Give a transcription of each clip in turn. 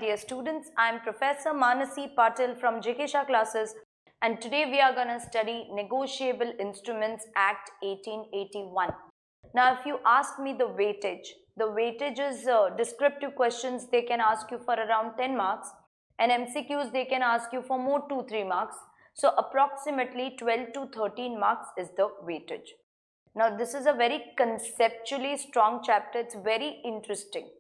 dear students, I am Professor Manasi Patil from JK classes, and today we are going to study Negotiable Instruments Act 1881. Now if you ask me the weightage is descriptive questions they can ask you for around 10 marks, and MCQs they can ask you for more 2-3 marks. So approximately 12 to 13 marks is the weightage. Now this is a very conceptually strong chapter. It's very interesting.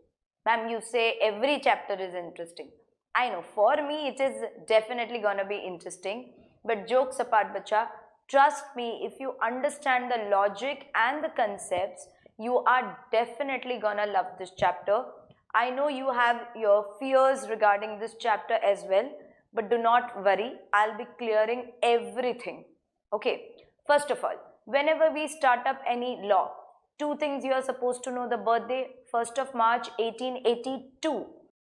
Ma'am, you say every chapter is interesting. I know, for me it is definitely gonna be interesting. But jokes apart, bacha, trust me, if you understand the logic and the concepts, you are definitely gonna love this chapter. I know you have your fears regarding this chapter as well, but do not worry, I'll be clearing everything. Okay, first of all, whenever we start up any law, two things you are supposed to know: the birthday, 1st of March 1882.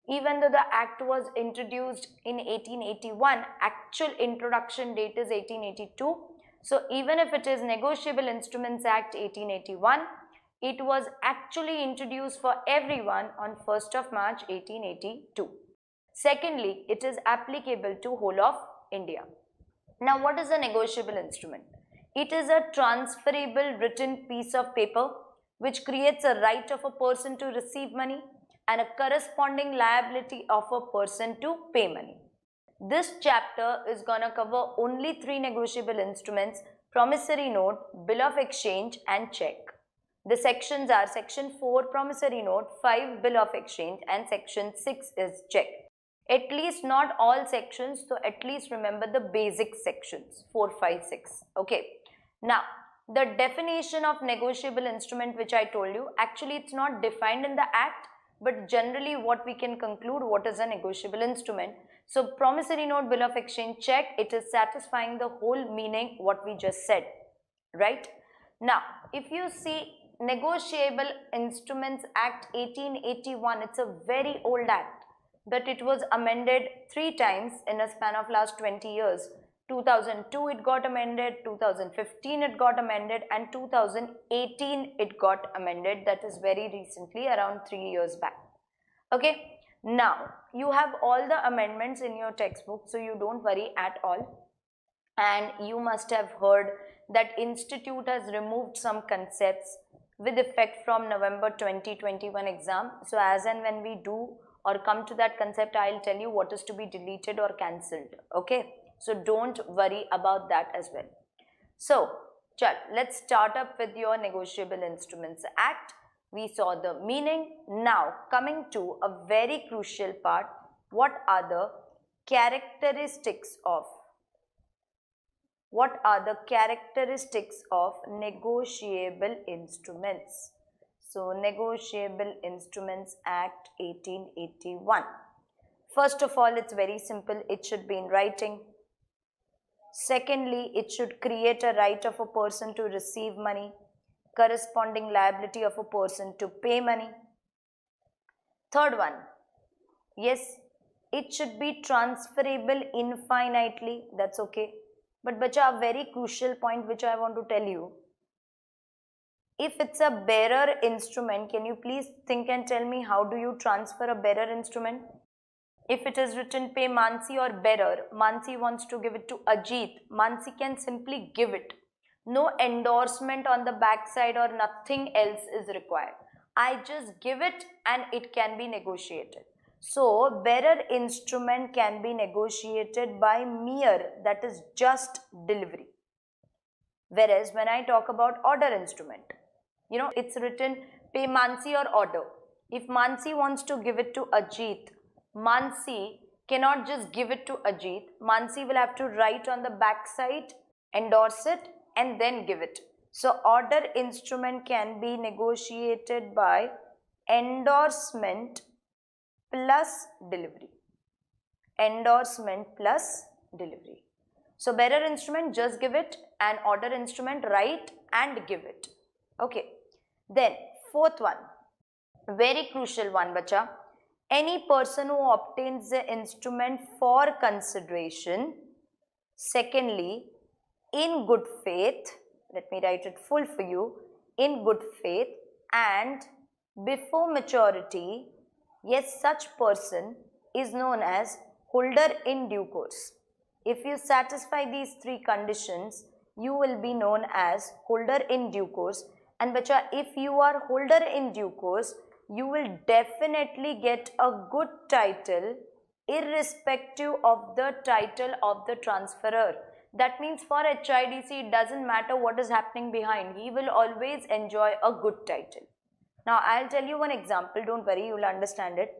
Even though the act was introduced in 1881, actual introduction date is 1882. So even if it is Negotiable Instruments Act 1881, it was actually introduced for everyone on 1st of March 1882. Secondly, it is applicable to whole of India. Now what is a negotiable instrument? It is a transferable written piece of paper which creates a right of a person to receive money and a corresponding liability of a person to pay money. This chapter is gonna cover only 3 negotiable instruments: promissory note, bill of exchange and cheque. The sections are section 4 promissory note, 5 bill of exchange and section 6 is cheque. At least not all sections, so at least remember the basic sections 4, 5, 6. Okay. Now, the definition of negotiable instrument which I told you, actually it's not defined in the act, but generally what we can conclude what is a negotiable instrument. So, promissory note, bill of exchange, cheque, it is satisfying the whole meaning what we just said, right? Now, if you see Negotiable Instruments Act 1881, it's a very old act, but it was amended 3 times in a span of last 20 years. 2002 it got amended, 2015 it got amended, and 2018 it got amended. That is very recently, around 3 years back. Okay, now you have all the amendments in your textbook, so you don't worry at all. And you must have heard that Institute has removed some concepts with effect from November 2021 exam. So as and when we do or come to that concept, I'll tell you what is to be deleted or cancelled. Okay, so don't worry about that as well. So let's start up with your Negotiable Instruments Act. We saw the meaning. Now coming to a very crucial part, what are the characteristics of negotiable instruments? So Negotiable Instruments Act 1881. First of all, it's very simple. It should be in writing. Secondly, it should create a right of a person to receive money, corresponding liability of a person to pay money. Third one, yes, it should be transferable infinitely. That's okay. But bacha, a very crucial point which I want to tell you. If it's a bearer instrument, can you please think and tell me how do you transfer a bearer instrument? If it is written pay Mansi or bearer, Mansi wants to give it to Ajit, Mansi can simply give it. No endorsement on the back side or nothing else is required. I just give it and it can be negotiated. So, bearer instrument can be negotiated by mere, that is just delivery. Whereas when I talk about order instrument, you know, it's written pay Mansi or order. If Mansi wants to give it to Ajit, Mansi cannot just give it to Ajit. Mansi will have to write on the back side, endorse it and then give it. So order instrument can be negotiated by endorsement plus delivery. Endorsement plus delivery. So bearer instrument, just give it, and order instrument, write and give it. Okay. Then fourth one, very crucial one, bacha. Any person who obtains the instrument for consideration, secondly, in good faith, let me write it full for you, in good faith and before maturity, yes, such person is known as holder in due course. If you satisfy these three conditions, you will be known as holder in due course. And bacha, if you are holder in due course, you will definitely get a good title irrespective of the title of the transferor. That means for HIDC, it doesn't matter what is happening behind. He will always enjoy a good title. Now, I'll tell you one example. Don't worry, you will understand it.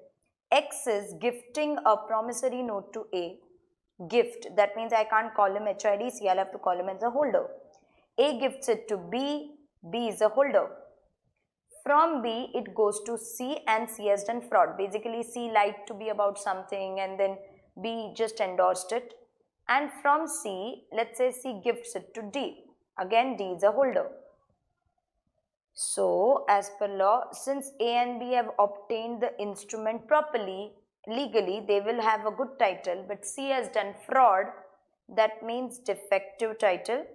X is gifting a promissory note to A. Gift, that means I can't call him HIDC, I'll have to call him as a holder. A gifts it to B, B is a holder. From B, it goes to C and C has done fraud. Basically, C lied to be about something and then B just endorsed it. And from C, let's say C gifts it to D. Again, D is a holder. So, as per law, since A and B have obtained the instrument properly, legally, they will have a good title, but C has done fraud, that means defective title.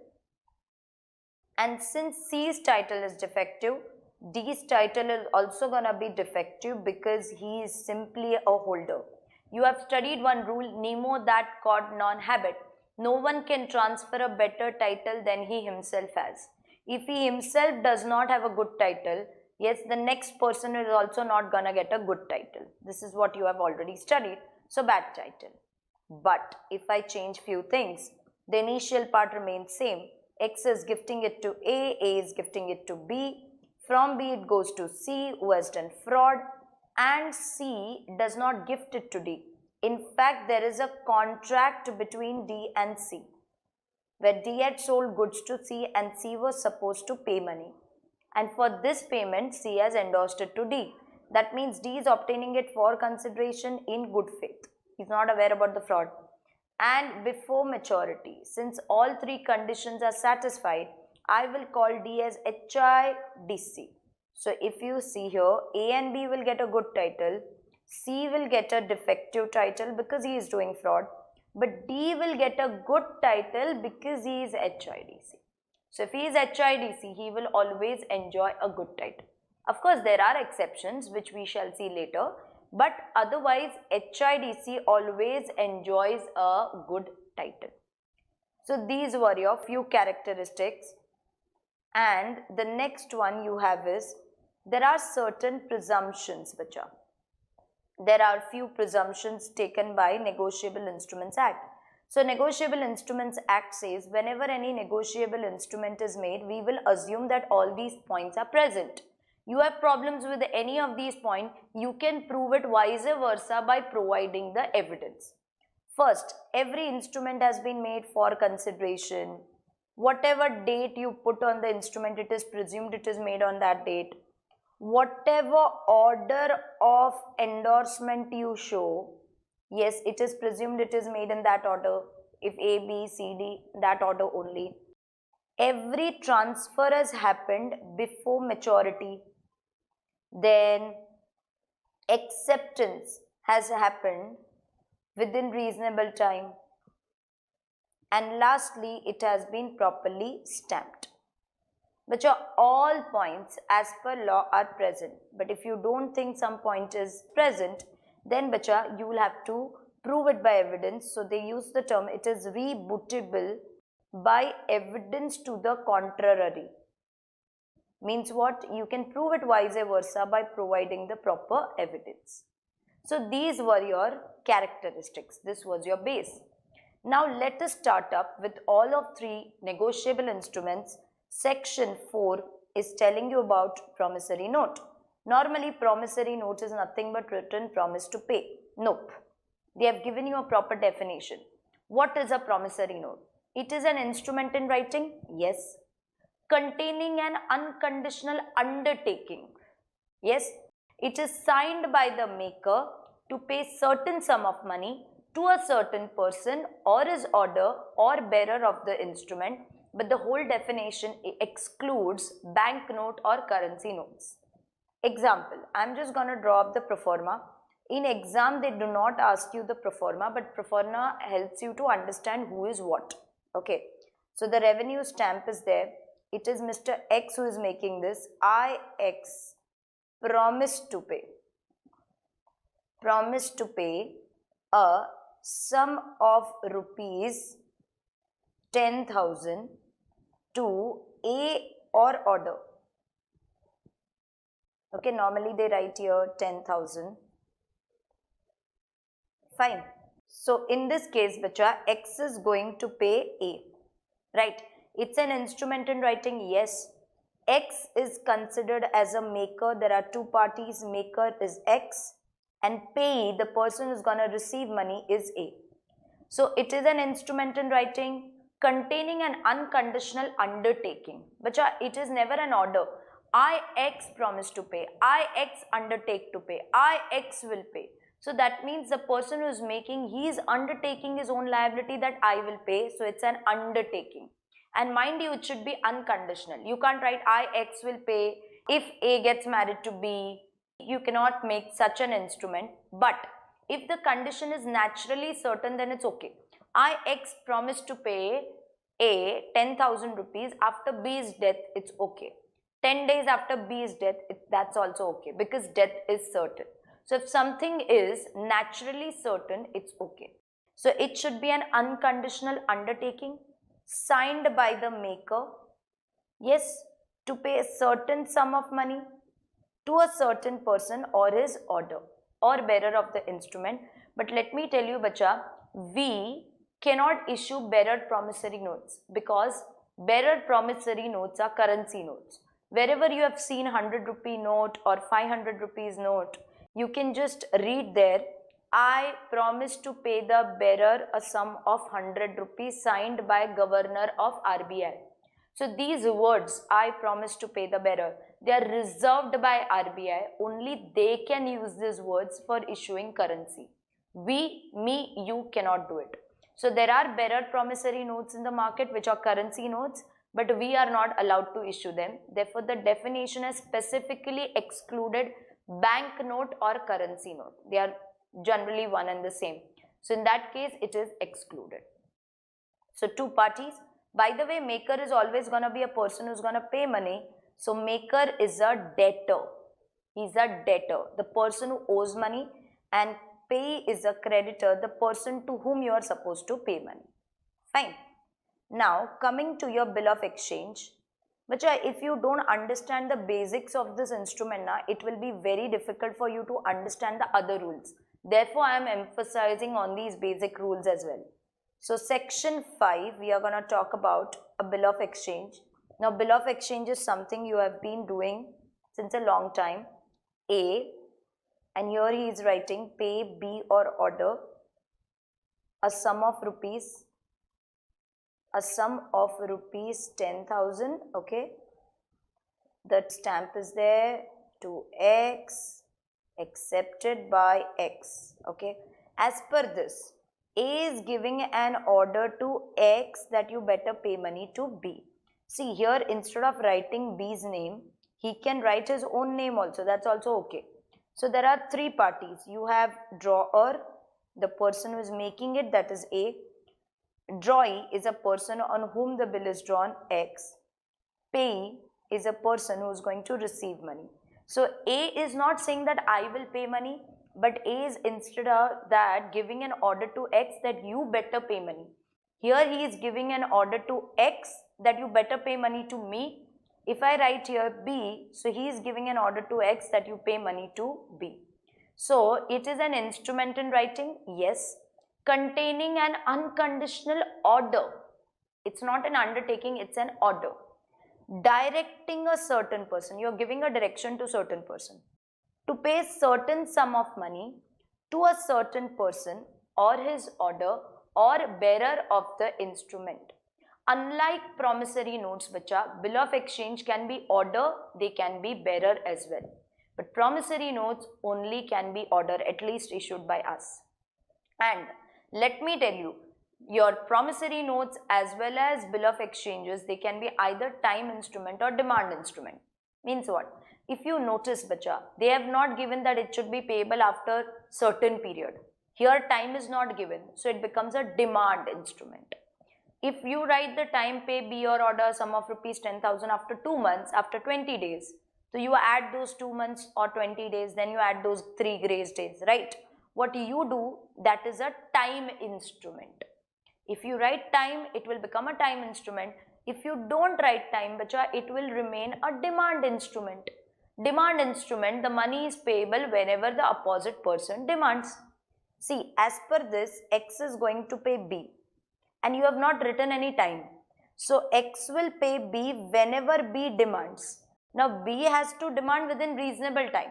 And since C's title is defective, D's title is also gonna be defective because he is simply a holder. You have studied one rule, nemo that cod non habet. No one can transfer a better title than he himself has. If he himself does not have a good title, yes, the next person is also not gonna get a good title. This is what you have already studied. So bad title. But if I change few things, the initial part remains same. X is gifting it to A is gifting it to B. From B it goes to C who has done fraud, and C does not gift it to D. In fact, there is a contract between D and C, where D had sold goods to C and C was supposed to pay money. And for this payment, C has endorsed it to D. That means D is obtaining it for consideration in good faith. He is not aware about the fraud. And before maturity, since all three conditions are satisfied, I will call D as HIDC. So if you see here, A and B will get a good title, C will get a defective title because he is doing fraud, but D will get a good title because he is HIDC. So if he is HIDC, he will always enjoy a good title. Of course, there are exceptions which we shall see later, but otherwise HIDC always enjoys a good title. So these were your few characteristics. And the next one you have is, there are certain presumptions which are. There are few presumptions taken by Negotiable Instruments Act. So Negotiable Instruments Act says whenever any negotiable instrument is made, we will assume that all these points are present. You have problems with any of these points, you can prove it vice versa by providing the evidence. First, every instrument has been made for consideration. Whatever date you put on the instrument, it is presumed it is made on that date. Whatever order of endorsement you show, yes, it is presumed it is made in that order. If A, B, C, D, that order only. Every transfer has happened before maturity. Then acceptance has happened within reasonable time. And lastly, it has been properly stamped. Which are all points as per law are present. But if you don't think some point is present, then bacha, you will have to prove it by evidence. So they use the term, it is rebuttable by evidence to the contrary. Means what? You can prove it vice versa by providing the proper evidence. So these were your characteristics. This was your base. Now let us start up with all of three negotiable instruments. Section 4 is telling you about promissory note. Normally promissory note is nothing but written promise to pay. Nope. They have given you a proper definition. What is a promissory note? It is an instrument in writing? Yes. Containing an unconditional undertaking. Yes. It is signed by the maker to pay certain sum of money to a certain person or his order or bearer of the instrument, but the whole definition excludes banknote or currency notes. Example, I am just going to draw up the pro forma. In exam, they do not ask you the pro forma, but pro forma helps you to understand who is what. Okay, so the revenue stamp is there. It is Mr. X who is making this. I, X, promise to pay. Promise to pay a sum of rupees 10,000 to A or order. Okay, normally they write here 10,000. Fine. So in this case, bacha, X is going to pay A. Right? It's an instrument in writing, yes. X is considered as a maker. There are two parties. Maker is X and payee, the person who's going to receive money, is A. So it is an instrument in writing containing an unconditional undertaking. Bacha, it is never an order. I X promise to pay. I X undertake to pay. I X will pay. So that means the person who is making, he is undertaking his own liability that I will pay. So it's an undertaking. And mind you, it should be unconditional. You can't write I X will pay if A gets married to B. You cannot make such an instrument. But if the condition is naturally certain, then it's okay. I X promised to pay A 10,000 rupees after B's death, it's okay. 10 days after B's death, that's also okay because death is certain. So if something is naturally certain, it's okay. So it should be an unconditional undertaking signed by the maker, yes, to pay a certain sum of money to a certain person or his order or bearer of the instrument. But let me tell you, bacha, we cannot issue bearer promissory notes because bearer promissory notes are currency notes. Wherever you have seen 100 rupee note or 500 rupees note, you can just read there, I promise to pay the bearer a sum of 100 rupees signed by Governor of RBI. So these words, I promise to pay the bearer, they are reserved by RBI. Only they can use these words for issuing currency. You cannot do it. So there are bearer promissory notes in the market which are currency notes, but we are not allowed to issue them. Therefore, the definition has specifically excluded bank note or currency note. They are generally one and the same. So in that case, it is excluded. So two parties. By the way, maker is always going to be a person who's going to pay money. So maker is a debtor. He's a debtor, the person who owes money, and pay is a creditor, the person to whom you are supposed to pay money. Fine. Now coming to your bill of exchange, which if you don't understand the basics of this instrument, it will be very difficult for you to understand the other rules. Therefore, I am emphasizing on these basic rules as well. So section 5, we are going to talk about a bill of exchange. Now bill of exchange is something you have been doing since a long time. A, and here he is writing pay B or order a sum of rupees 10,000, okay. The stamp is there to X, accepted by X, okay. As per this, A is giving an order to X that you better pay money to B. See here, instead of writing B's name, he can write his own name also, that's also okay. So there are three parties. You have drawer, the person who is making it, that is A. Drawee is a person on whom the bill is drawn, X. Payee is a person who is going to receive money. So A is not saying that I will pay money, but A is instead of that giving an order to X that you better pay money. Here he is giving an order to X that you better pay money to me. If I write here B, so he is giving an order to X that you pay money to B. So it is an instrument in writing, yes, containing an unconditional order. It's not an undertaking, it's an order. Directing a certain person, you are giving a direction to certain person to pay a certain sum of money to a certain person or his order or bearer of the instrument. Unlike promissory notes, bill of exchange can be order, they can be bearer as well. But promissory notes only can be order, at least issued by us. And let me tell you, your promissory notes as well as bill of exchanges, they can be either time instrument or demand instrument. Means what? If you notice, they have not given that it should be payable after certain period. Here time is not given, so it becomes a demand instrument. If you write the time pay B or order sum of rupees 10,000 after 2 months, after 20 days, so you add those 2 months or 20 days, then you add those 3 grace days, right? What you do, that is a time instrument. If you write time, it will become a time instrument. If you don't write time, bacha, it will remain a demand instrument. Demand instrument, the money is payable whenever the opposite person demands. See, as per this, X is going to pay B and you have not written any time. So, X will pay B whenever B demands. Now, B has to demand within reasonable time,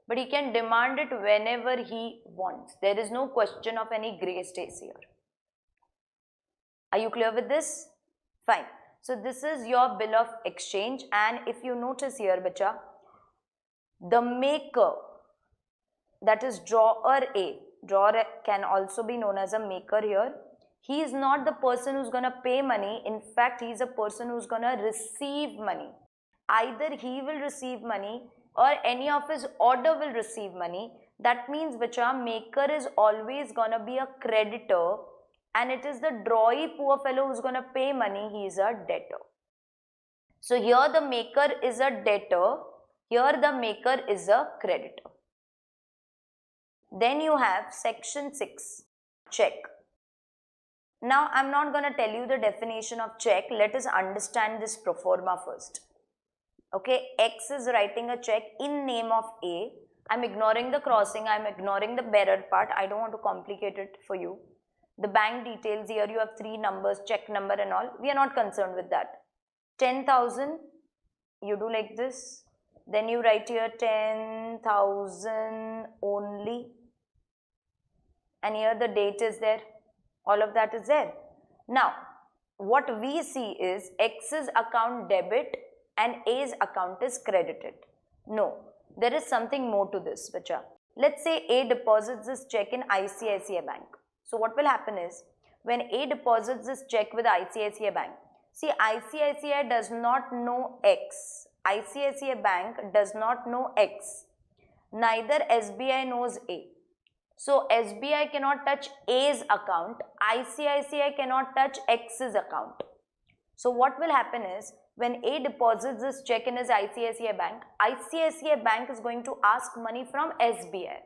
but he can demand it whenever he wants. There is no question of any grace days here. Are you clear with this? Fine. So, this is your bill of exchange, and if you notice here, bacha, the maker, that is drawer A, drawer can also be known as a maker here. He is not the person who's going to pay money. In fact, he is a person who's going to receive money. Either he will receive money or any of his order will receive money. That means, bacha, maker is always going to be a creditor, and it is the drawee poor fellow who's going to pay money. He is a debtor. So, here the maker is a debtor. Here the maker is a creditor. Then you have section 6, cheque. Now, I am not going to tell you the definition of cheque. Let us understand this pro forma first. Okay, X is writing a cheque in name of A. I am ignoring the crossing. I am ignoring the bearer part. I don't want to complicate it for you. The bank details, here you have 3 numbers, cheque number and all. We are not concerned with that. 10,000, you do like this. Then you write here 10,000 only. And here the date is there. All of that is there. Now, what we see is X's account debit and A's account is credited. No, there is something more to this, bacha. Let's say A deposits this cheque in ICICI Bank. So, what will happen is, when A deposits this cheque with ICICI Bank, see, ICICI does not know X. ICICI Bank does not know X. Neither SBI knows A. So, SBI cannot touch A's account, ICICI cannot touch X's account. So, what will happen is, when A deposits this cheque in his ICICI Bank is going to ask money from SBI.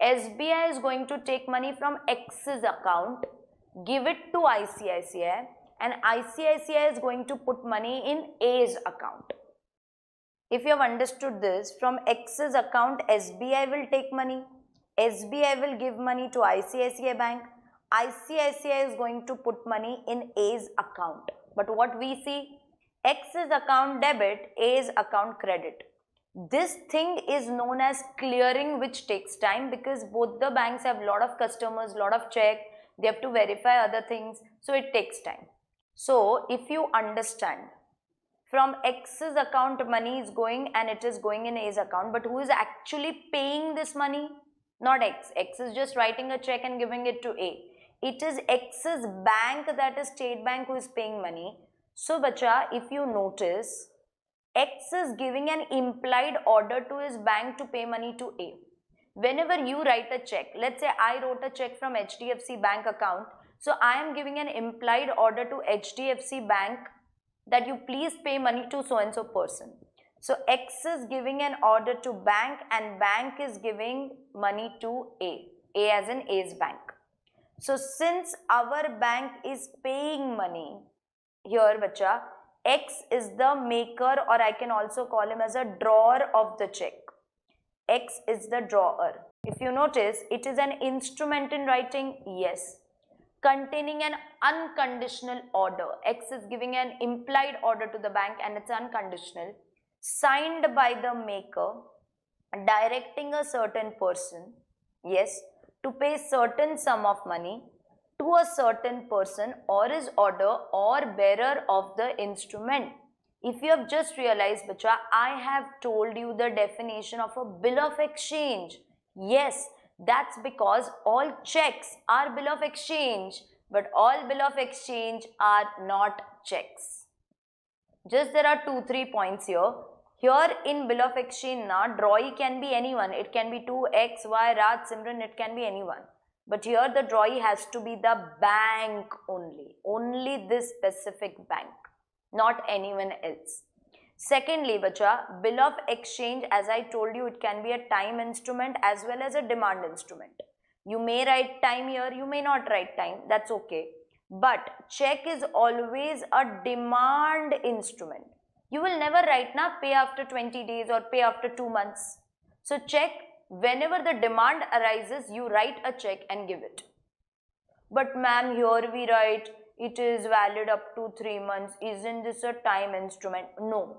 SBI is going to take money from X's account, give it to ICICI, and ICICI is going to put money in A's account. If you have understood this, from X's account, SBI will take money. SBI will give money to ICICI Bank. ICICI is going to put money in A's account. But what we see, X's account debit, A's account credit. This thing is known as clearing, which takes time because both the banks have a lot of customers, lot of check, they have to verify other things, so it takes time. So, if you understand, from X's account money is going and it is going in A's account, but who is actually paying this money? Not X. X is just writing a check and giving it to A. It is X's bank, that is State Bank, who is paying money. So, bacha, if you notice, X is giving an implied order to his bank to pay money to A. Whenever you write a check, let's say I wrote a check from HDFC Bank account, so I am giving an implied order to HDFC Bank that you please pay money to so and so person. So, X is giving an order to bank and bank is giving money to A as in A's bank. So, since our bank is paying money, here bacha, X is the maker, or I can also call him as a drawer of the check. X is the drawer. If you notice, it is an instrument in writing, yes, containing an unconditional order. X is giving an implied order to the bank and it's unconditional, signed by the maker, directing a certain person, yes, to pay certain sum of money to a certain person or his order or bearer of the instrument. If you have just realized, bacha, I have told you the definition of a bill of exchange. Yes, that's because all checks are bill of exchange, but all bill of exchange are not checks. Just there are 2-3 points here. Here in bill of exchange, drawee can be anyone. It can be 2, X, Y, Raj, Simran, it can be anyone. But here the drawee has to be the bank only this specific bank, not anyone else. Secondly, bacha, bill of exchange, as I told you, it can be a time instrument as well as a demand instrument. You may write time here, you may not write time, that's okay. But check is always a demand instrument. You will never write na pay after 20 days or pay after 2 months. So check, whenever the demand arises, you write a check and give it. But ma'am, here we write it is valid up to 3 months. Isn't this a time instrument? No.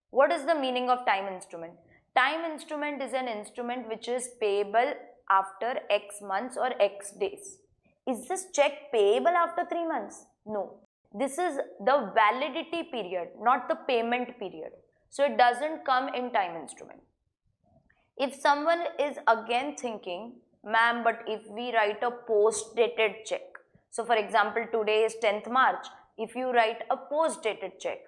What is the meaning of time instrument? Time instrument is an instrument which is payable after X months or X days. Is this check payable after 3 months? No. This is the validity period, not the payment period. So it doesn't come in time instrument. If someone is again thinking, ma'am, but if we write a post-dated check, so for example, today is 10th March, if you write a post-dated check,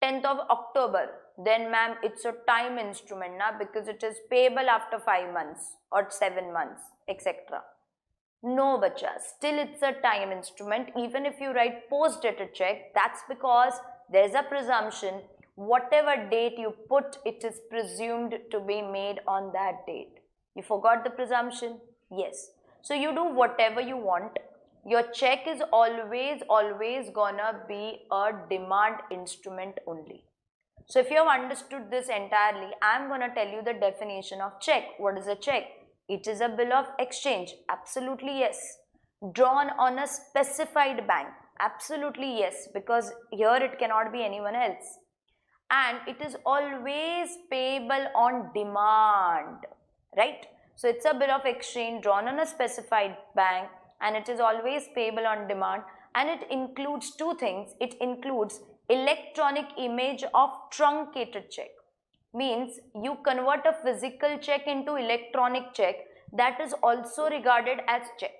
10th of October, then ma'am, it's a time instrument na, because it is payable after 5 months or 7 months, etc. No, bacha, still it's a time instrument. Even if you write post-dated check, that's because there's a presumption whatever date you put, it is presumed to be made on that date. You forgot the presumption? Yes. So you do whatever you want. Your check is always gonna be a demand instrument only. So if you have understood this entirely, I am gonna tell you the definition of check. What is a check? It is a bill of exchange. Absolutely yes. Drawn on a specified bank. Absolutely yes, because here it cannot be anyone else. And it is always payable on demand, right? So it's a bill of exchange drawn on a specified bank and it is always payable on demand, and it includes two things. It includes electronic image of truncated check. Means you convert a physical check into electronic check, that is also regarded as check.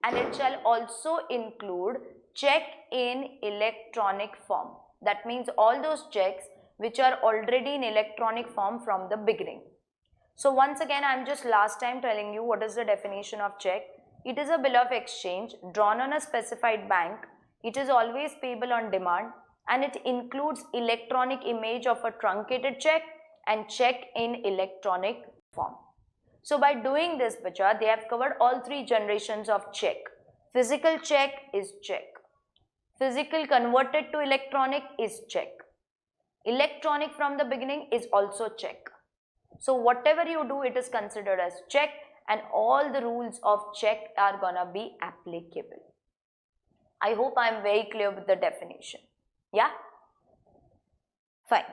And it shall also include check in electronic form. That means all those checks which are already in electronic form from the beginning. So once again, I am just last time telling you what is the definition of check. It is a bill of exchange drawn on a specified bank. It is always payable on demand, and it includes electronic image of a truncated check and check in electronic form. So by doing this, bacha, they have covered all three generations of check. Physical check is check. Physical converted to electronic is check. Electronic from the beginning is also check. So whatever you do, it is considered as check, and all the rules of check are gonna be applicable. I hope I am very clear with the definition. Yeah? Fine.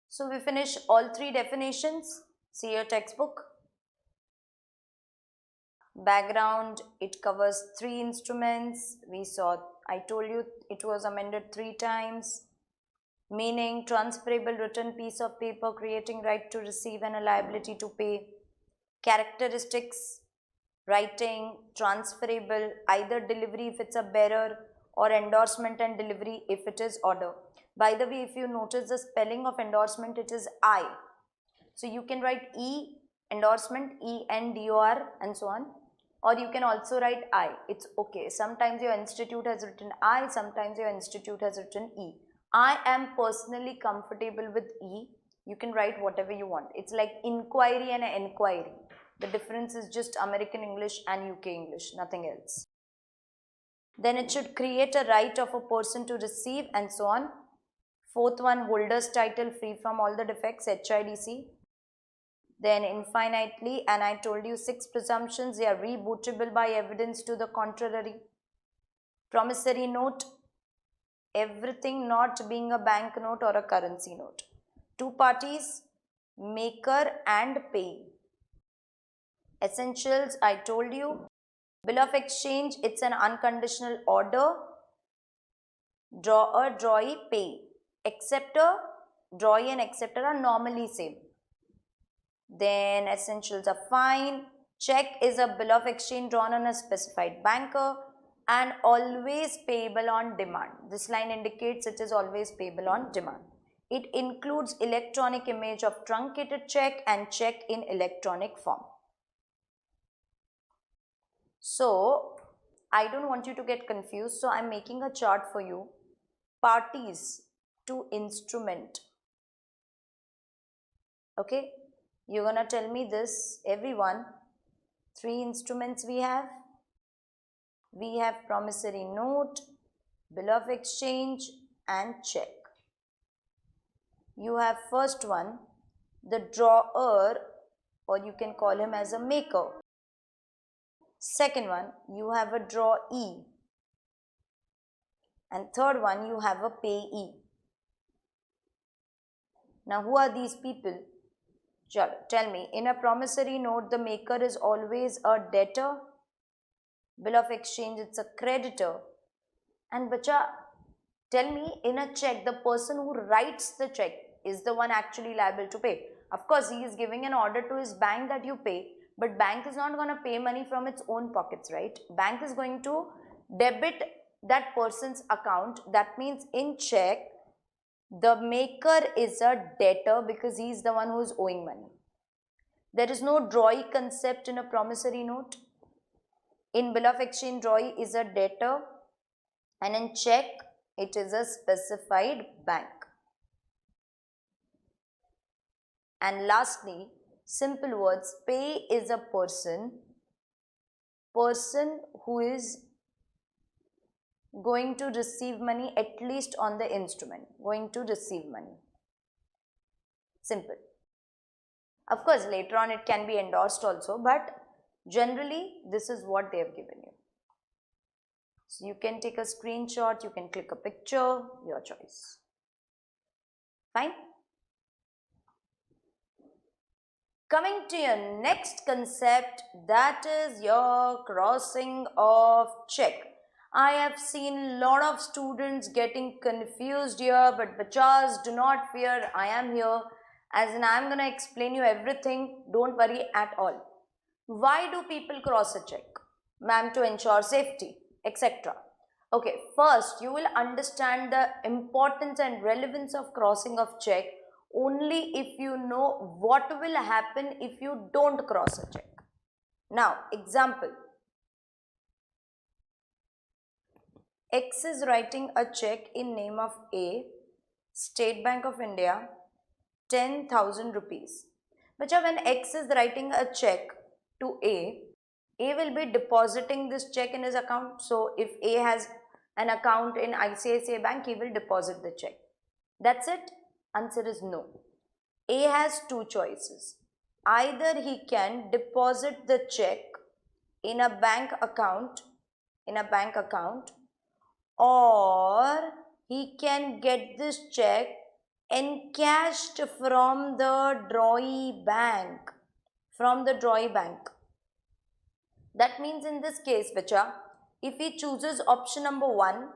So we finish all three definitions. See your textbook. Background, it covers three instruments. We saw, I told you it was amended 3 times. Meaning, transferable written piece of paper creating right to receive and a liability to pay. Characteristics, writing, transferable, either delivery if it's a bearer, or endorsement and delivery if it is order. By the way, if you notice the spelling of endorsement, it is I. So you can write E, endorsement, E-N-D-O-R and so on. Or you can also write I. It's okay. Sometimes your institute has written I, sometimes your institute has written E. I am personally comfortable with E. You can write whatever you want. It's like inquiry and enquiry. The difference is just American English and UK English, nothing else. Then it should create a right of a person to receive and so on. Fourth one, holder's title free from all the defects, HIDC. Then infinitely, and I told you 6 presumptions, they are rebootable by evidence to the contrary. Promissory note, everything not being a bank note or a currency note. 2 parties, maker and payee. Essentials, I told you. Bill of exchange, it's an unconditional order. Drawer, drawee, payee. Acceptor, drawee and acceptor are normally same. Then essentials are fine. Check is a bill of exchange drawn on a specified banker and always payable on demand. This line indicates it is always payable on demand. It includes electronic image of truncated check and check in electronic form. So, I don't want you to get confused. So, I am making a chart for you. Parties to instrument. Okay, you're gonna tell me this, everyone. Three instruments we have. We have promissory note, bill of exchange and check. You have first one, the drawer, or you can call him as a maker. Second one, you have a drawee. And third one, you have a payee. Now, who are these people? Tell me, in a promissory note, the maker is always a debtor. Bill of exchange, it's a creditor. And bacha, tell me, in a check, the person who writes the check is the one actually liable to pay. Of course, he is giving an order to his bank that you pay, but bank is not going to pay money from its own pockets, right? Bank is going to debit that person's account. That means in check, the maker is a debtor because he is the one who is owing money. There is no drawee concept in a promissory note. In bill of exchange, drawee is a debtor, and in check, it is a specified bank. And lastly, simple words, pay is a person who is going to receive money, at least on the instrument, going to receive money. Simple. Of course, later on it can be endorsed also, but generally this is what they have given you. So you can take a screenshot, you can click a picture, your choice. Fine. Coming to your next concept, that is your crossing of check. I have seen a lot of students getting confused here, but bachas, do not fear, I am here. As in, I am going to explain you everything, don't worry at all. Why do people cross a check? Ma'am, to ensure safety, etc. Okay, first you will understand the importance and relevance of crossing of check only if you know what will happen if you don't cross a check. Now, example. X is writing a check in name of A, State Bank of India, 10,000 rupees. But when X is writing a check to A will be depositing this check in his account. So, if A has an account in ICICI Bank, he will deposit the check. That's it? Answer is no. A has two choices. Either he can deposit the check in a bank account, or he can get this check encashed from the drawee bank. That means in this case, bacha, if he chooses option number 1,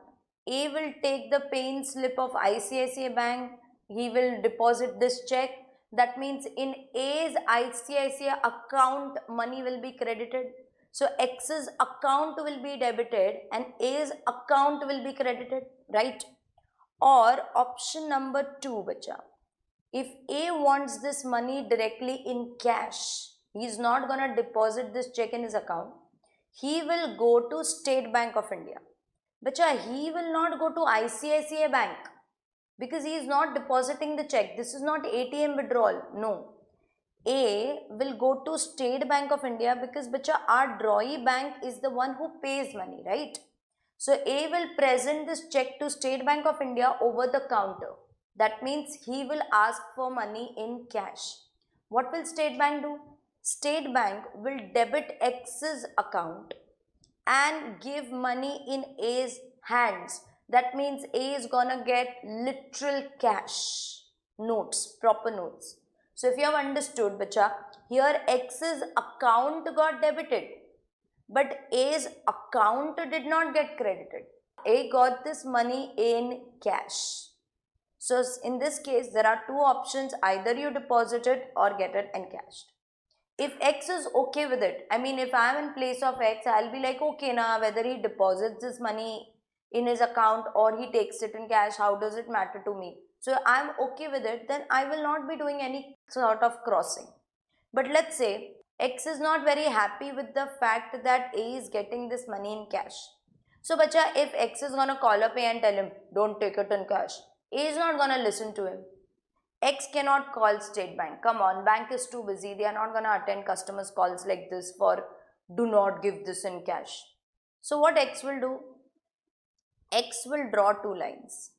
A will take the paying slip of ICICI Bank, he will deposit this check. That means in A's ICICI account, money will be credited. So X's account will be debited and A's account will be credited, right? Or option number 2, bacha. If A wants this money directly in cash, he is not going to deposit this check in his account. He will go to State Bank of India. Bacha, he will not go to ICICI Bank because he is not depositing the check. This is not ATM withdrawal. No. A will go to State Bank of India because bacha, our drawee bank is the one who pays money, right? So A will present this check to State Bank of India over the counter. That means he will ask for money in cash. What will State Bank do? State Bank will debit X's account and give money in A's hands. That means A is gonna get literal cash, notes, proper notes. So if you have understood, bacha, here X's account got debited, but A's account did not get credited. A got this money in cash. So in this case, there are two options, either you deposit it or get it encashed. If X is okay with it, I mean if I am in place of X, I'll be like, okay now, whether he deposits this money in his account or he takes it in cash, how does it matter to me? So I'm okay with it, then I will not be doing any sort of crossing. But let's say X is not very happy with the fact that A is getting this money in cash. So bacha, if X is gonna call up A and tell him, don't take it in cash, A is not gonna listen to him. X cannot call State Bank. Come on, bank is too busy. They are not going to attend customers' calls like this for do not give this in cash. So what X will do? X will draw two lines.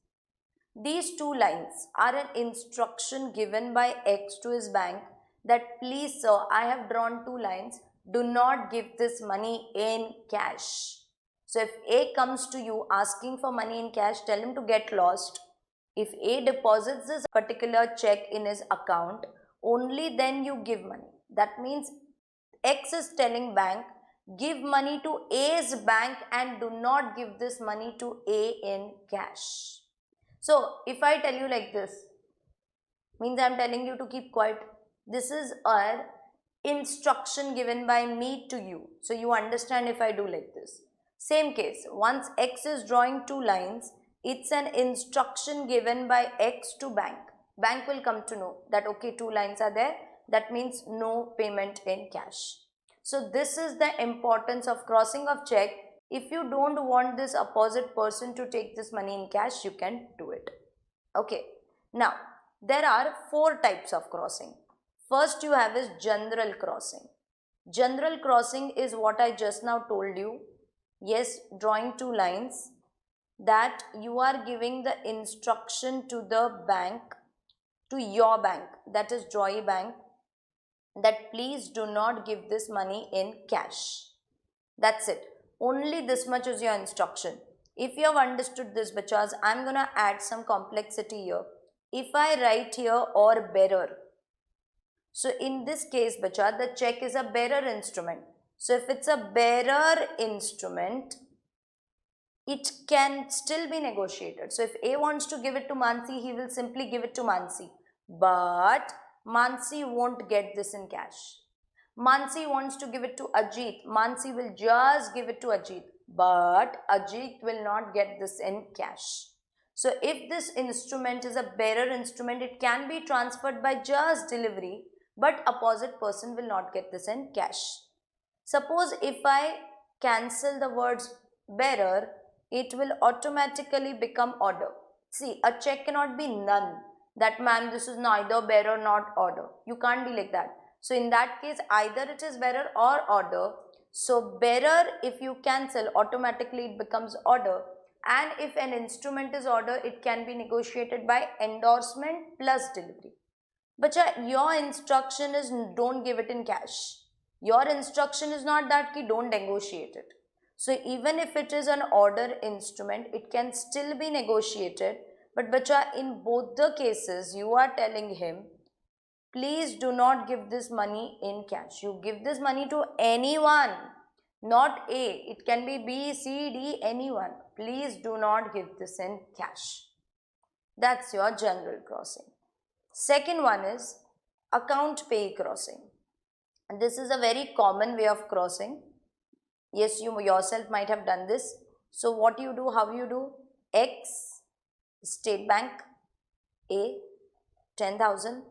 These two lines are an instruction given by X to his bank that please sir, I have drawn two lines. Do not give this money in cash. So if A comes to you asking for money in cash, tell him to get lost. If A deposits this particular check in his account, only then you give money. That means X is telling bank, give money to A's bank and do not give this money to A in cash. So if I tell you like this, means I am telling you to keep quiet. This is our instruction given by me to you. So you understand if I do like this. Same case, once X is drawing two lines, it's an instruction given by X to bank. Bank will come to know that okay, two lines are there. That means no payment in cash. So this is the importance of crossing of check. If you don't want this opposite person to take this money in cash, you can do it. Okay. Now, there are four types of crossing. First you have is general crossing. General crossing is what I just now told you. Yes, drawing two lines, that you are giving the instruction to the bank, to your bank, that is Joy Bank, that please do not give this money in cash. That's it. Only this much is your instruction. If you have understood this, bachas, I am going to add some complexity here. If I write here or bearer, so in this case, bacha, the check is a bearer instrument. So if it's a bearer instrument, it can still be negotiated. So if A wants to give it to Mansi, he will simply give it to Mansi. But Mansi won't get this in cash. Mansi wants to give it to Ajit. Mansi will just give it to Ajit. But Ajit will not get this in cash. So if this instrument is a bearer instrument, it can be transferred by just delivery, but opposite person will not get this in cash. Suppose if I cancel the words bearer, it will automatically become order. See, a check cannot be none. That ma'am, this is neither bearer nor order. You can't be like that. So in that case, either it is bearer or order. So bearer, if you cancel, automatically it becomes order. And if an instrument is order, it can be negotiated by endorsement plus delivery. But your instruction is don't give it in cash. Your instruction is not that ki don't negotiate it. So even if it is an order instrument, it can still be negotiated. But bacha, in both the cases, you are telling him, please do not give this money in cash. You give this money to anyone, not A. It can be B, C, D, anyone. Please do not give this in cash. That's your general crossing. Second one is account pay crossing. And this is a very common way of crossing. Yes, you yourself might have done this. So what you do, how you do? X, State Bank, A, 10,000.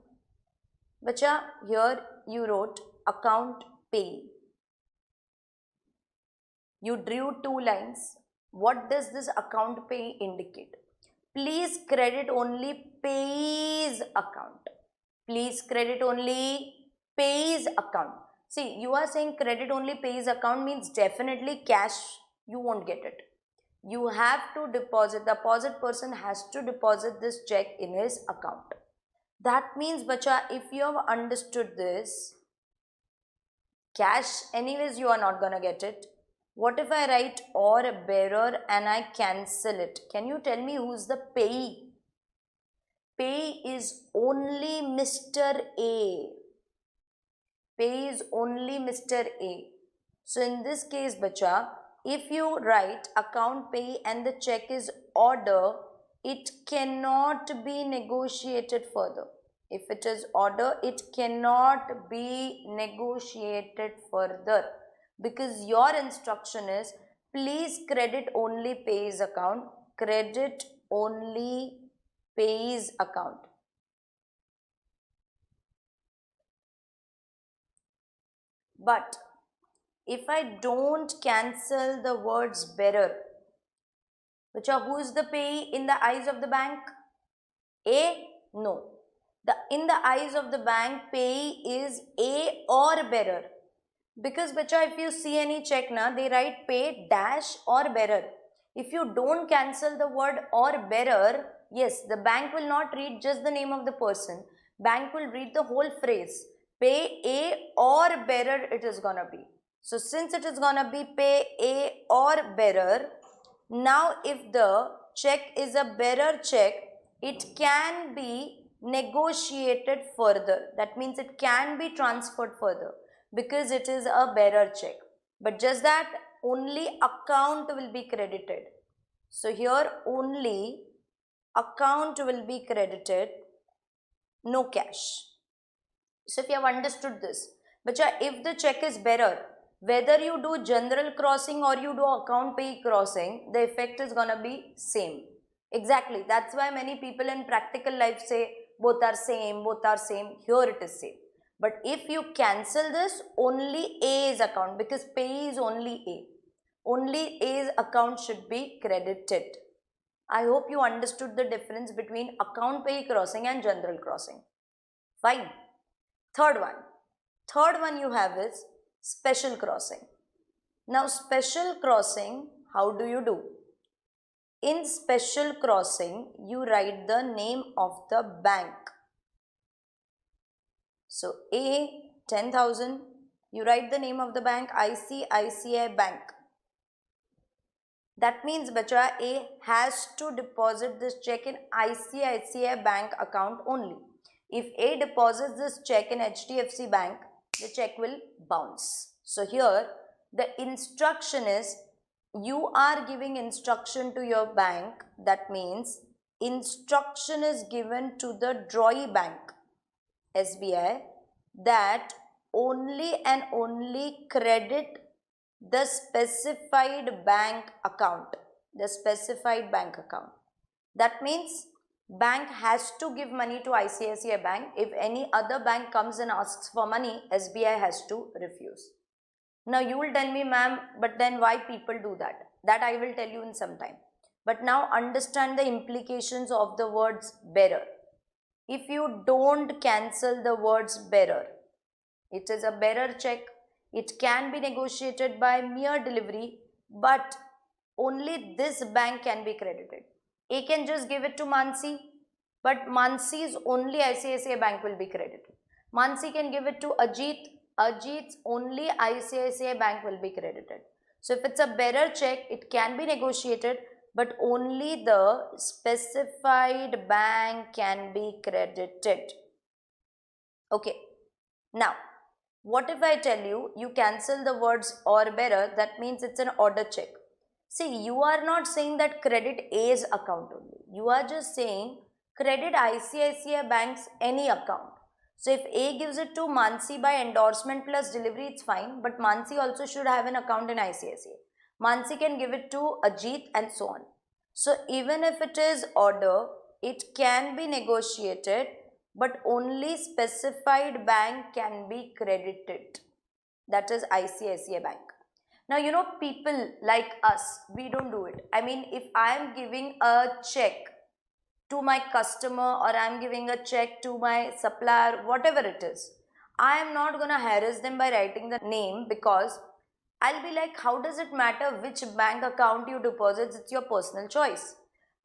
Bacha, here you wrote account pay. You drew two lines. What does this account pay indicate? Please credit only pays account. Please credit only pays account. See, you are saying credit only pays account means definitely cash you won't get it. You have to deposit, the opposite person has to deposit this check in his account. That means, bacha, if you have understood this, cash anyways you are not gonna get it. What if I write or bearer and I cancel it? Can you tell me who's the payee? Pay is only Mr. A. Pay is only Mr. A. So in this case, bacha, if you write account pay and the check is order, it cannot be negotiated further. If it is order, it cannot be negotiated further because your instruction is please credit only pays account, credit only pays account. But if I don't cancel the words bearer, which are who is the payee in the eyes of the bank? A? No. In the eyes of the bank, payee is A or bearer. Because bacha, if you see any check na, they write pay dash or bearer. If you don't cancel the word or bearer, yes, the bank will not read just the name of the person. Bank will read the whole phrase. Pay A or bearer it is gonna be. So since it is gonna be pay A or bearer, now if the check is a bearer check, it can be negotiated further. That means it can be transferred further because it is a bearer check. But just that only account will be credited. So here only account will be credited, no cash. So if you have understood this, but if the check is bearer, whether you do general crossing or you do account pay crossing, the effect is gonna be same. Exactly. That's why many people in practical life say both are same, both are same. Here it is same. But if you cancel this, only A is account because pay is only A. Only A's account should be credited. I hope you understood the difference between account pay crossing and general crossing. Fine. Third one you have is special crossing. Now special crossing, how do you do? In special crossing, you write the name of the bank. So A 10,000, you write the name of the bank ICICI Bank. That means bacha, A has to deposit this check in ICICI Bank account only. If A deposits this check in HDFC Bank, the check will bounce. So here the instruction is, you are giving instruction to your bank. That means instruction is given to the drawee bank, SBI, that only and only credit the specified bank account. The specified bank account. That means bank has to give money to ICICI Bank. If any other bank comes and asks for money, SBI has to refuse. Now you will tell me, ma'am, but then why people do that? That I will tell you in some time. But now understand the implications of the words bearer. If you don't cancel the words bearer, it is a bearer check. It can be negotiated by mere delivery, but only this bank can be credited. A can just give it to Mansi, but Mansi's only ICICI Bank will be credited. Mansi can give it to Ajit, Ajit's only ICICI Bank will be credited. So if it's a bearer check, it can be negotiated, but only the specified bank can be credited. Okay. Now, what if I tell you, you cancel the words or bearer, that means it's an order check. See, you are not saying that credit A's account only. You are just saying credit ICICI Bank's any account. So if A gives it to Mansi by endorsement plus delivery, it's fine. But Mansi also should have an account in ICICI. Mansi can give it to Ajit and so on. So even if it is order, it can be negotiated, but only specified bank can be credited. That is ICICI Bank. Now, you know, people like us, we don't do it. I mean, if I am giving a check to my customer or I am giving a check to my supplier, whatever it is, I am not going to harass them by writing the name, because I'll be like, how does it matter which bank account you deposit? It's your personal choice.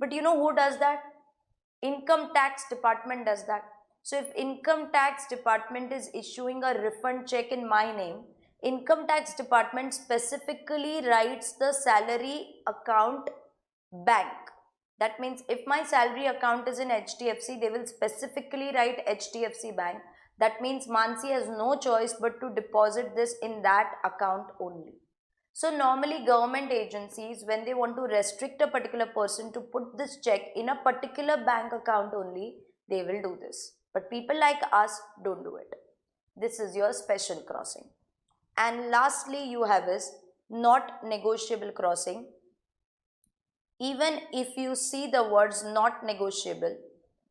But you know who does that? Income tax department does that. So if income tax department is issuing a refund check in my name, income tax department specifically writes the salary account bank. That means if my salary account is in HDFC, they will specifically write HDFC Bank. That means Mansi has no choice but to deposit this in that account only. So normally government agencies, when they want to restrict a particular person to put this check in a particular bank account only, they will do this. But people like us don't do it. This is your special crossing. And lastly, you have is not negotiable crossing. Even if you see the words not negotiable,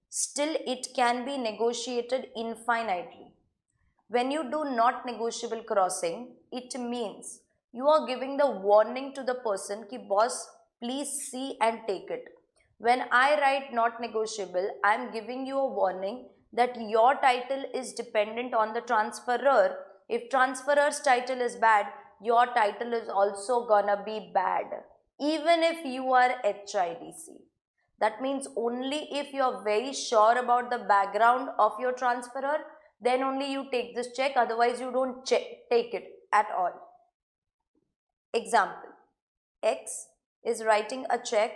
still it can be negotiated infinitely. When you do not negotiable crossing, it means you are giving the warning to the person ki boss, please see and take it. When I write not negotiable, I am giving you a warning that your title is dependent on the transferor. If transferor's title is bad, your title is also gonna be bad, even if you are HIDC. That means only if you are very sure about the background of your transferor, then only you take this check, otherwise you don't take it at all. Example, X is writing a check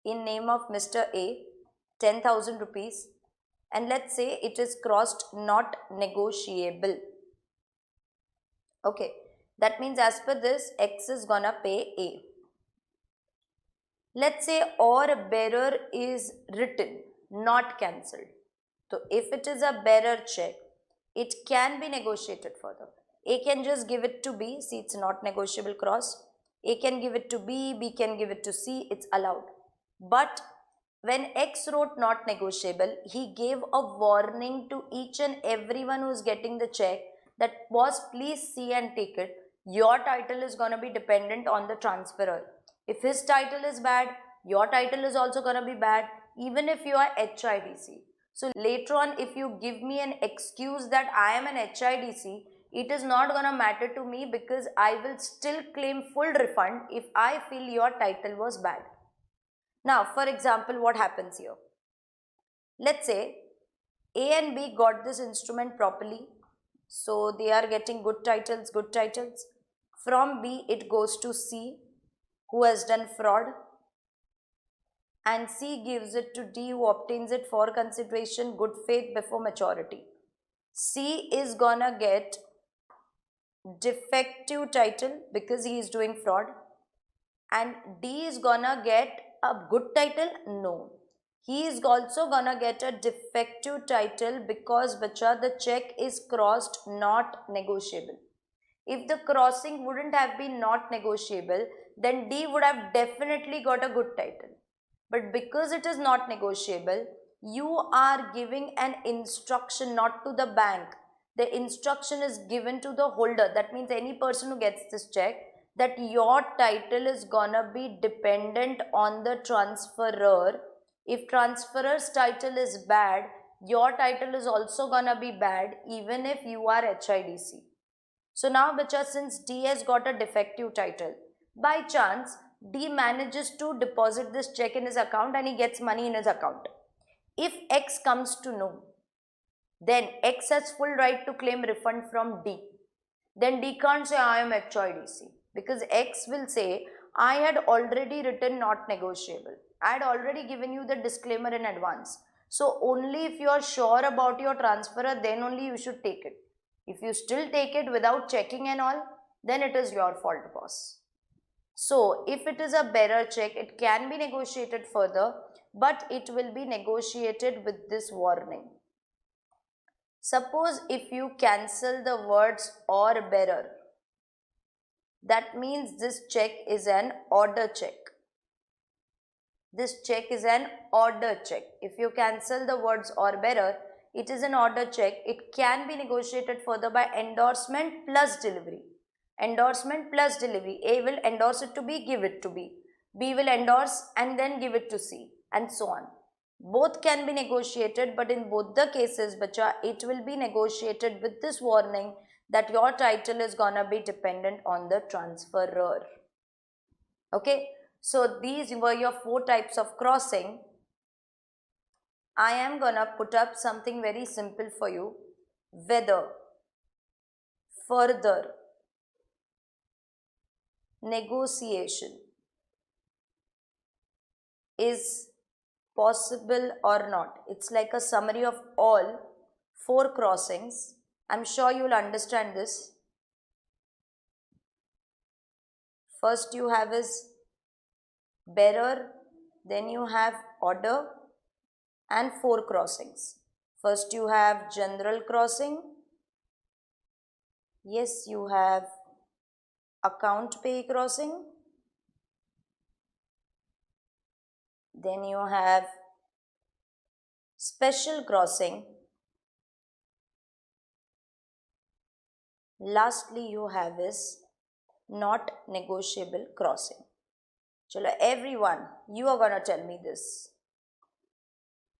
in name of Mr. A, 10,000 rupees, and let's say it is crossed not negotiable. Okay, that means as per this, X is gonna pay A. Let's say or bearer is written, not cancelled. So if it is a bearer check, it can be negotiated further. A can just give it to B, see it's not negotiable cross. A can give it to B, B can give it to C, it's allowed. But when X wrote not negotiable, he gave a warning to each and everyone who is getting the check that boss, please see and take it. Your title is going to be dependent on the transferor. If his title is bad, your title is also going to be bad, even if you are HIDC. So later on, if you give me an excuse that I am an HIDC, it is not going to matter to me, because I will still claim full refund if I feel your title was bad. Now, for example, what happens here? Let's say A and B got this instrument properly. So they are getting good titles, good titles. From B, it goes to C, who has done fraud. And C gives it to D, who obtains it for consideration, good faith before maturity. C is gonna get defective title because he is doing fraud. And D is gonna get a good title? No. He is also gonna get a defective title because bacha, the check is crossed not negotiable. If the crossing wouldn't have been not negotiable, then D would have definitely got a good title. But because it is not negotiable, you are giving an instruction not to the bank. The instruction is given to the holder. That means any person who gets this check, that your title is gonna be dependent on the transferor. If transferor's title is bad, your title is also gonna be bad, even if you are HIDC. So now bacha, since D has got a defective title, by chance D manages to deposit this check in his account and he gets money in his account. If X comes to know, then X has full right to claim refund from D. Then D can't say I am HIDC, because X will say I had already written not negotiable. I had already given you the disclaimer in advance. So only if you are sure about your transferor, then only you should take it. If you still take it without checking and all, then it is your fault, boss. So if it is a bearer check, it can be negotiated further, but it will be negotiated with this warning. Suppose if you cancel the words or bearer, that means this check is an order check. This check is an order check. If you cancel the words or bearer, it is an order check. It can be negotiated further by endorsement plus delivery. Endorsement plus delivery. A will endorse it to B, give it to B. B will endorse and then give it to C, and so on. Both can be negotiated, but in both the cases, bacha, it will be negotiated with this warning that your title is gonna be dependent on the transferor. Okay, so these were your 4 types of crossing. I am gonna put up something very simple for you. Whether further negotiation is possible or not. It's like a summary of all 4 crossings. I'm sure you'll understand this. First you have is bearer, then you have order, and 4 crossings. First you have general crossing. Yes, you have account pay crossing. Then you have special crossing. Lastly, you have is not negotiable crossing. Chalo, everyone, you are gonna tell me this.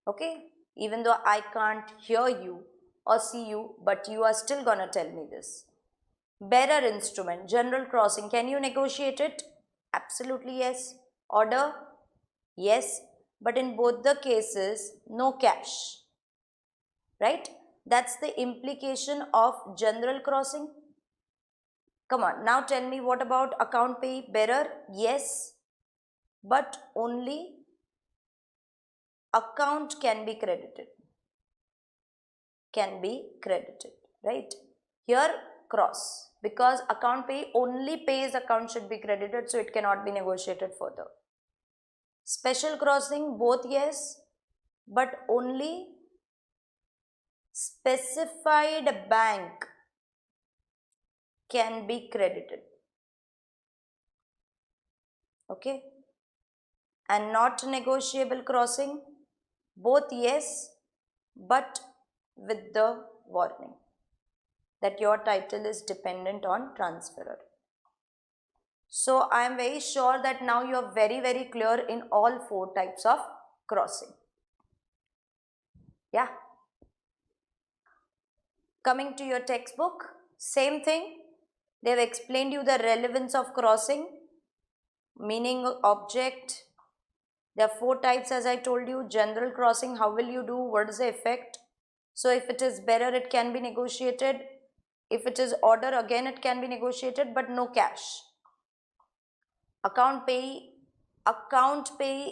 Okay? even though I can't hear you or see you, but you are still gonna tell me this. Bearer instrument, general crossing, can you negotiate it? Absolutely yes. Order? Yes. But in both the cases, no cash. Right? That's the implication of general crossing. Come on, now tell me, what about account pay bearer? Yes. But only account can be credited. Can be credited. Right? Here cross. Because account pay only pays account should be credited, so it cannot be negotiated further. Special crossing, both yes, but only specified bank can be credited. Okay? And not negotiable crossing, both yes, but with the warning that your title is dependent on transferor. So I am very sure that now you are very clear in all 4 types of crossing. Yeah. Coming to your textbook, same thing. They have explained you the relevance of crossing, meaning object. There are 4 types as I told you. General crossing, how will you do? What is the effect? So if it is bearer, it can be negotiated. If it is order, again it can be negotiated, but no cash. Account pay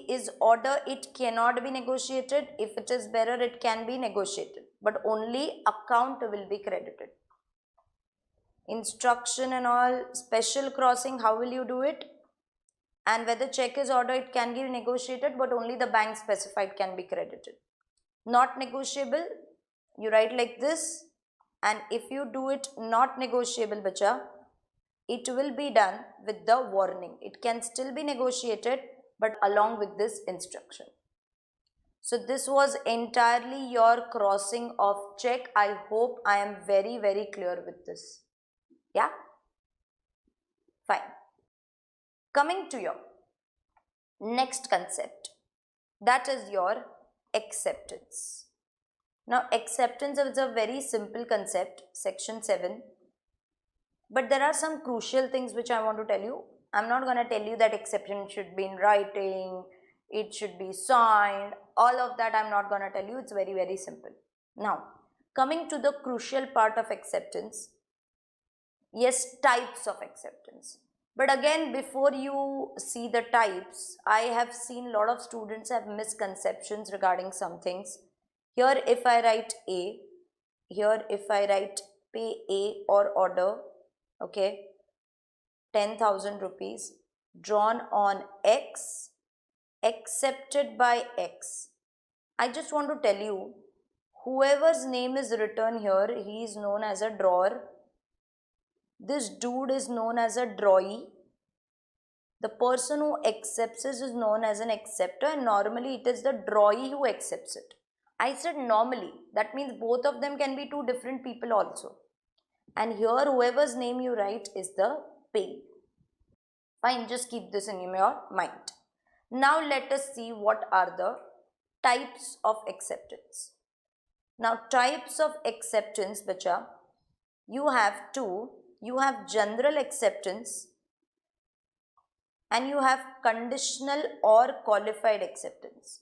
is order, it cannot be negotiated. If it is bearer, it can be negotiated, but only account will be credited. Instruction and all, special crossing, how will you do it? And whether check is order, it can be negotiated, but only the bank specified can be credited. Not negotiable, you write like this, and if you do it not negotiable, bacha, it will be done with the warning. It can still be negotiated, but along with this instruction. So this was entirely your crossing of check. I hope I am very clear with this. Yeah? Fine. Coming to your next concept, that is your acceptance. Now acceptance is a very simple concept, section 7. But there are some crucial things which I want to tell you. I'm not going to tell you that acceptance should be in writing, it should be signed, all of that I'm not going to tell you. It's very simple. Now, coming to the crucial part of acceptance, yes, types of acceptance. But again, before you see the types, I have seen a lot of students have misconceptions regarding some things. Here if I write A, here if I write pay A or order, okay, 10,000 rupees drawn on X, accepted by X. I just want to tell you, whoever's name is written here, he is known as a drawer. This dude is known as a drawee. The person who accepts this is known as an acceptor, and normally it is the drawee who accepts it. I said normally, that means both of them can be 2 different people also. And here whoever's name you write is the payee. Fine, just keep this in your mind. Now let us see what are the types of acceptance. Now types of acceptance, bacha, you have 2. You have general acceptance and you have conditional or qualified acceptance.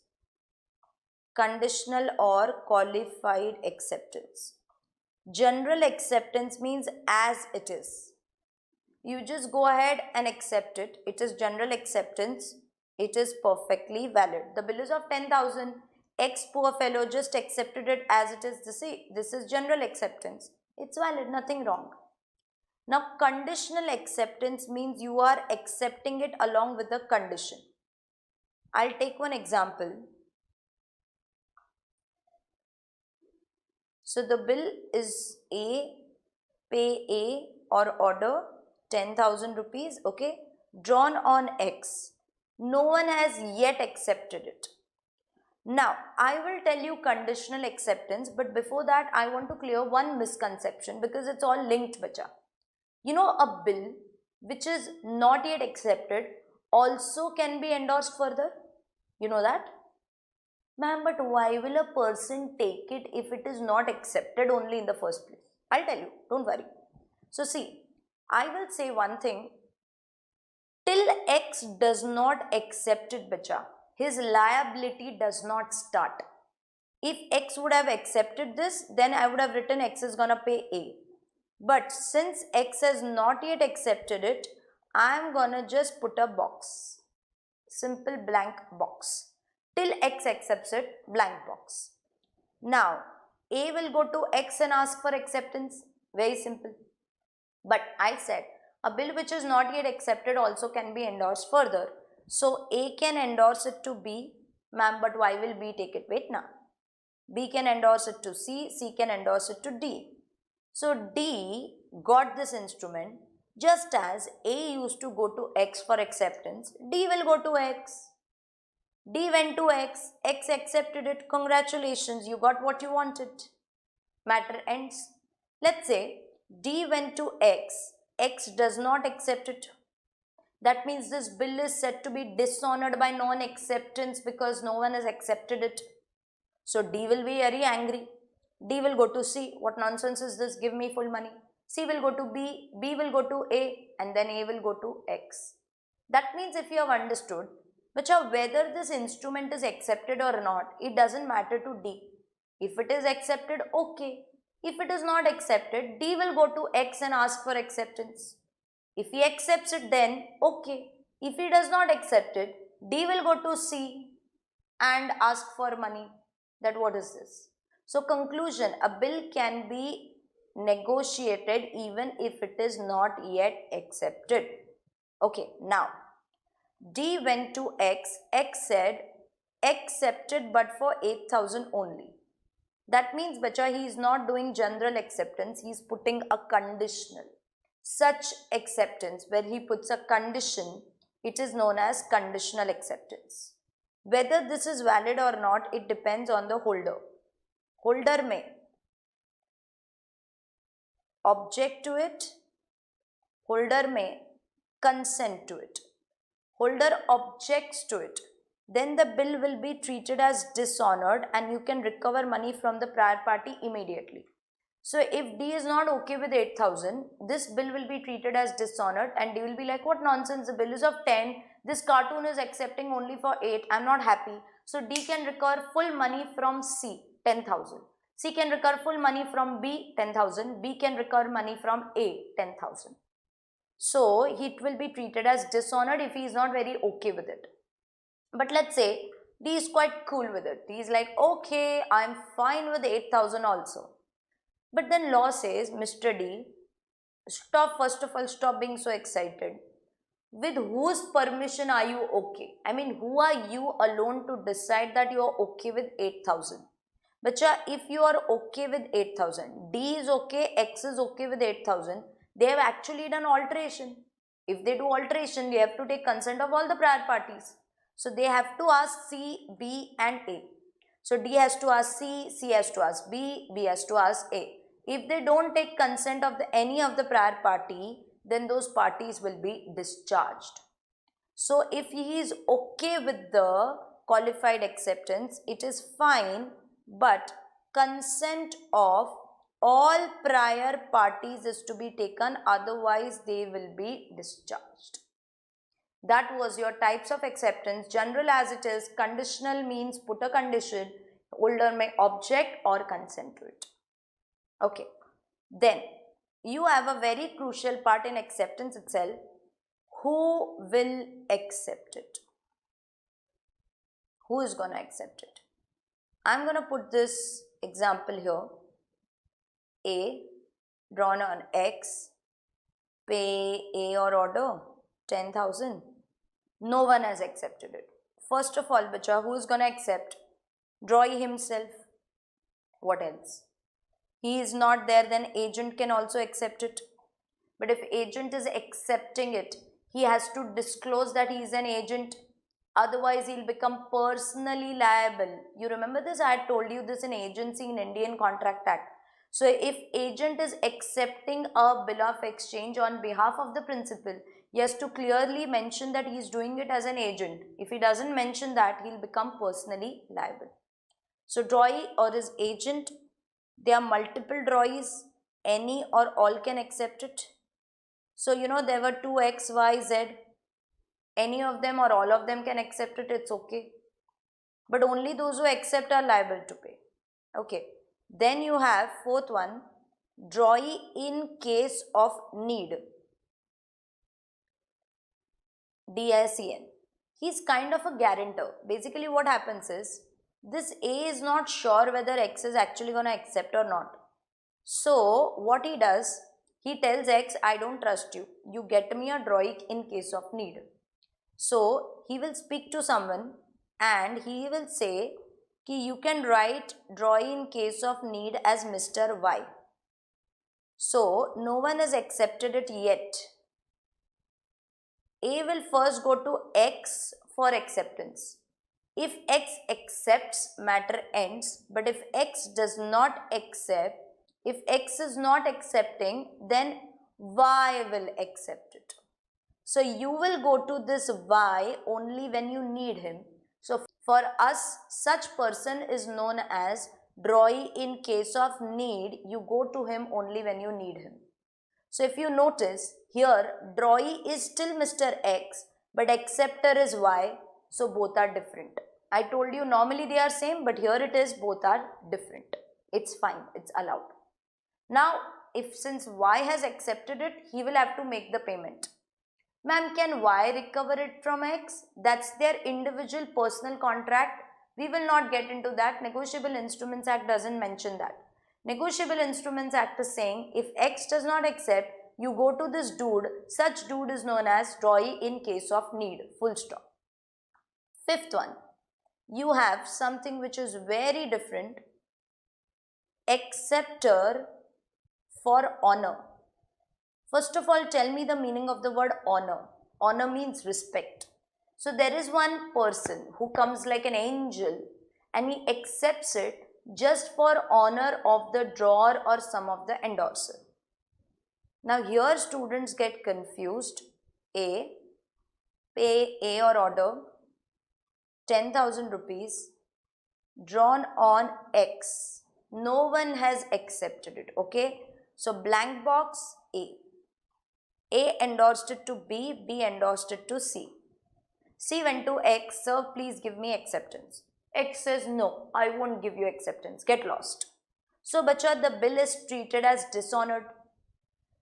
Conditional or qualified acceptance. General acceptance means as it is. You just go ahead and accept it. It is general acceptance. It is perfectly valid. The bill is of 10,000. Ex poor fellow just accepted it as it is. This is general acceptance. It's valid, nothing wrong. Now, conditional acceptance means you are accepting it along with a condition. I'll take one example. So, the bill is A, pay A or order 10,000 rupees, okay, drawn on X. No one has yet accepted it. Now, I will tell you conditional acceptance, but before that, I want to clear one misconception because it's all linked, bacha. You know, a bill which is not yet accepted also can be endorsed further. You know that? Ma'am, but why will a person take it if it is not accepted only in the first place? I'll tell you, don't worry. So see, I will say one thing. Till X does not accept it, bacha, his liability does not start. If X would have accepted this, then I would have written X is gonna pay A. But since X has not yet accepted it, I am gonna just put a box. Simple blank box. Till X accepts it, blank box. Now, A will go to X and ask for acceptance. Very simple. But I said, a bill which is not yet accepted also can be endorsed further. So, A can endorse it to B. Ma'am, but why will B take it? Wait now. B can endorse it to C. C can endorse it to D. So, D got this instrument. Just as A used to go to X for acceptance, D will go to X. D went to X. X accepted it. Congratulations, you got what you wanted. Matter ends. Let's say D went to X. X does not accept it. That means this bill is said to be dishonored by non-acceptance because no one has accepted it. So D will be very angry. D will go to C. What nonsense is this? Give me full money. C will go to B. B will go to A. And then A will go to X. That means if you have understood, whether this instrument is accepted or not, it doesn't matter to D. If it is accepted, okay. If it is not accepted, D will go to X and ask for acceptance. If he accepts it, then okay. If he does not accept it, D will go to C and ask for money. That what is this? So conclusion, a bill can be negotiated even if it is not yet accepted. Okay, now D went to X. X said accepted but for 8,000 only. That means, bacha, he is not doing general acceptance, he is putting a conditional. Such acceptance, where he puts a condition, it is known as conditional acceptance. Whether this is valid or not, it depends on the holder. Holder may object to it, holder may consent to it. Holder objects to it, then the bill will be treated as dishonored and you can recover money from the prior party immediately. So if D is not okay with 8,000, this bill will be treated as dishonored and D will be like, what nonsense, the bill is of 10, this cartoon is accepting only for 8, I am not happy. So D can recover full money from C, 10,000. C can recover full money from B, 10,000. B can recover money from A, 10,000. So it will be treated as dishonored if he is not very okay with it. But let's say D is quite cool with it. He is like, okay, I am fine with 8,000 also. But then law says, Mr. D, stop, first of all, stop being so excited. With whose permission are you okay? I mean, who are you alone to decide that you are okay with 8,000? Bacha, if you are okay with 8,000, D is okay, X is okay with 8,000, they have actually done alteration. If they do alteration, they have to take consent of all the prior parties. So they have to ask C, B and A. So D has to ask C, C has to ask B, B has to ask A. If they don't take consent of any of the prior party, then those parties will be discharged. So if he is okay with the qualified acceptance, it is fine, but consent of all prior parties is to be taken, otherwise they will be discharged. That was your types of acceptance. General as it is, conditional means put a condition, holder may object or consent to it. Okay, then you have a very crucial part in acceptance itself. Who will accept it? Who is going to accept it? I am going to put this example here. A drawn on X, pay A or order 10,000. No one has accepted it. First of all, bacha, who is going to accept? Draw himself. What else? He is not there, then agent can also accept it. But if agent is accepting it, he has to disclose that he is an agent. Otherwise, he will become personally liable. You remember this? I had told you this in agency in Indian Contract Act. So, if agent is accepting a bill of exchange on behalf of the principal, he has to clearly mention that he is doing it as an agent. If he doesn't mention that, he will become personally liable. So drawee or his agent, there are multiple drawees, any or all can accept it. So there were two X, Y, Z, any of them or all of them can accept it, it's okay. But only those who accept are liable to pay. Okay. Then you have fourth one, drawee in case of need. DICN. He's kind of a guarantor. Basically what happens is, this A is not sure whether X is actually going to accept or not. So what he does, he tells X, I don't trust you. You get me a drawee in case of need. So he will speak to someone and he will say, you can write drawee in case of need as Mr. Y. So no one has accepted it yet. A will first go to X for acceptance. If X accepts, matter ends. But if X does not accept, if X is not accepting, then Y will accept it. So you will go to this Y only when you need him. So for us, such person is known as drawee in case of need. You go to him only when you need him. So if you notice, here drawee is still Mr. X, but acceptor is Y, so both are different. I told you normally they are same, but here it is both are different. It's fine, it's allowed. Now, since Y has accepted it, he will have to make the payment. Ma'am, can Y recover it from X? That's their individual personal contract. We will not get into that. Negotiable Instruments Act doesn't mention that. Negotiable Instruments Act is saying if X does not accept, you go to this dude. Such dude is known as drawee in case of need. Full stop. Fifth one, you have something which is very different. Acceptor for honor. First of all, tell me the meaning of the word honor. Honor means respect. So there is one person who comes like an angel and he accepts it just for honor of the drawer or some of the endorser. Now here students get confused. A, pay A or order 10,000 rupees drawn on X. No one has accepted it. Okay. So blank box A. A endorsed it to B, B endorsed it to C. C went to X, sir, please give me acceptance. X says, no, I won't give you acceptance, get lost. So, bacha, the bill is treated as dishonored.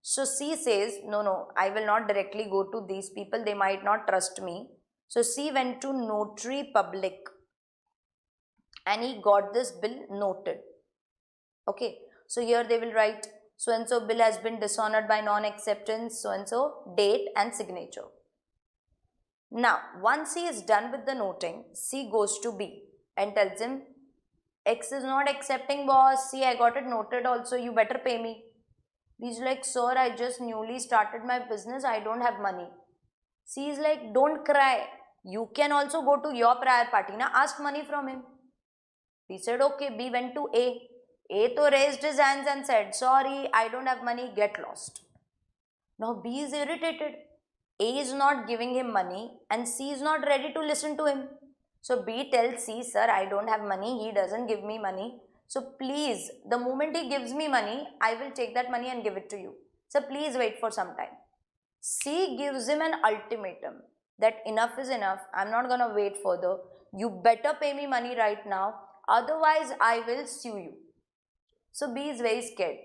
So, C says, no, I will not directly go to these people, they might not trust me. So, C went to notary public and he got this bill noted. Okay, so here they will write, so and so bill has been dishonored by non-acceptance, so and so date and signature. Now, once he is done with the noting, C goes to B and tells him, X is not accepting, boss. See, I got it noted also. You better pay me. B is like, sir, I just newly started my business. I don't have money. C is like, don't cry. You can also go to your prior party. Now, ask money from him. B said, okay. B went to A. A to raised his hands and said, sorry, I don't have money. Get lost. Now, B is irritated. A is not giving him money and C is not ready to listen to him. So B tells C, sir, I don't have money. He doesn't give me money. So please, the moment he gives me money, I will take that money and give it to you. So please wait for some time. C gives him an ultimatum that enough is enough. I'm not going to wait further. You better pay me money right now. Otherwise, I will sue you. So B is very scared.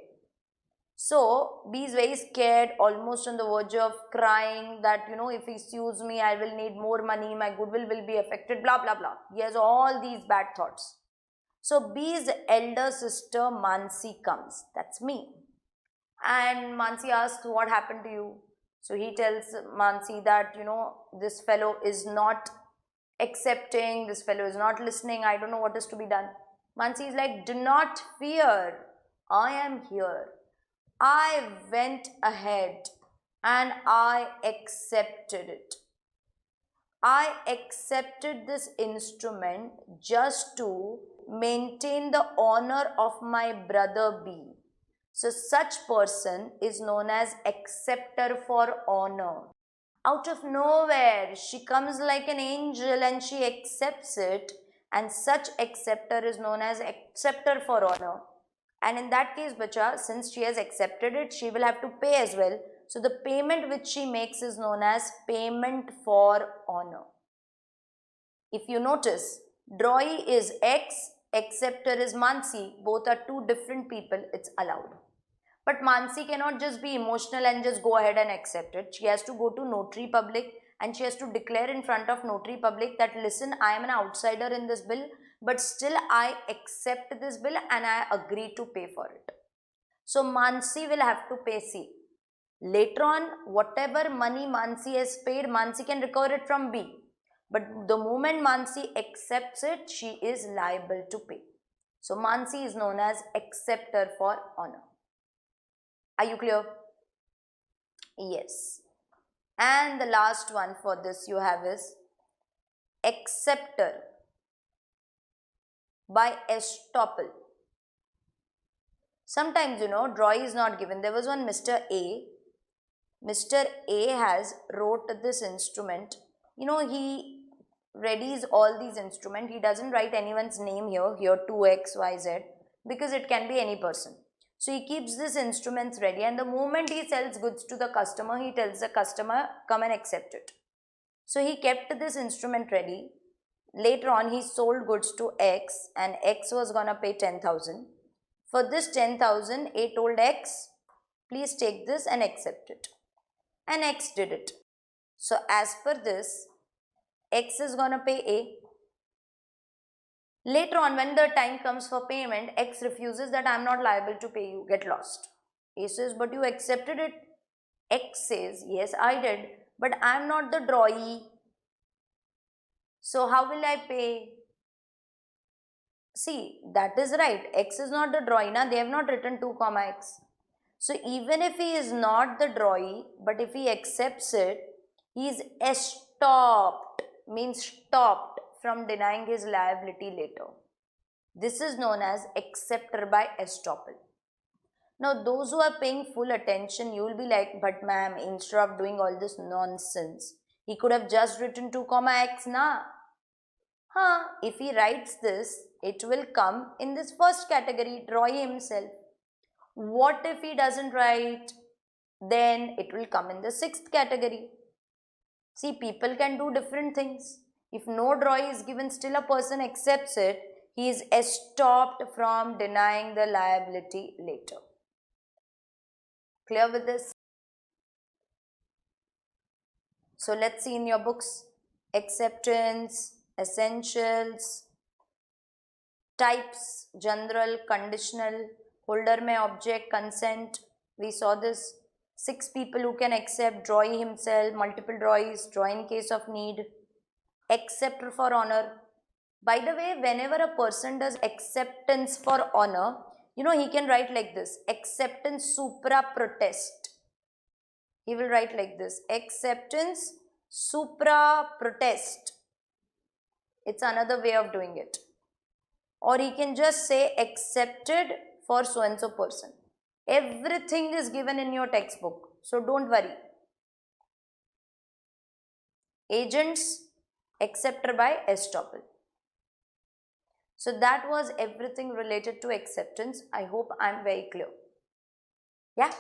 So B is very scared, almost on the verge of crying that, if he sues me, I will need more money, my goodwill will be affected, blah, blah, blah. He has all these bad thoughts. So B's elder sister Mansi comes. That's me. And Mansi asks, what happened to you? So he tells Mansi that, this fellow is not accepting, this fellow is not listening, I don't know what is to be done. Mansi is like, do not fear, I am here. I went ahead and I accepted it. I accepted this instrument just to maintain the honor of my brother B. So such person is known as acceptor for honor. Out of nowhere, she comes like an angel and she accepts it and such acceptor is known as acceptor for honor. And in that case, bacha, since she has accepted it, she will have to pay as well. So the payment which she makes is known as payment for honor. If you notice, drawee is X, acceptor is Mansi. Both are two different people. It's allowed. But Mansi cannot just be emotional and just go ahead and accept it. She has to go to notary public and she has to declare in front of notary public that, listen, I am an outsider in this bill, but still I accept this bill and I agree to pay for it. So Mansi will have to pay C. Later on, whatever money Mansi has paid, Mansi can recover it from B. But the moment Mansi accepts it, she is liable to pay. So Mansi is known as acceptor for honor. Are you clear? Yes. And the last one for this you have is acceptor by estoppel. Sometimes, drawee is not given. There was one Mr. A. Mr. A has wrote this instrument. He readies all these instruments. He doesn't write anyone's name here 2X, Y, Z, because it can be any person. So he keeps these instruments ready, and the moment he sells goods to the customer, he tells the customer, come and accept it. So he kept this instrument ready. Later on, he sold goods to X, and X was gonna pay 10,000. For this 10,000, A told X, please take this and accept it. And X did it. So as per this, X is gonna pay A. Later on, when the time comes for payment, X refuses that I am not liable to pay you, get lost. A says, but you accepted it. X says, yes, I did, but I am not the drawee. So how will I pay? See, that is right. X is not the drawee. They have not written 2, X. So even if he is not the drawee, but if he accepts it, he is estopped, means stopped from denying his liability later. This is known as acceptor by estoppel. Now those who are paying full attention, you will be like, but ma'am, instead of doing all this nonsense, he could have just written 2, X, na? If he writes this, it will come in this first category, drawee himself. What if he doesn't write? Then it will come in the 6th category. See, people can do different things. If no drawee is given, still a person accepts it, he is estopped from denying the liability later. Clear with this? So let's see in your books, acceptance, essentials, types, general, conditional, holder may object, consent. We saw this. 6 people who can accept, drawee himself, multiple drawees, drawee in case of need, acceptor for honor. By the way, whenever a person does acceptance for honor, he can write like this, acceptance supra protest. He will write like this, acceptance supra protest. It's another way of doing it. Or he can just say accepted for so and so person. Everything is given in your textbook, so don't worry. Agents, acceptor by estoppel. So that was everything related to acceptance. I hope I am very clear. Yeah.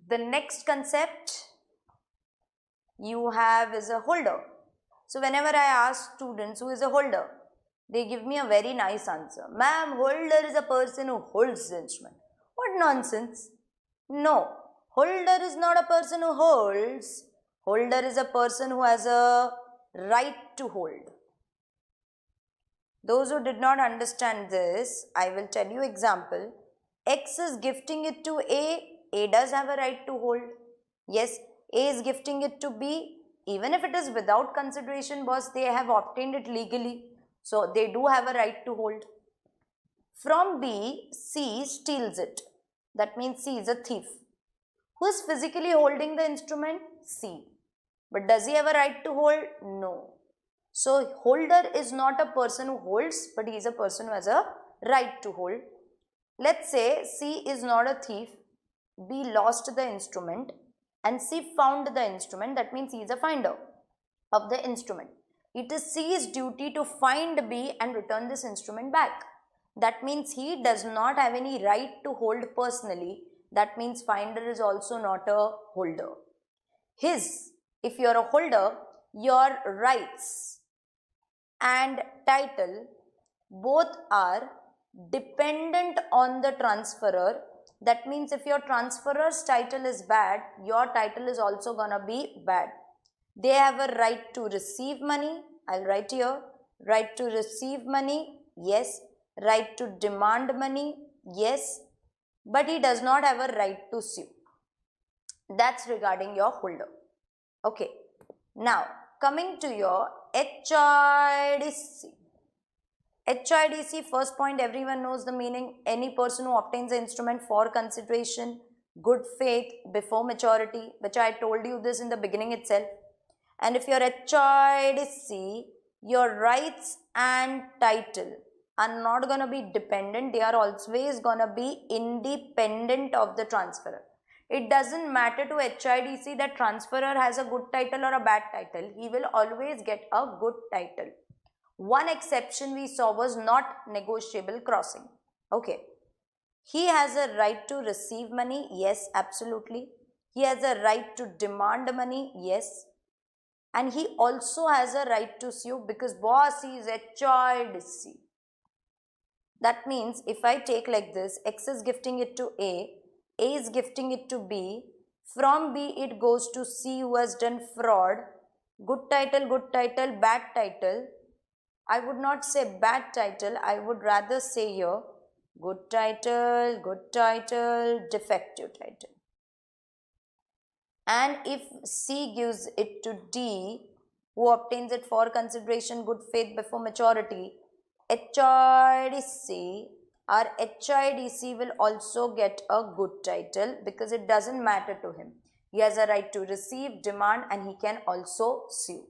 The next concept you have is a holder. So whenever I ask students who is a holder, they give me a very nice answer. Ma'am, holder is a person who holds the instrument. What nonsense? No, holder is not a person who holds. Holder is a person who has a right to hold. Those who did not understand this, I will tell you example. X is gifting it to A does have a right to hold. Yes, A is gifting it to B. Even if it is without consideration, boss, they have obtained it legally. So they do have a right to hold. From B, C steals it. That means C is a thief. Who is physically holding the instrument? C. But does he have a right to hold? No. So holder is not a person who holds, but he is a person who has a right to hold. Let's say C is not a thief, B lost the instrument and C found the instrument. That means he is a finder of the instrument. It is C's duty to find B and return this instrument back. That means he does not have any right to hold personally. That means finder is also not a holder. If you are a holder, your rights and title both are dependent on the transferor. That means if your transferor's title is bad, your title is also gonna be bad. They have a right to receive money. I'll write here, right to receive money, yes. Right to demand money, yes. But he does not have a right to sue. That's regarding your holder. Okay. Now, coming to your HIDC. HIDC, first point, everyone knows the meaning. Any person who obtains an instrument for consideration, good faith, before maturity, which I told you this in the beginning itself. And if you're HIDC, your rights and title are not going to be dependent. They are always going to be independent of the transferor. It doesn't matter to HIDC that transferor has a good title or a bad title. He will always get a good title. One exception we saw was not negotiable crossing. Okay. He has a right to receive money. Yes, absolutely. He has a right to demand money. Yes. And he also has a right to sue because boss is HIDC. That means if I take like this, X is gifting it to A is gifting it to B, from B it goes to C who has done fraud, good title, bad title. I would not say bad title, I would rather say here good title, defective title. And if C gives it to D, who obtains it for consideration, good faith, before maturity, HIDC will also get a good title because it doesn't matter to him. He has a right to receive, demand, and he can also sue.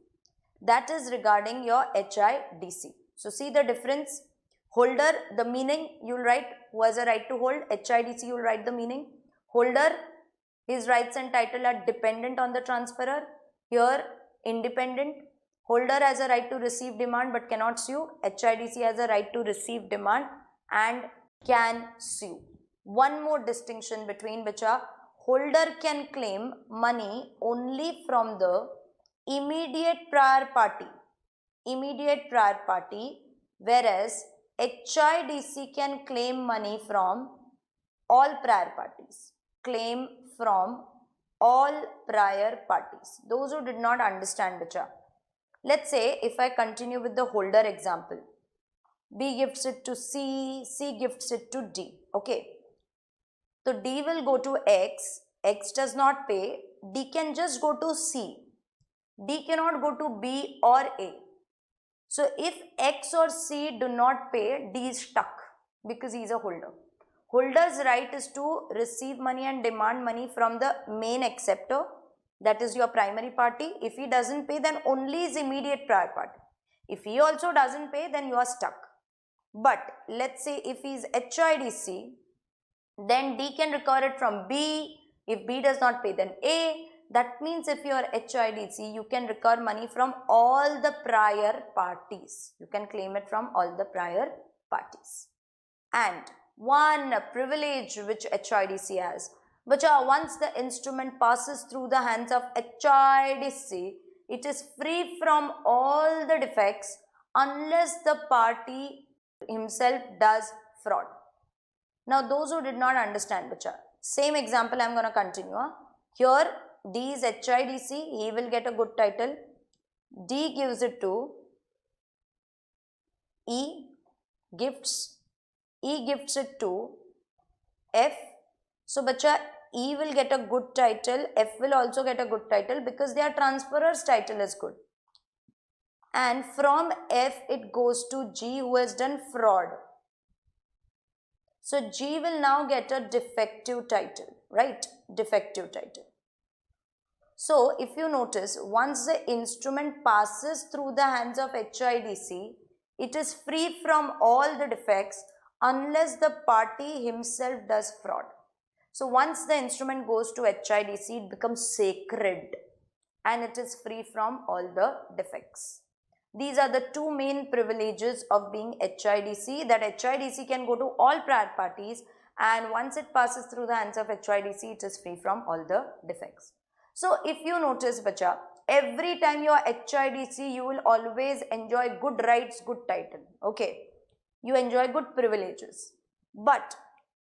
That is regarding your HIDC. So see the difference. Holder, the meaning you will write who has a right to hold. HIDC you will write the meaning. Holder, his rights and title are dependent on the transferor. Here independent. Holder has a right to receive, demand but cannot sue. HIDC has a right to receive, demand and can sue. One more distinction between which are holder can claim money only from the immediate prior party. Whereas HIDC can claim money from all prior parties. Those who did not understand Bacha. Let's say if I continue with the holder example. B gifts it to C, C gifts it to D. Okay. So D will go to X, X does not pay, D can just go to C. D cannot go to B or A. So if X or C do not pay, D is stuck because he is a holder. Holder's right is to receive money and demand money from the main acceptor, that is your primary party. If he doesn't pay, then only his immediate prior party. If he also doesn't pay, then you are stuck. But let's say if he is HIDC, then D can recover it from B. If B does not pay, then A. That means if you are HIDC, you can recover money from all the prior parties. You can claim it from all the prior parties. And one privilege which HIDC has, which once the instrument passes through the hands of HIDC, it is free from all the defects unless the party himself does fraud. Now those who did not understand, Bacha, same example I am going to continue. Here D is HIDC, he will get a good title. D gives it to E, gifts it to F. So Bacha, E will get a good title, F will also get a good title because their transferor's title is good. And from F it goes to G who has done fraud. So G will now get a defective title, right? Defective title. So if you notice, once the instrument passes through the hands of HIDC, it is free from all the defects unless the party himself does fraud. So once the instrument goes to HIDC, it becomes sacred and it is free from all the defects. These are the two main privileges of being HIDC, that HIDC can go to all prior parties, and once it passes through the hands of HIDC, it is free from all the defects. So if you notice, bacha, every time you are HIDC, you will always enjoy good rights, good title. Okay, you enjoy good privileges. But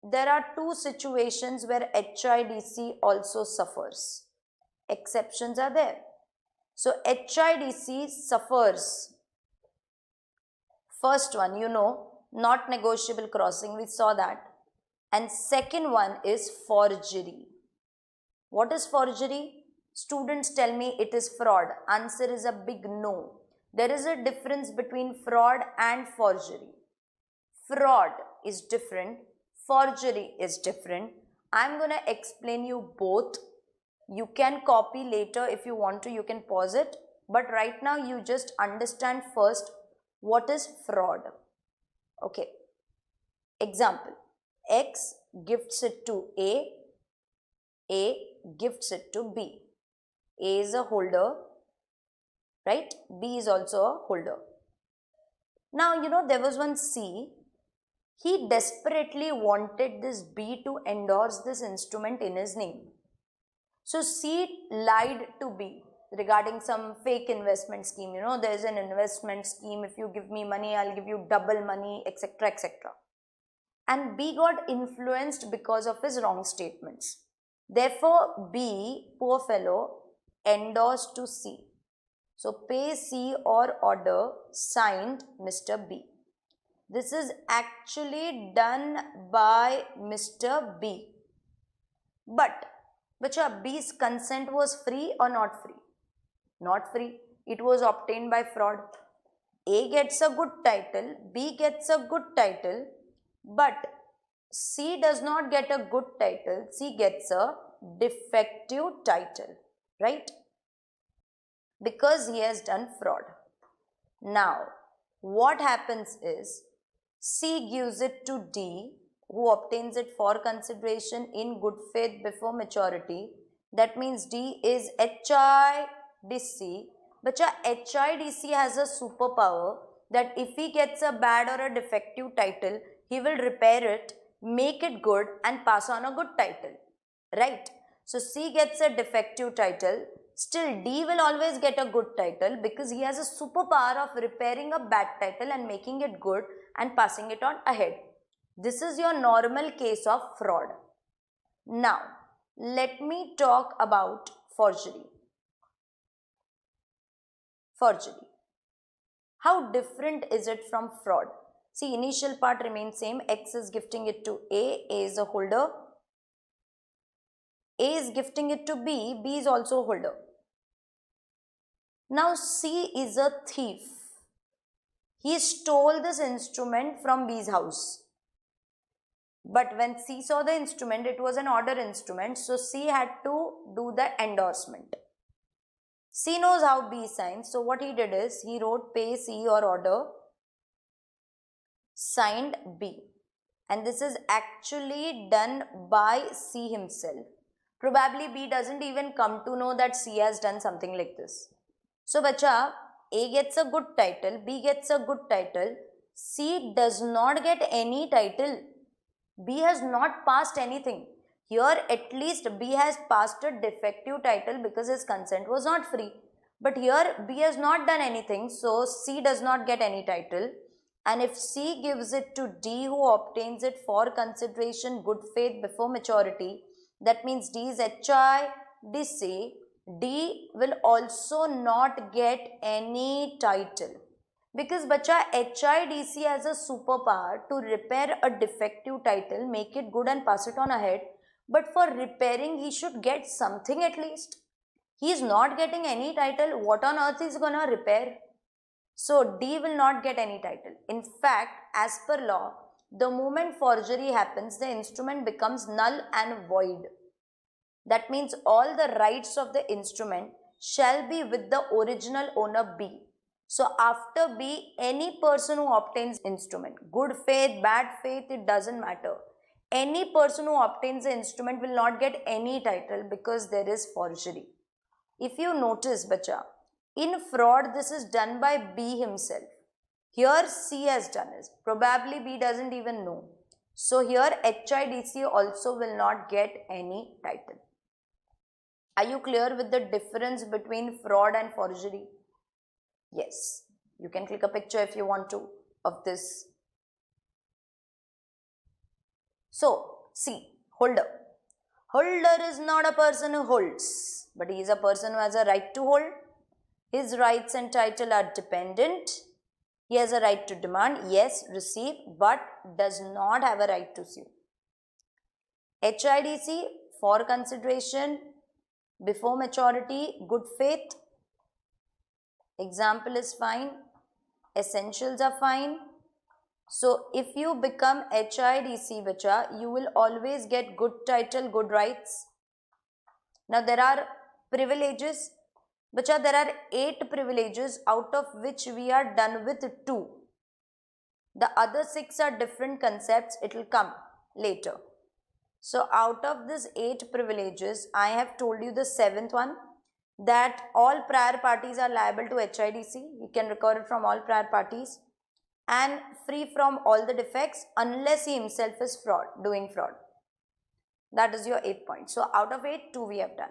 there are two situations where HIDC also suffers. Exceptions are there. So HIDC suffers. First one, not negotiable crossing, we saw that. And second one is forgery. What is forgery? Students tell me it is fraud. Answer is a big no. There is a difference between fraud and forgery. Fraud is different. Forgery is different. I'm going to explain you both. You can copy later if you want to. You can pause it. But right now you just understand first what is fraud. Okay. Example. X gifts it to A gifts it to B. A is a holder, right? B is also a holder. Now, there was one C. He desperately wanted this B to endorse this instrument in his name. So, C lied to B regarding some fake investment scheme. There is an investment scheme. If you give me money, I'll give you double money, etc., etc. And B got influenced because of his wrong statements. Therefore, B, poor fellow, endorsed to C. So, pay C or order, signed Mr. B. This is actually done by Mr. B. But, bacha, B's consent was free or not free? Not free. It was obtained by fraud. A gets a good title, B gets a good title, but C does not get a good title, C gets a defective title, right? Because he has done fraud. Now, what happens is, C gives it to D, who obtains it for consideration in good faith before maturity. That means D is HIDC. But HIDC has a superpower that if he gets a bad or a defective title, he will repair it, make it good and pass on a good title, right? So C gets a defective title, still D will always get a good title because he has a superpower of repairing a bad title and making it good and passing it on ahead. This is your normal case of fraud. Now, let me talk about forgery. Forgery. How different is it from fraud? See, initial part remains same. X is gifting it to A is a holder. A is gifting it to B is also a holder. Now, C is a thief. He stole this instrument from B's house. But when C saw the instrument, it was an order instrument. So, C had to do the endorsement. C knows how B signs. So, what he did is, he wrote pay C or order, signed B. And this is actually done by C himself. Probably B doesn't even come to know that C has done something like this. So, bacha, A gets a good title, B gets a good title, C does not get any title. B has not passed anything. Here at least B has passed a defective title because his consent was not free. But here B has not done anything, so C does not get any title. And if C gives it to D, who obtains it for consideration, good faith before maturity, that means D is HIDC. D will also not get any title. Because bacha, HIDC has a superpower to repair a defective title, make it good and pass it on ahead. But for repairing, he should get something at least. He is not getting any title. What on earth is going to repair? So, D will not get any title. In fact, as per law, the moment forgery happens, the instrument becomes null and void. That means all the rights of the instrument shall be with the original owner B. So, after B, any person who obtains instrument, good faith, bad faith, it doesn't matter. Any person who obtains the instrument will not get any title because there is forgery. If you notice, bacha, In fraud, this is done by B himself. Here C has done it. Probably B doesn't even know. So here HIDC also will not get any title. Are you clear with the difference between fraud and forgery? Yes. You can click a picture if you want to of this. So, see, holder. Holder is not a person who holds, but he is a person who has a right to hold. His rights and title are dependent. He has a right to demand, yes, receive, but does not have a right to sue. HIDC, for consideration, before maturity, good faith. Example is fine. Essentials are fine. So, if you become HIDC, bacha, you will always get good title, good rights. Now, there are privileges. Bacha, there are 8 privileges, out of which we are done with 2. The other 6 are different concepts. It will come later. So, out of these 8 privileges, I have told you the 7th one, that all prior parties are liable to HIDC. He can recover it from all prior parties and free from all the defects unless he himself is doing fraud. That is your 8th point. So, out of 8, 2 we have done.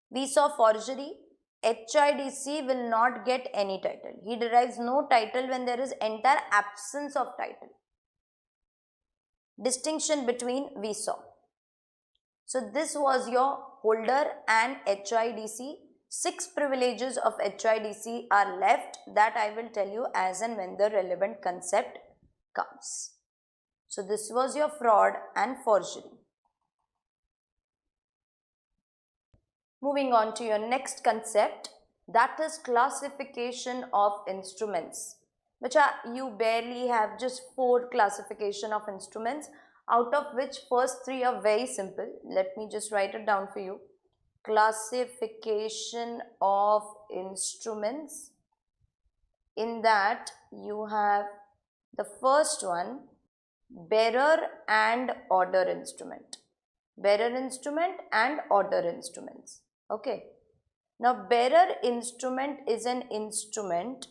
We saw forgery. HIDC will not get any title. He derives no title when there is entire absence of title. Distinction between we saw. So, this was your holder and HIDC. 6 privileges of HIDC are left, that I will tell you as and when the relevant concept comes. So, this was your fraud and forgery. Moving on to your next concept, that is classification of instruments, which you barely have just 4 classification of instruments, out of which first 3 are very simple. Let me just write it down for you. Classification of instruments. In that you have the first one, bearer and order instrument. Bearer instrument and order instruments. Okay. Now, bearer instrument is an instrument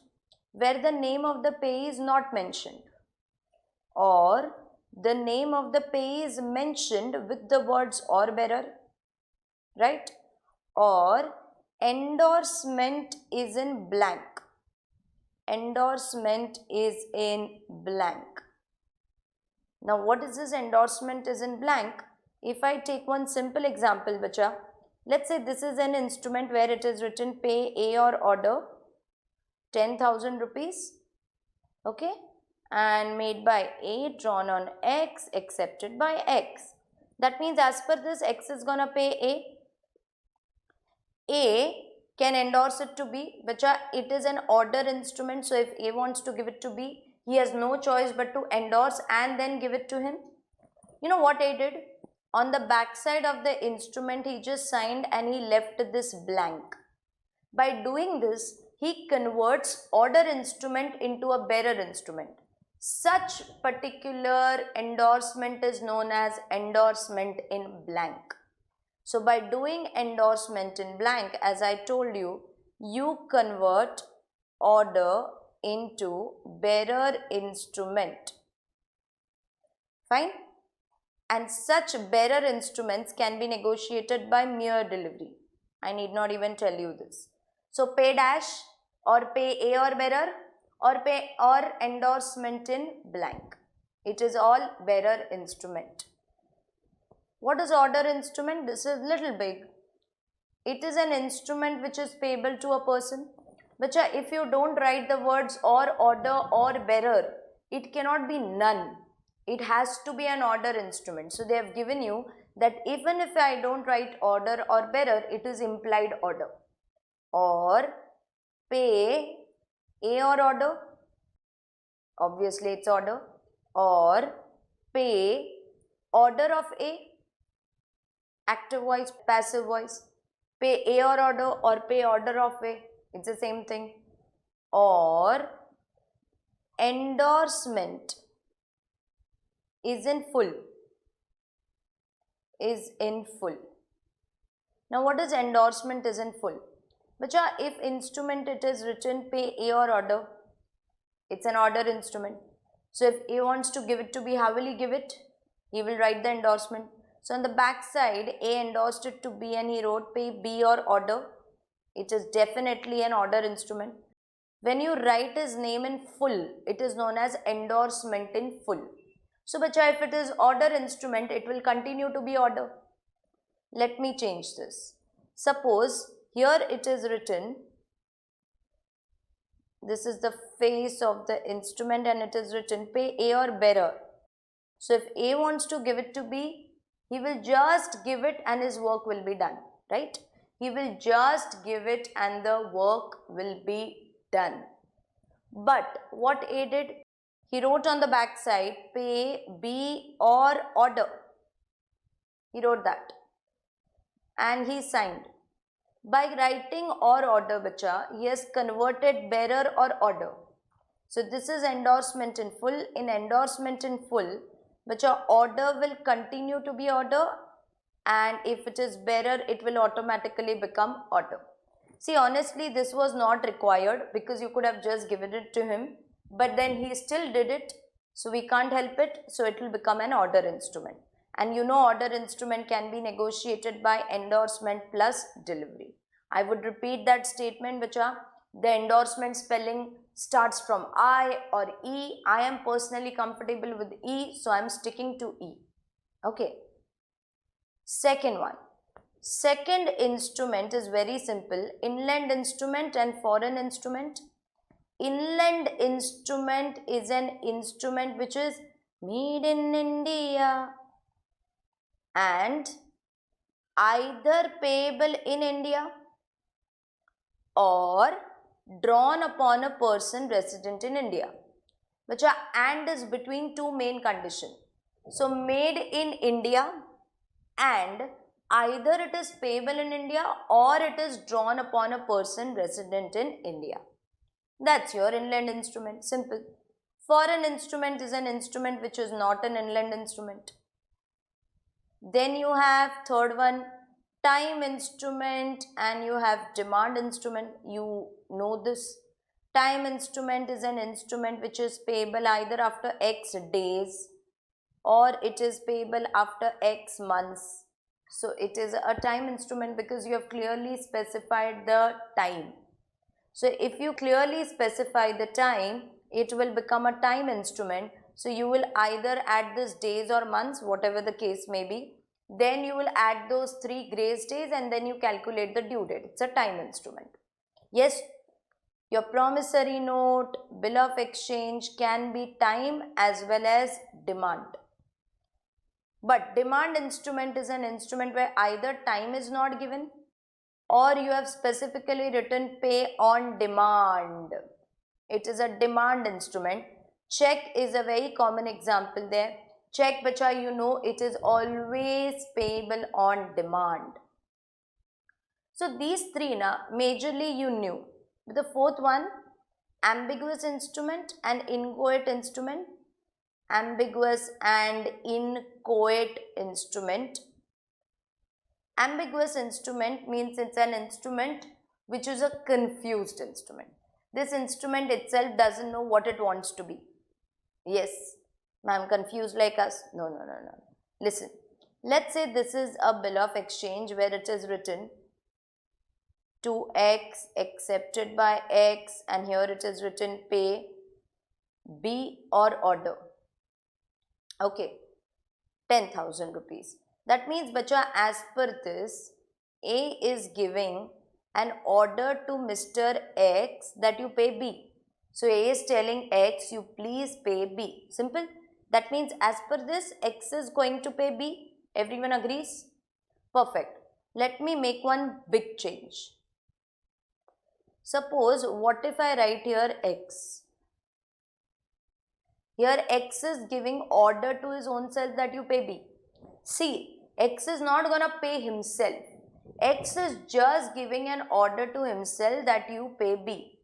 where the name of the payee is not mentioned, or the name of the payee is mentioned with the words or bearer, right? Or endorsement is in blank. Endorsement is in blank. Now, what is this endorsement is in blank? If I take one simple example, bacha, let's say this is an instrument where it is written pay A or order 10,000 rupees, okay, and made by A, drawn on X, accepted by X. That means as per this, X is gonna pay A. A can endorse it to B, bacha, it is an order instrument, so if A wants to give it to B, he has no choice but to endorse and then give it to him. You know what I did? On the back side of the instrument, he just signed and he left this blank. By doing this, he converts order instrument into a bearer instrument. Such particular endorsement is known as endorsement in blank. So, by doing endorsement in blank, as I told you, you convert order into bearer instrument. Fine? And such bearer instruments can be negotiated by mere delivery. I need not even tell you this. So, pay dash or pay A or bearer or pay or endorsement in blank. It is all bearer instrument. What is order instrument? This is little big. It is an instrument which is payable to a person. But if you don't write the words or order or bearer, it cannot be none. It has to be an order instrument. So, they have given you that even if I don't write order or bearer, it is implied order. Or pay A or order, obviously it's order, or pay order of A, active voice, passive voice, pay A or order or pay order of A, it's the same thing, or endorsement is in full, is in full. Now, what is endorsement is in full? Bacha, if instrument it is written pay A or order, it's an order instrument. So if A wants to give it to B, how will he give it? He will write the endorsement. So on the back side, A endorsed it to B and he wrote pay B or order. It is definitely an order instrument. When you write his name in full, it is known as endorsement in full. So bacha, if it is order instrument, it will continue to be order. Let me change this. Suppose here it is written, this is the face of the instrument and it is written pay A or bearer. So if A wants to give it to B, he will just give it and his work will be done, right? He will just give it and the work will be done. But what A did? He wrote on the back side pay B or order. He wrote that and he signed. By writing or order, bacha, he has converted bearer or order. So this is endorsement in full. In endorsement in full, bacha, order will continue to be order, and if it is bearer, it will automatically become order. See, honestly, this was not required because you could have just given it to him, but then he still did it, so we can't help it, so it will become an order instrument. And you know, order instrument can be negotiated by endorsement plus delivery. I would repeat that statement, bacha. The endorsement spelling starts from I or E. I am personally comfortable with E, so I am sticking to E. Okay. Second one. Second instrument is very simple. Inland instrument and foreign instrument. Inland instrument is an instrument which is made in India and either payable in India or drawn upon a person resident in India. Which are and is between two main conditions. So made in India and either it is payable in India or it is drawn upon a person resident in India. That's your inland instrument. Simple. Foreign instrument is an instrument which is not an inland instrument. Then you have third one, time instrument, and you have demand instrument. You know this. Time instrument is an instrument which is payable either after X days or it is payable after X months. So it is a time instrument because you have clearly specified the time. So if you clearly specify the time, it will become a time instrument. So you will either add this days or months, whatever the case may be. Then you will add those 3 grace days and then you calculate the due date. It's a time instrument. Yes, your promissory note, bill of exchange can be time as well as demand. But demand instrument is an instrument where either time is not given or you have specifically written pay on demand. It is a demand instrument. Cheque is a very common example there. Cheque, bacha, you know, it is always payable on demand. So these three majorly you knew. The fourth one, ambiguous instrument and inchoate instrument. Ambiguous and inchoate instrument. Ambiguous instrument means it's an instrument which is a confused instrument. This instrument itself doesn't know what it wants to be. Yes, ma'am, confused like us? No. Listen, let's say this is a bill of exchange where it is written to X, accepted by X, and here it is written pay B or order. Okay, 10,000 rupees. That means, bacha, as per this, A is giving an order to Mr. X that you pay B. So A is telling X, you please pay B. Simple. That means as per this, X is going to pay B. Everyone agrees? Perfect. Let me make one big change. Suppose, what if I write here X? Here X is giving order to his own self that you pay B. See, X is not going to pay himself. X is just giving an order to himself that you pay B.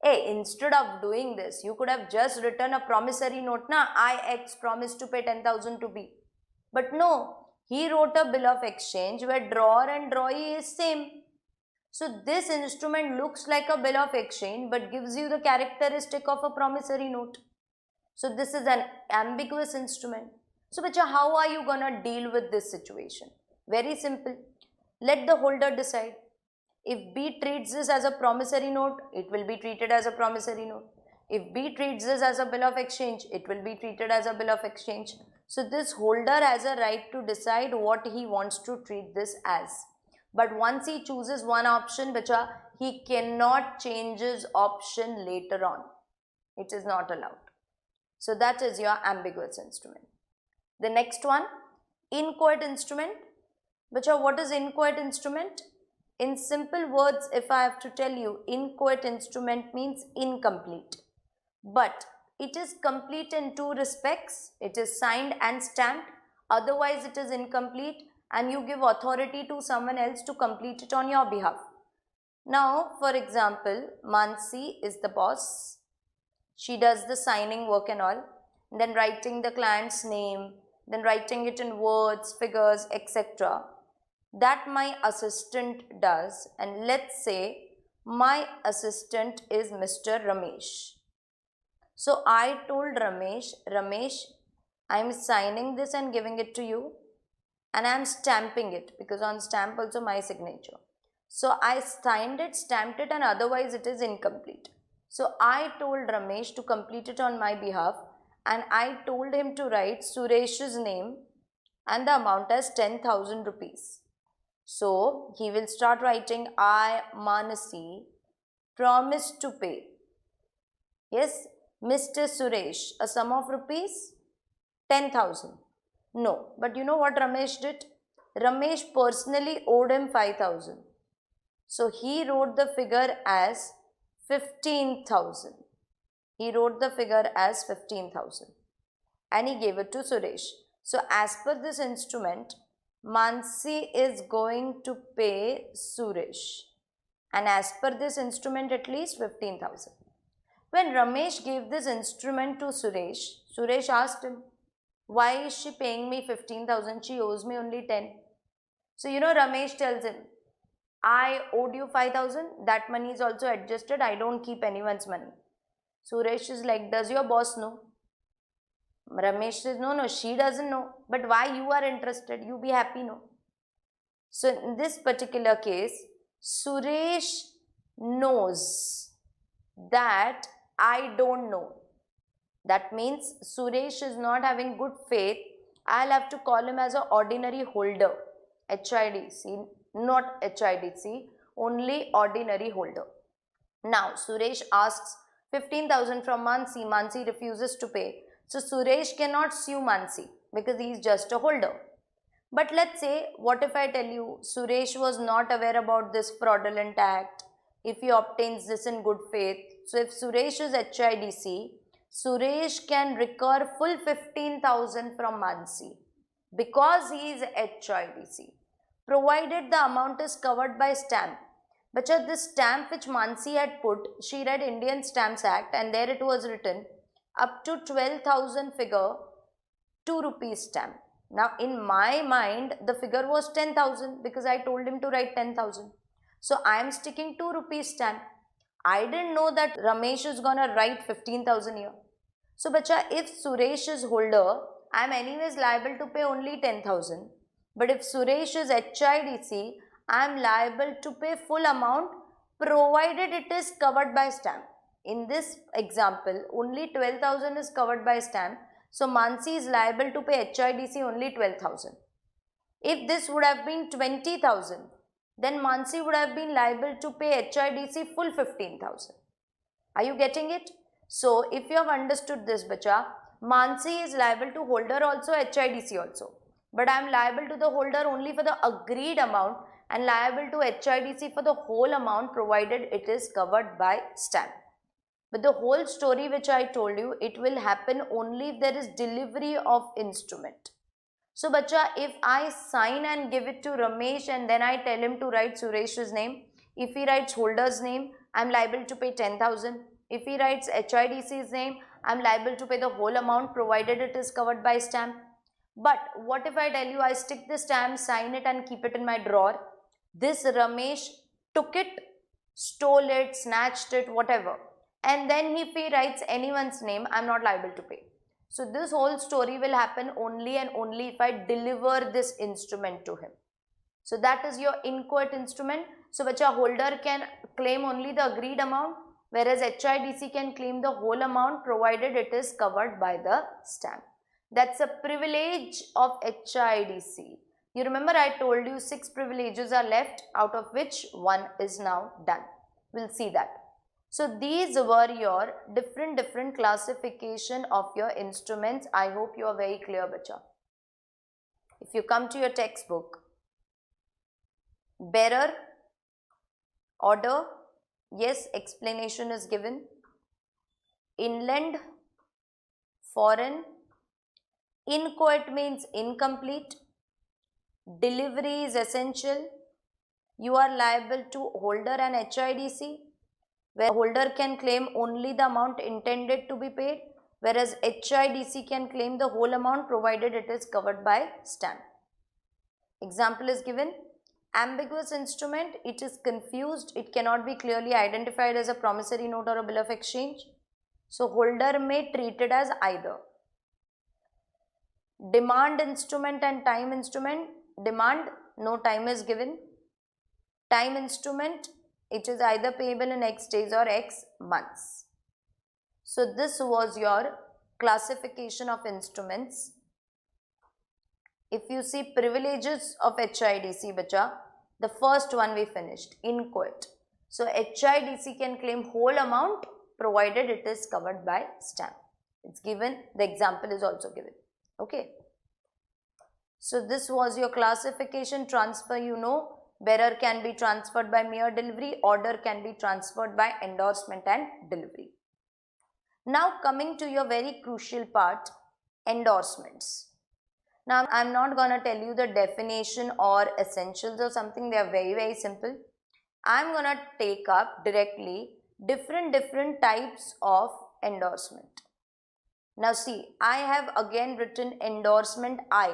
Hey, instead of doing this, you could have just written a promissory note. I X promised to pay 10,000 to B. But no, he wrote a bill of exchange where drawer and drawee is same. So this instrument looks like a bill of exchange but gives you the characteristic of a promissory note. So this is an ambiguous instrument. So bacha, how are you gonna deal with this situation? Very simple. Let the holder decide. If B treats this as a promissory note, it will be treated as a promissory note. If B treats this as a bill of exchange, it will be treated as a bill of exchange. So this holder has a right to decide what he wants to treat this as. But once he chooses one option, bacha, he cannot change his option later on. It is not allowed. So that is your ambiguous instrument. The next one, inchoate instrument. Bacha, what is inchoate instrument? In simple words, if I have to tell you, inchoate instrument means incomplete. But it is complete in two respects. It is signed and stamped. Otherwise, it is incomplete and you give authority to someone else to complete it on your behalf. Now, for example, Mansi is the boss. She does the signing work and all, then writing the client's name, then writing it in words, figures, etc. That my assistant does, and let's say my assistant is Mr. Ramesh. So I told Ramesh, I am signing this and giving it to you, and I am stamping it because on stamp also my signature. So I signed it, stamped it, and otherwise it is incomplete. So I told Ramesh to complete it on my behalf, and I told him to write Suresh's name and the amount as 10,000 rupees. So he will start writing, I, Manasi, promise to pay. Yes, Mr. Suresh, a sum of rupees 10,000. No, but you know what Ramesh did? Ramesh personally owed him 5,000. So he wrote the figure as 15,000. He wrote the figure as 15,000 and he gave it to Suresh. So as per this instrument, Mansi is going to pay Suresh, and as per this instrument at least 15,000. When Ramesh gave this instrument to Suresh, Suresh asked him, why is she paying me 15,000? She owes me only 10. So Ramesh tells him, I owed you 5,000. That money is also adjusted. I don't keep anyone's money. Suresh is like, does your boss know? Ramesh says, no, she doesn't know. But why you are interested? You be happy, no? So in this particular case, Suresh knows that I don't know. That means Suresh is not having good faith. I'll have to call him as an ordinary holder. HIDC, not HIDC, only ordinary holder. Now, Suresh asks 15,000 from Mansi. Mansi refuses to pay. So, Suresh cannot sue Mansi because he is just a holder. But let's say, what if I tell you Suresh was not aware about this fraudulent act, if he obtains this in good faith. So, if Suresh is HIDC, Suresh can recover full 15,000 from Mansi because he is HIDC, provided the amount is covered by stamp. But this stamp which Mansi had put, she read Indian Stamps Act and there it was written up to 12,000 figure, 2 rupees stamp. Now in my mind, the figure was 10,000 because I told him to write 10,000. So I am sticking 2 rupees stamp. I didn't know that Ramesh is gonna write 15,000 here. So bacha, if Suresh is holder, I am anyways liable to pay only 10,000. But if Suresh is HIDC, I am liable to pay full amount provided it is covered by stamp. In this example, only 12,000 is covered by stamp. So Mansi is liable to pay HIDC only 12,000. If this would have been 20,000, then Mansi would have been liable to pay HIDC full 15,000. Are you getting it? So if you have understood this, bacha, Mansi is liable to holder also, HIDC also. But I am liable to the holder only for the agreed amount and liable to HIDC for the whole amount provided it is covered by stamp. But the whole story which I told you, it will happen only if there is delivery of instrument. So bacha, if I sign and give it to Ramesh and then I tell him to write Suresh's name, if he writes holder's name, I am liable to pay 10,000. If he writes HIDC's name, I am liable to pay the whole amount provided it is covered by stamp. But what if I tell you I stick the stamp, sign it and keep it in my drawer? This Ramesh took it, stole it, snatched it, whatever, and then if he writes anyone's name, I'm not liable to pay. So this whole story will happen only and only if I deliver this instrument to him. So that is your inchoate instrument. So which a holder can claim only the agreed amount, whereas HIDC can claim the whole amount provided it is covered by the stamp. That's a privilege of HIDC. You remember I told you 6 privileges are left, out of which 1 is now done. We'll see that. So these were your different classification of your instruments. I hope you are very clear, bacha. If you come to your textbook, bearer, order, yes, explanation is given. Inland, foreign, inchoate means incomplete, delivery is essential, you are liable to holder and HIDC, where holder can claim only the amount intended to be paid, whereas HIDC can claim the whole amount provided it is covered by stamp. Example is given. Ambiguous instrument, it is confused, it cannot be clearly identified as a promissory note or a bill of exchange. So holder may treat it as either. Demand instrument and time instrument. Demand, no time is given. Time instrument, it is either payable in X days or X months. So this was your classification of instruments. If you see privileges of HIDC, bacha, the first one we finished, inchoate. So HIDC can claim whole amount provided it is covered by stamp. It's given, the example is also given. Okay. So this was your classification. Transfer, you know, bearer can be transferred by mere delivery, order can be transferred by endorsement and delivery. Now coming to your very crucial part, endorsements. Now, I am not going to tell you the definition or essentials or something. They are very simple. I am going to take up directly different types of endorsement. Now see, I have again written endorsement I.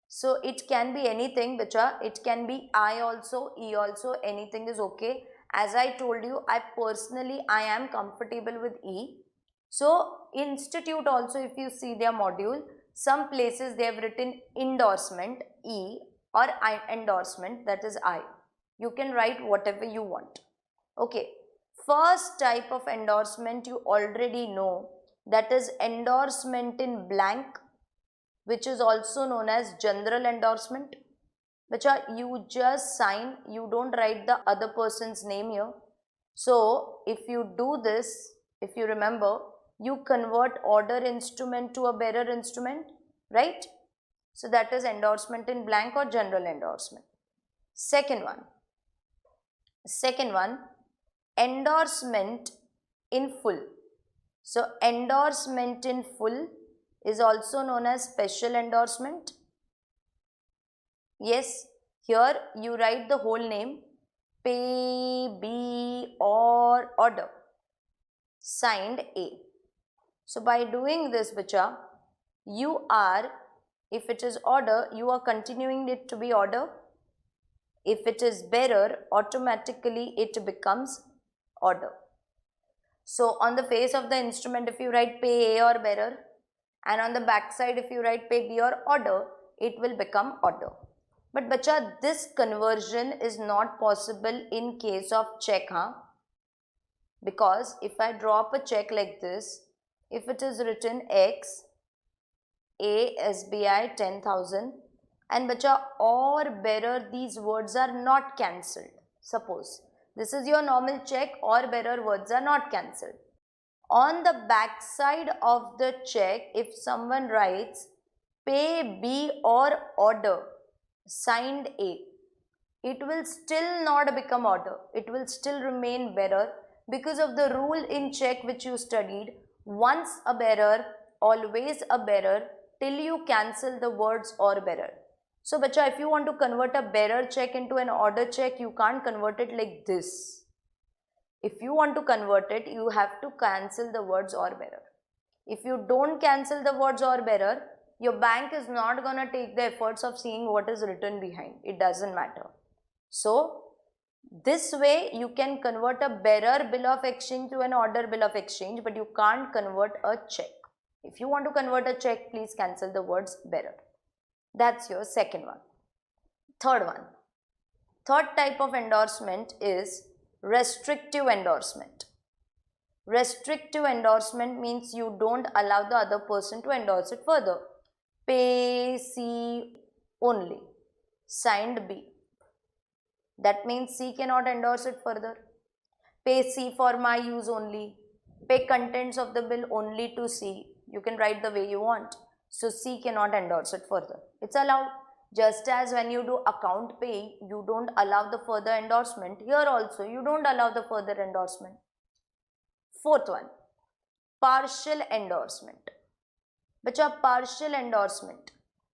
So it can be anything, bacha. It can be I also, E also, anything is okay. As I told you, I am comfortable with E. So institute also, if you see their module, some places they have written endorsement E or endorsement, that is I. You can write whatever you want. Okay. First type of endorsement you already know, that is endorsement in blank, which is also known as general endorsement. Which are you just sign, you don't write the other person's name here. So if you do this, if you remember, you convert order instrument to a bearer instrument, right? So that is endorsement in blank or general endorsement. Second one, endorsement in full. So endorsement in full is also known as special endorsement. Yes, here you write the whole name, pay, B or order, signed A. So by doing this, bacha, you are, if it is order, you are continuing it to be order. If it is bearer, automatically it becomes order. So on the face of the instrument, if you write pay A or bearer, and on the back side if you write pay B or order, it will become order. But bacha, this conversion is not possible in case of check, because if I drop a check like this, if it is written X, A SBI 10,000 and bacha or bearer, these words are not cancelled. Suppose this is your normal check, or bearer words are not cancelled. On the back side of the check, if someone writes pay B or order, signed A, it will still not become order. It will still remain bearer because of the rule in check which you studied. Once a bearer, always a bearer till you cancel the words or bearer. So bacha, if you want to convert a bearer check into an order check, you can't convert it like this. If you want to convert it, you have to cancel the words or bearer. If you don't cancel the words or bearer, your bank is not going to take the efforts of seeing what is written behind. It doesn't matter. So This way you can convert a bearer bill of exchange to an order bill of exchange, but you can't convert a check. If you want to convert a check, please cancel the words bearer. That's your second one. Third one. Third type of endorsement is restrictive endorsement. Restrictive endorsement means you don't allow the other person to endorse it further. Pay C only. Signed B. That means C cannot endorse it further. Pay C for my use only. Pay contents of the bill only to C. You can write the way you want. So C cannot endorse it further. It's allowed. Just as when you do account pay, you don't allow the further endorsement. Here also, you don't allow the further endorsement. Fourth one, partial endorsement. Which are partial endorsement.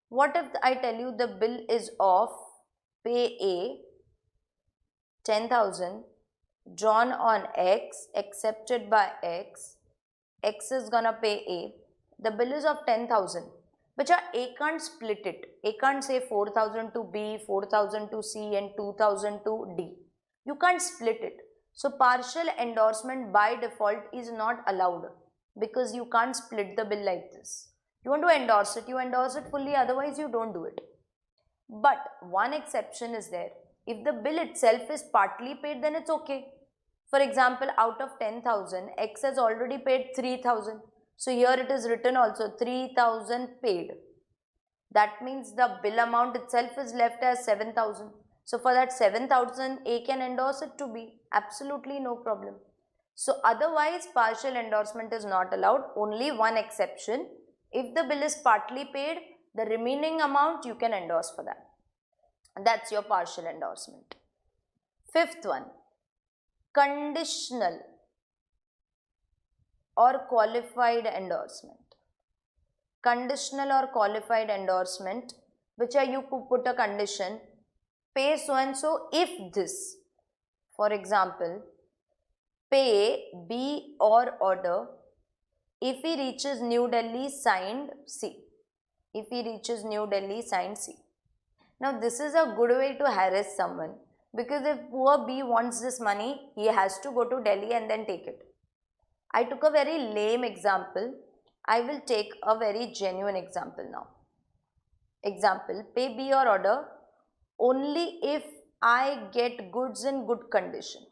What if I tell you the bill is of pay A 10,000 drawn on X, accepted by X, X is gonna pay A. The bill is of 10,000. But A can't split it. A can't say 4,000 to B, 4,000 to C and 2,000 to D. You can't split it. So partial endorsement by default is not allowed because you can't split the bill like this. You want to endorse it, you endorse it fully, otherwise you don't do it. But one exception is there. If the bill itself is partly paid, then it's okay. For example, out of 10,000, X has already paid 3,000. So here it is written also 3,000 paid. That means the bill amount itself is left as 7,000. So for that 7,000, A can endorse it to B. Absolutely no problem. So otherwise partial endorsement is not allowed. Only one exception. If the bill is partly paid, the remaining amount you can endorse for that. That's your partial endorsement. Fifth one, conditional or qualified endorsement. Conditional or qualified endorsement, which are you could put a condition, pay so and so if this. For example, pay B or order if he reaches New Delhi, signed C. If he reaches New Delhi, signed C. Now this is a good way to harass someone, because if poor B wants this money, he has to go to Delhi and then take it. I took a very lame example. I will take a very genuine example now. Example, pay B or order only if I get goods in good condition.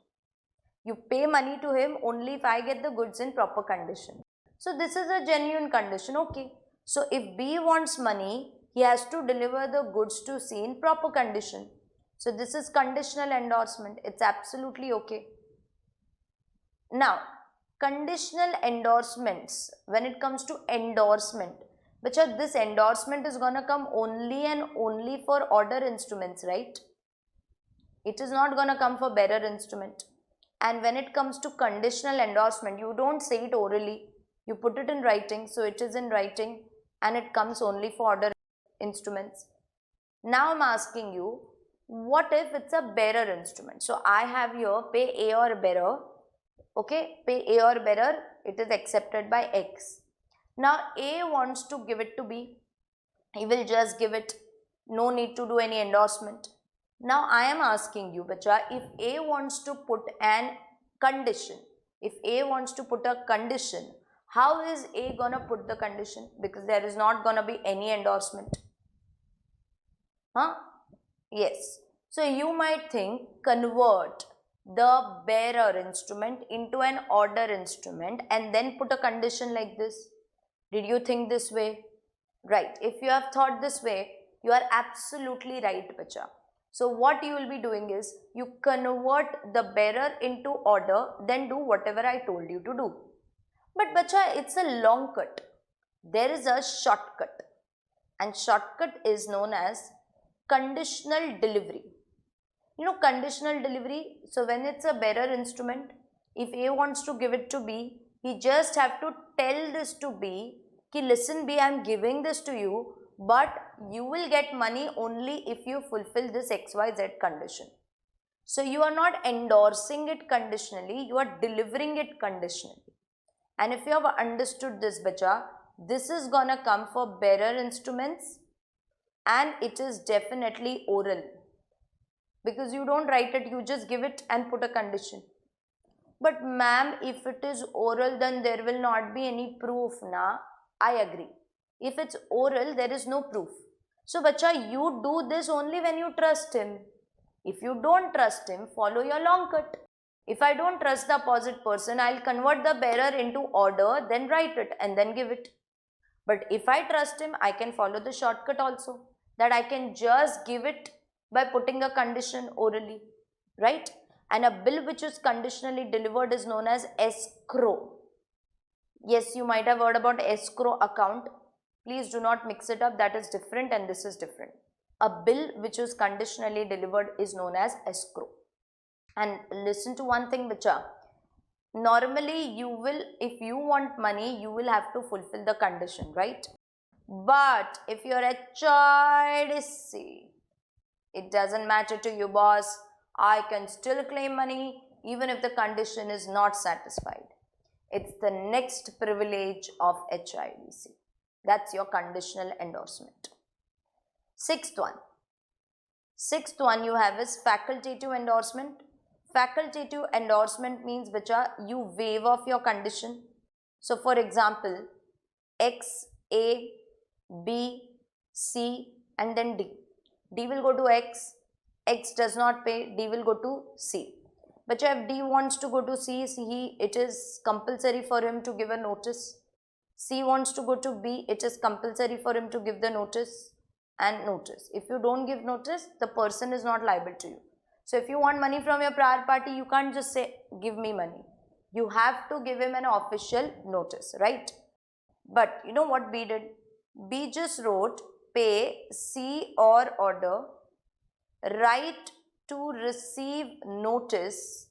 You pay money to him only if I get the goods in proper condition. So this is a genuine condition, okay. So if B wants money, he has to deliver the goods to C in proper condition. So this is conditional endorsement. It's absolutely okay. Now, conditional endorsements, when it comes to endorsement, which this endorsement is going to come only and only for order instruments, right? It is not going to come for bearer instrument. And when it comes to conditional endorsement, you don't say it orally, you put it in writing. So it is in writing and it comes only for order instruments. Now I'm asking you, what if it's a bearer instrument? So I have here pay A or bearer. Okay, pay A or bearer, it is accepted by X. Now A wants to give it to B. He will just give it. No need to do any endorsement. Now I am asking you, bacha, if A wants to put an condition, if A wants to put a condition, how is A gonna put the condition? Because there is not gonna be any endorsement. Huh? Yes. So you might think, convert the bearer instrument into an order instrument and then put a condition like this. Did you think this way? Right. If you have thought this way, you are absolutely right, bacha. So what you will be doing is, you convert the bearer into order, then do whatever I told you to do. But bacha, it's a long cut. There is a shortcut, and shortcut is known as conditional delivery. You know conditional delivery, so when it's a bearer instrument, if A wants to give it to B, he just have to tell this to B, ki listen B, I am giving this to you, but you will get money only if you fulfill this XYZ condition. So you are not endorsing it conditionally, you are delivering it conditionally. And if you have understood this, bacha, this is gonna come for bearer instruments and it is definitely oral. because you don't write it, you just give it and put a condition. But ma'am, if it is oral, then there will not be any proof, na? I agree. If it's oral, there is no proof. So, bacha, you do this only when you trust him. If you don't trust him, follow your long cut. If I don't trust the opposite person, I'll convert the bearer into order, then write it and then give it. But if I trust him, I can follow the shortcut also, that I can just give it by putting a condition orally, right? And a bill which is conditionally delivered is known as escrow. Yes, you might have heard about escrow account. Please do not mix it up. That is different and this is different. A bill which is conditionally delivered is known as escrow. And listen to one thing, bacha. Normally, you will, if you want money, you will have to fulfill the condition, right? But if your HIDC, it doesn't matter to you, boss. I can still claim money even if the condition is not satisfied. It's the next privilege of HIDC. That's your conditional endorsement. Sixth one you have is facultative endorsement. Facultative endorsement means which are you waive off your condition. So for example, X, A, B, C and then D. D will go to X, X does not pay, D will go to C. But if D wants to go to C, it is compulsory for him to give a notice. C wants to go to B, it is compulsory for him to give the notice and notice. If you don't give notice, the person is not liable to you. So if you want money from your prior party, you can't just say, give me money. You have to give him an official notice, right? But you know what B did? B just wrote, pay C or order, right to receive notice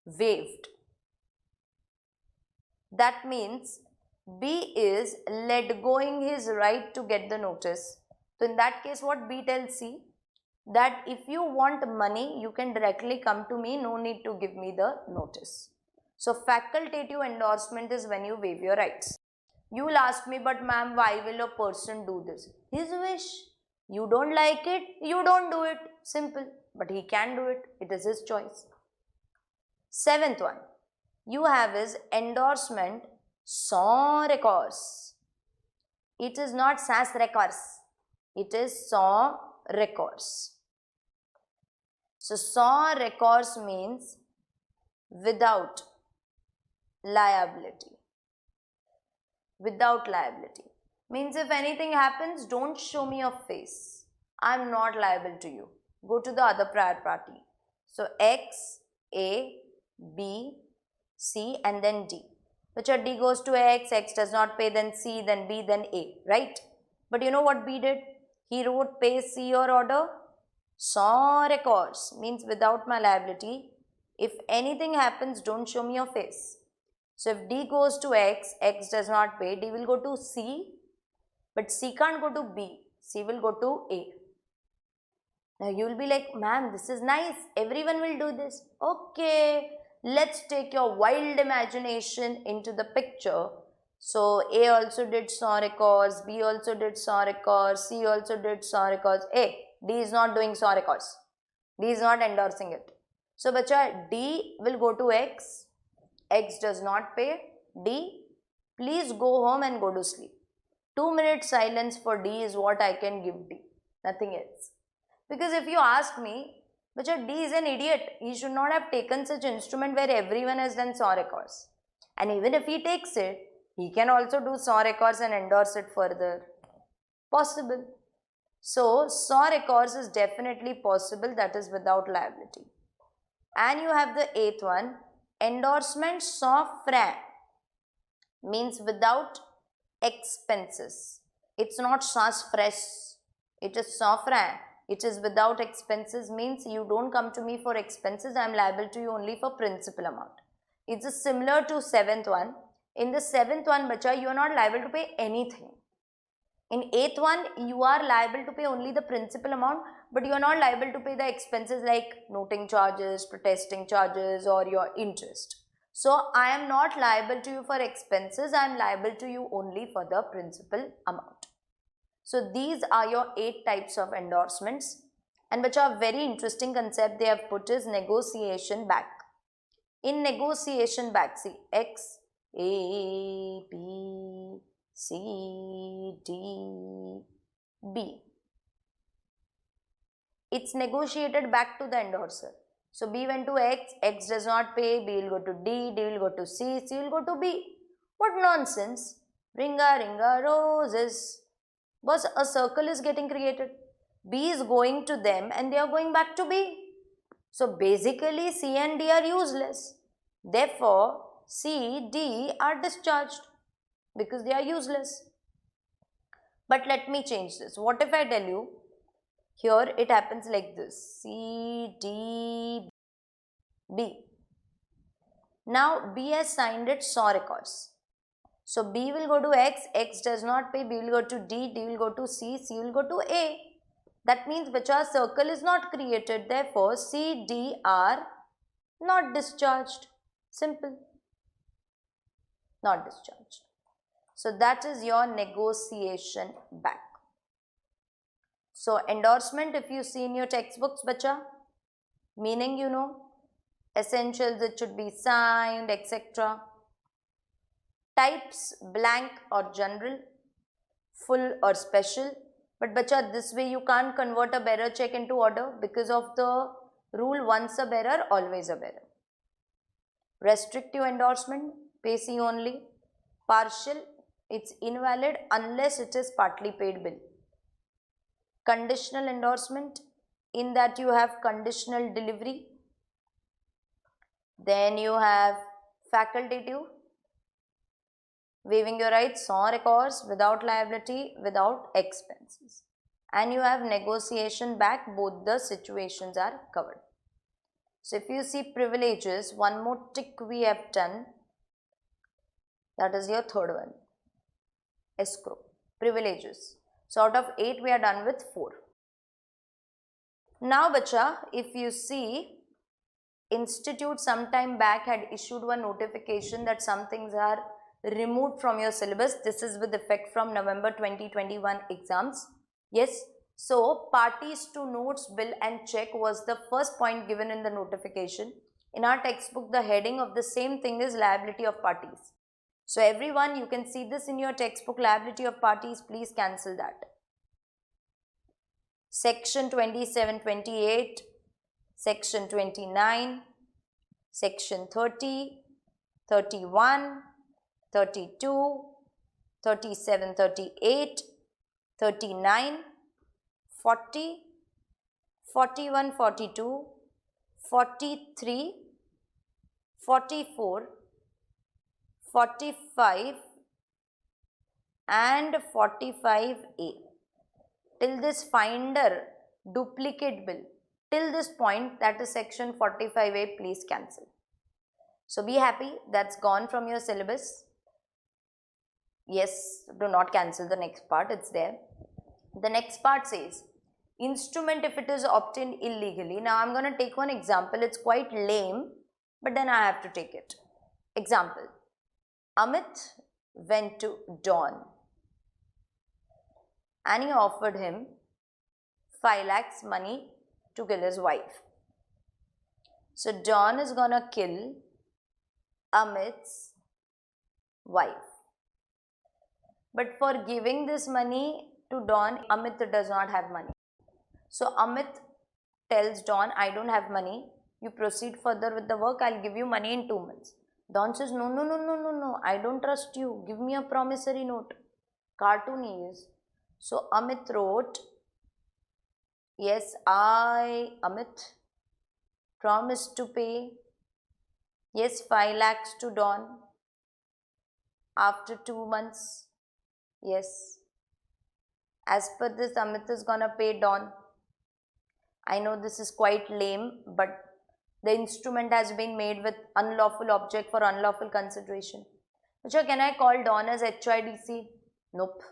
waived. That means B is let going his right to get the notice. So in that case, what B tells C? That if you want money, you can directly come to me, no need to give me the notice. So facultative endorsement is when you waive your rights. You will ask me, but ma'am, why will a person do this? His wish. You don't like it, you don't do it. Simple. But he can do it. It is his choice. Seventh one you have is endorsement sans recourse. It is not sans recourse. It is sans recourse. So sans recourse means without liability. Without liability means if anything happens, don't show me your face. I'm not liable to you. Go to the other prior party. So X, A, B, C and then D. Which D goes to X, X does not pay, then C, then B, then A, right? But you know what B did? He wrote pay C or order. Sans recourse means without my liability. If anything happens, don't show me your face. So if D goes to X, X does not pay, D will go to C, but C can't go to B, C will go to A. Now you will be like, ma'am, this is nice, everyone will do this. Okay, let's take your wild imagination into the picture. So A also did sans recourse, B also did sans recourse, C also did sans recourse. D is not doing sans recourse. D is not endorsing it. So bacha, D will go to X, X does not pay, D, please go home and go to sleep. 2 minutes silence for D is what I can give D, nothing else. Because if you ask me, bacha, D is an idiot. He should not have taken such instrument where everyone has done sans recourse. And even if he takes it, he can also do sans recourse and endorse it further. Possible. So, sans recourse is definitely possible, that is without liability. And you have the eighth one, endorsement sans frais means without expenses. It's not sans frais, it is sans frais. It is without expenses means you don't come to me for expenses, I am liable to you only for principal amount. It's similar to seventh one. In the seventh one, bacha, you are not liable to pay anything. In eighth one, you are liable to pay only the principal amount, but you are not liable to pay the expenses like noting charges, protesting charges or your interest. So, I am not liable to you for expenses, I am liable to you only for the principal amount. So, these are your 8 types of endorsements. And which are very interesting concept they have put is negotiation back. In negotiation back, see X, A, B, C, D, B. It's negotiated back to the endorser. So B went to X, X does not pay, B will go to D, D will go to C, C will go to B. What nonsense! Ringa ringa roses. Boss, a circle is getting created. B is going to them and they are going back to B. So basically C and D are useless. Therefore, C, D are discharged because they are useless. But let me change this. What if I tell you, here it happens like this, C, D, B. Now B has signed its SAW records. So B will go to X, X does not pay, B will go to D, D will go to C, C will go to A. That means which our circle is not created. Therefore, C, D are not discharged. Simple. Not discharged. So that is your negotiation back. So endorsement, if you see in your textbooks, bacha, meaning you know, essentials, it should be signed, etc. Types, blank or general, full or special. But bacha, this way you can't convert a bearer check into order because of the rule once a bearer, always a bearer. Restrictive endorsement, pay C only. Partial, it's invalid unless it is partly paid bill. Conditional endorsement, in that you have conditional delivery. Then you have facultative, waiving your rights, SAW records, without liability, without expenses. And you have negotiation back, both the situations are covered. So if you see privileges, one more tick we have done, that is your third one, escrow, privileges. So out of 8 we are done with 4. Now bacha, if you see, institute sometime back had issued one notification that some things are removed from your syllabus. This is with effect from November 2021 exams. Yes. So parties to notes, bill and check was the first point given in the notification. In our textbook, the heading of the same thing is liability of parties. So everyone, you can see this in your textbook, liability of parties, please cancel that. Section 27, 28, Section 29, Section 30, 31, 32, 37, 38, 39, 40, 41, 42, 43, 44, 45 and 45A. Till this finder duplicate bill, till this point, that is section 45A, please cancel. So be happy, that's gone from your syllabus. Yes, do not cancel the next part, it's there. The next part says, instrument if it is obtained illegally. Now I am going to take one example, it's quite lame, but then I have to take it. Example, Amit went to Don and he offered him 5 lakhs money to kill his wife. So Don is gonna kill Amit's wife. But for giving this money to Don, Amit does not have money. So Amit tells Don, I don't have money. You proceed further with the work, I'll give you money in 2 months. Don says, no, I don't trust you. Give me a promissory note. Cartoon he is. So Amit wrote, yes, I, Amit, promise to pay, yes, 5 lakhs to Don after 2 months. Yes, as per this, Amit is gonna pay Don. I know this is quite lame, but the instrument has been made with unlawful object for unlawful consideration. So can I call Don as HIDC? Nope.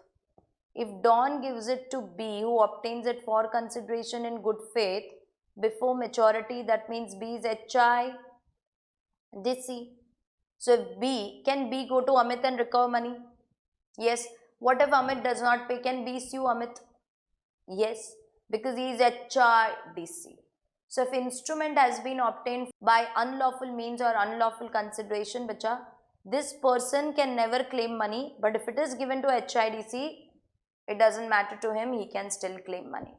If Don gives it to B, who obtains it for consideration in good faith before maturity, that means B is HIDC. So if B, can B go to Amit and recover money? Yes. What if Amit does not pay? Can B sue Amit? Yes. because he is HIDC. So if instrument has been obtained by unlawful means or unlawful consideration, bacha, this person can never claim money, but if it is given to HIDC, it doesn't matter to him, he can still claim money.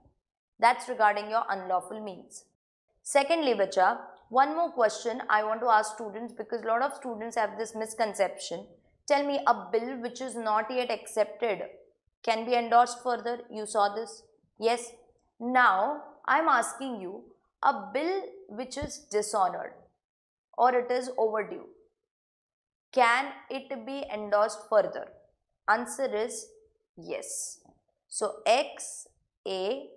That's regarding your unlawful means. Secondly, bacha, one more question I want to ask students, because a lot of students have this misconception. Tell me, a bill which is not yet accepted can be endorsed further. You saw this? Yes. Now, I am asking you, a bill which is dishonored or it is overdue, can it be endorsed further? Answer is yes. So, X, A,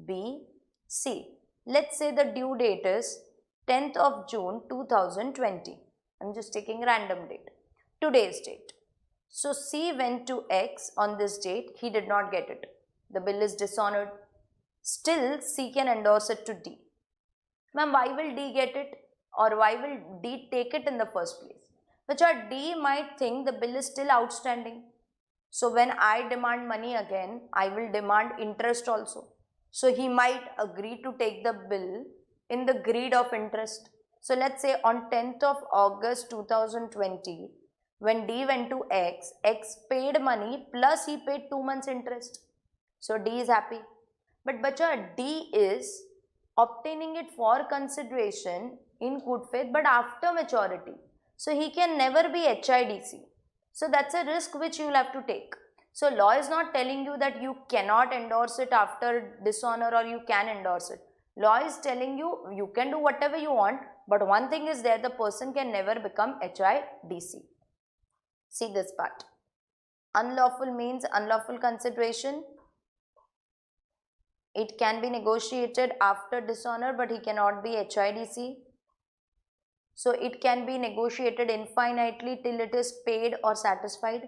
B, C. Let's say the due date is 10th of June 2020. I'm just taking random date. Today's date. So, C went to X on this date. He did not get it. The bill is dishonored. Still, C can endorse it to D. Ma'am, why will D get it? Or why will D take it in the first place? Which are D might think the bill is still outstanding. So when I demand money again, I will demand interest also. So he might agree to take the bill in the greed of interest. So let's say on 10th of August 2020, when D went to X, X paid money plus he paid 2 months interest. So D is happy. But bacha, D is obtaining it for consideration in good faith but after maturity. So he can never be HIDC. So that's a risk which you will have to take. So law is not telling you that you cannot endorse it after dishonor or you can endorse it. Law is telling you, you can do whatever you want, but one thing is there, the person can never become HIDC. See this part. Unlawful means unlawful consideration. It can be negotiated after dishonor, but he cannot be HIDC. So it can be negotiated infinitely till it is paid or satisfied.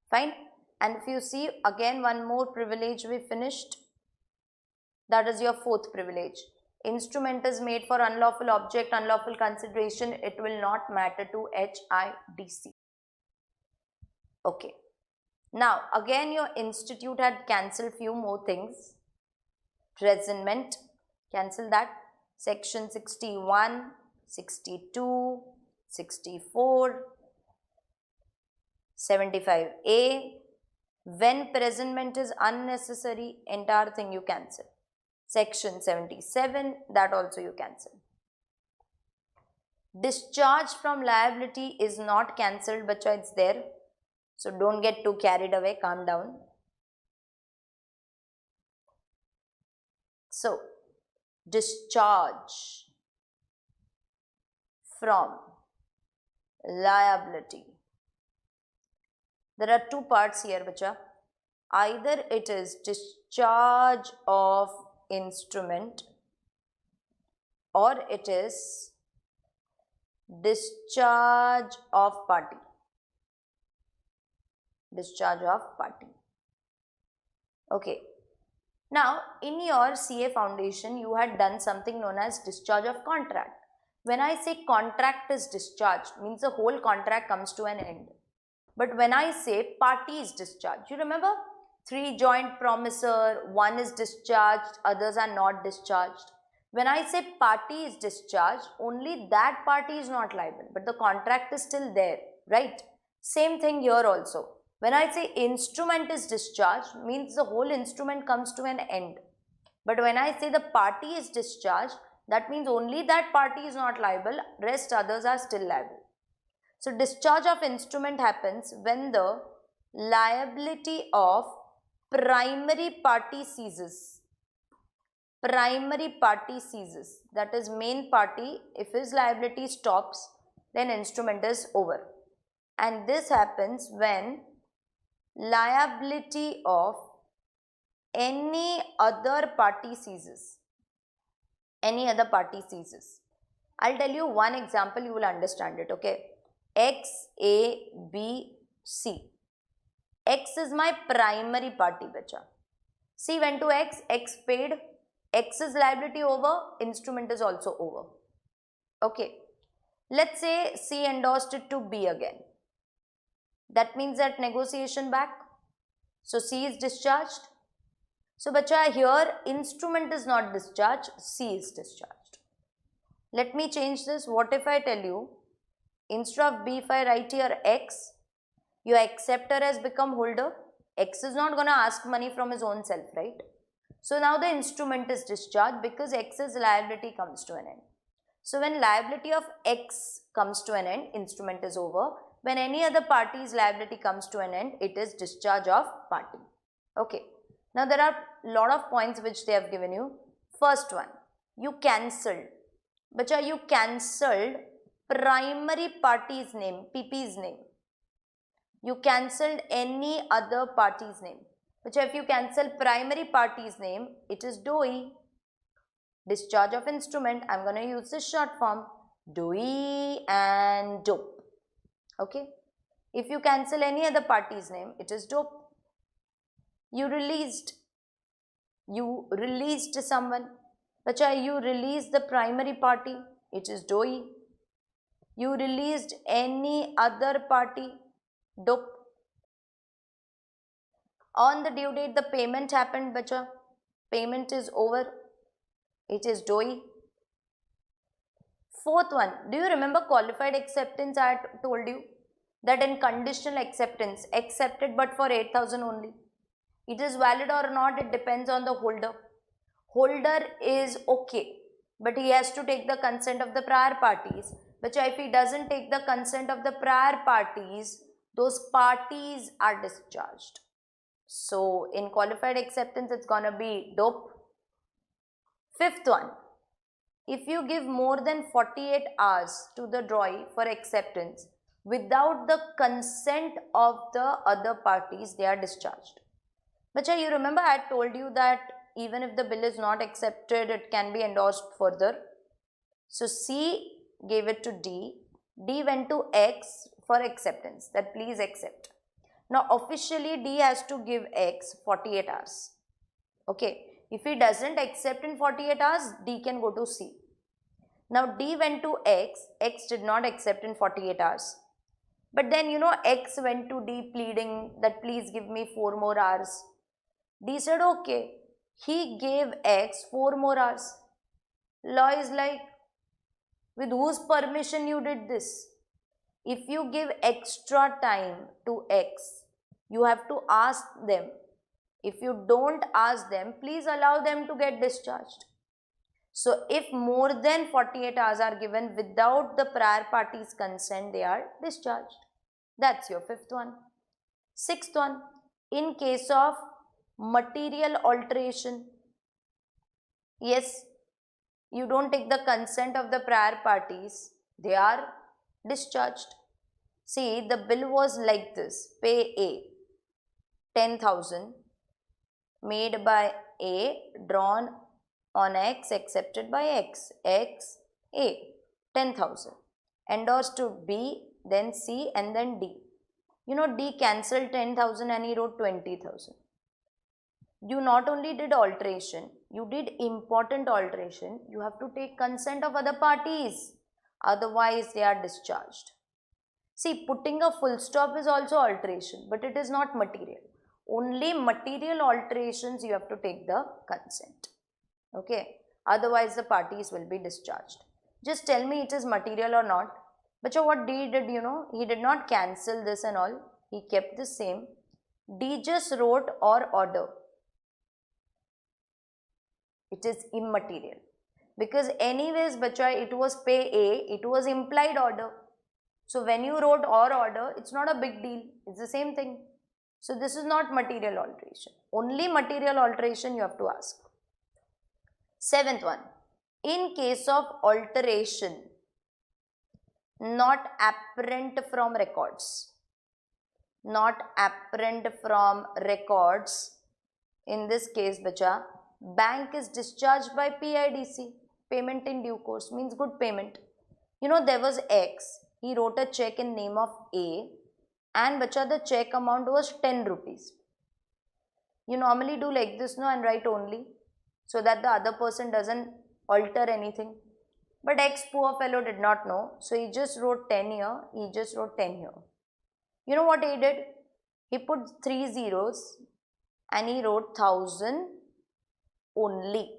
Fine. And if you see, again one more privilege we finished. That is your fourth privilege. Instrument is made for unlawful object, unlawful consideration. It will not matter to HIDC. Okay. Now, again your institute had cancelled few more things. Presentment, cancel that. Section 61, 62, 64, 75A. When presentment is unnecessary, entire thing you cancel. Section 77, that also you cancel. Discharge from liability is not cancelled, but it's there. So don't get too carried away, calm down. So, discharge from liability. There are two parts here, bacha. Either it is discharge of instrument or it is discharge of party. Discharge of party. Okay. Now, in your CA foundation, you had done something known as discharge of contract. When I say contract is discharged, means the whole contract comes to an end. But when I say party is discharged, you remember 3 joint promisor, one is discharged, others are not discharged. When I say party is discharged, only that party is not liable, but the contract is still there, right? Same thing here also. When I say instrument is discharged, means the whole instrument comes to an end. But when I say the party is discharged, that means only that party is not liable, rest others are still liable. So discharge of instrument happens when the liability of primary party ceases. Primary party ceases. That is main party. If his liability stops, then instrument is over. And this happens when liability of any other party ceases. Any other party ceases. I'll tell you one example, you will understand it, okay? X, A, B, C. X is my primary party, bacha. C went to X, X paid, X's liability over, instrument is also over. Okay. Let's say C endorsed it to B again. That means that negotiation back. So C is discharged. So bacha, here instrument is not discharged, C is discharged. Let me change this. What if I tell you, instead of B, if I write here X, your acceptor has become holder. X is not going to ask money from his own self, right? So now the instrument is discharged because X's liability comes to an end. So when liability of X comes to an end, instrument is over. When any other party's liability comes to an end, it is discharge of party. Okay. Now there are a lot of points which they have given you. First one, you cancelled. Bacha, you cancelled primary party's name, PP's name. You cancelled any other party's name. Which if you cancel primary party's name, it is DOE. Discharge of instrument, I am going to use this short form, DOE and DOPE. Okay. If you cancel any other party's name, it is DOPE. You released someone. Bacha, you released the primary party, it is DOE. You released any other party, DOPE. On the due date, the payment happened, bacha. Payment is over. It is DOE. Fourth one, do you remember qualified acceptance? I had told you that in conditional acceptance, accepted but for 8,000 only. It is valid or not, it depends on the holder. Holder is okay, but he has to take the consent of the prior parties. But if he doesn't take the consent of the prior parties, those parties are discharged. So in qualified acceptance, it's gonna be DOPE. Fifth one, if you give more than 48 hours to the drawee for acceptance without the consent of the other parties, they are discharged. But you remember I had told you that even if the bill is not accepted, it can be endorsed further. So C gave it to D. D went to X for acceptance, that please accept. Now officially D has to give X 48 hours. Okay. If he doesn't accept in 48 hours, D can go to C. Now D went to X. X did not accept in 48 hours. But then X went to D pleading that please give me 4 more hours. D said okay. He gave X 4 more hours. Law is like, with whose permission you did this? If you give extra time to X, you have to ask them. If you don't ask them, please allow them to get discharged. So if more than 48 hours are given without the prior party's consent, they are discharged. That's your fifth one. Sixth one, in case of material alteration, yes, you don't take the consent of the prior parties, they are discharged. See, the bill was like this, pay A, 10,000, made by A, drawn on X, accepted by X, X, A, 10,000, endorsed to B, then C and then D. D cancelled 10,000 and he wrote 20,000. You not only did alteration, you did important alteration, you have to take consent of other parties, otherwise they are discharged. See, putting a full stop is also alteration, but it is not material. Only material alterations you have to take the consent. Okay, otherwise the parties will be discharged. Just tell me it is material or not. But what D did, he did not cancel this and all, he kept the same. D just wrote or order. It is immaterial. Because anyways, bacha, it was pay A, it was implied order. So when you wrote or order, it's not a big deal, it's the same thing. So this is not material alteration. Only material alteration you have to ask. Seventh one, in case of alteration not apparent from records. Not apparent from records. In this case, bacha, bank is discharged by PIDC, payment in due course, means good payment. There was X, he wrote a check in name of A and bacha, the check amount was 10 rupees. You normally do like this, no, and write only, so that the other person doesn't alter anything. But X poor fellow did not know, so he just wrote 10 here, he just wrote 10 here. You know what he did? He put 3 zeros and he wrote 1000 only.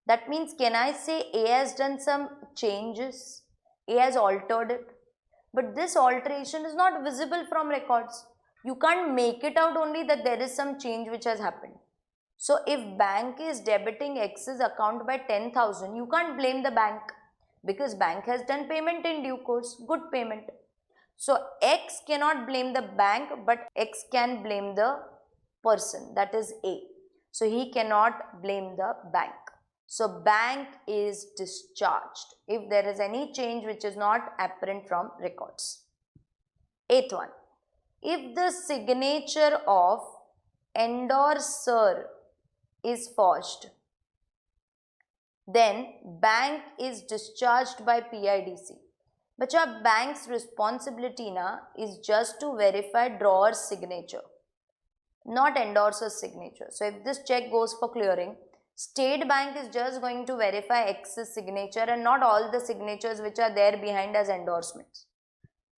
That means, can I say A has done some changes? A has altered it. But this alteration is not visible from records. You can't make it out only that there is some change which has happened. So if bank is debiting X's account by 10,000, you can't blame the bank because bank has done payment in due course, good payment. So X cannot blame the bank, but X can blame the person, that is A. So he cannot blame the bank. So bank is discharged if there is any change which is not apparent from records. Eighth one, if the signature of endorser is forged, then bank is discharged by PIDC. But your bank's responsibility is just to verify drawer's signature, not endorser's signature. So if this check goes for clearing, State Bank is just going to verify X's signature and not all the signatures which are there behind as endorsements.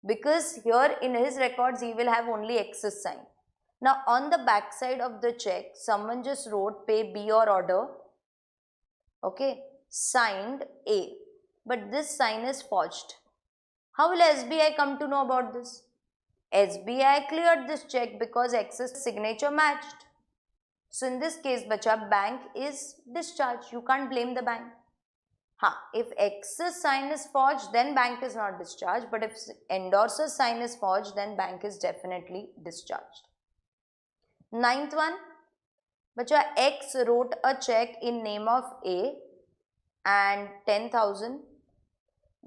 Because here in his records he will have only X's sign. Now on the back side of the check, someone just wrote pay B or order, okay, signed A, but this sign is forged. How will SBI come to know about this? SBI cleared this check because X's signature matched. So in this case, bacha, bank is discharged. You can't blame the bank. If X's sign is forged, then bank is not discharged. But if endorser's sign is forged, then bank is definitely discharged. Ninth one, bacha, X wrote a check in name of A and 10,000.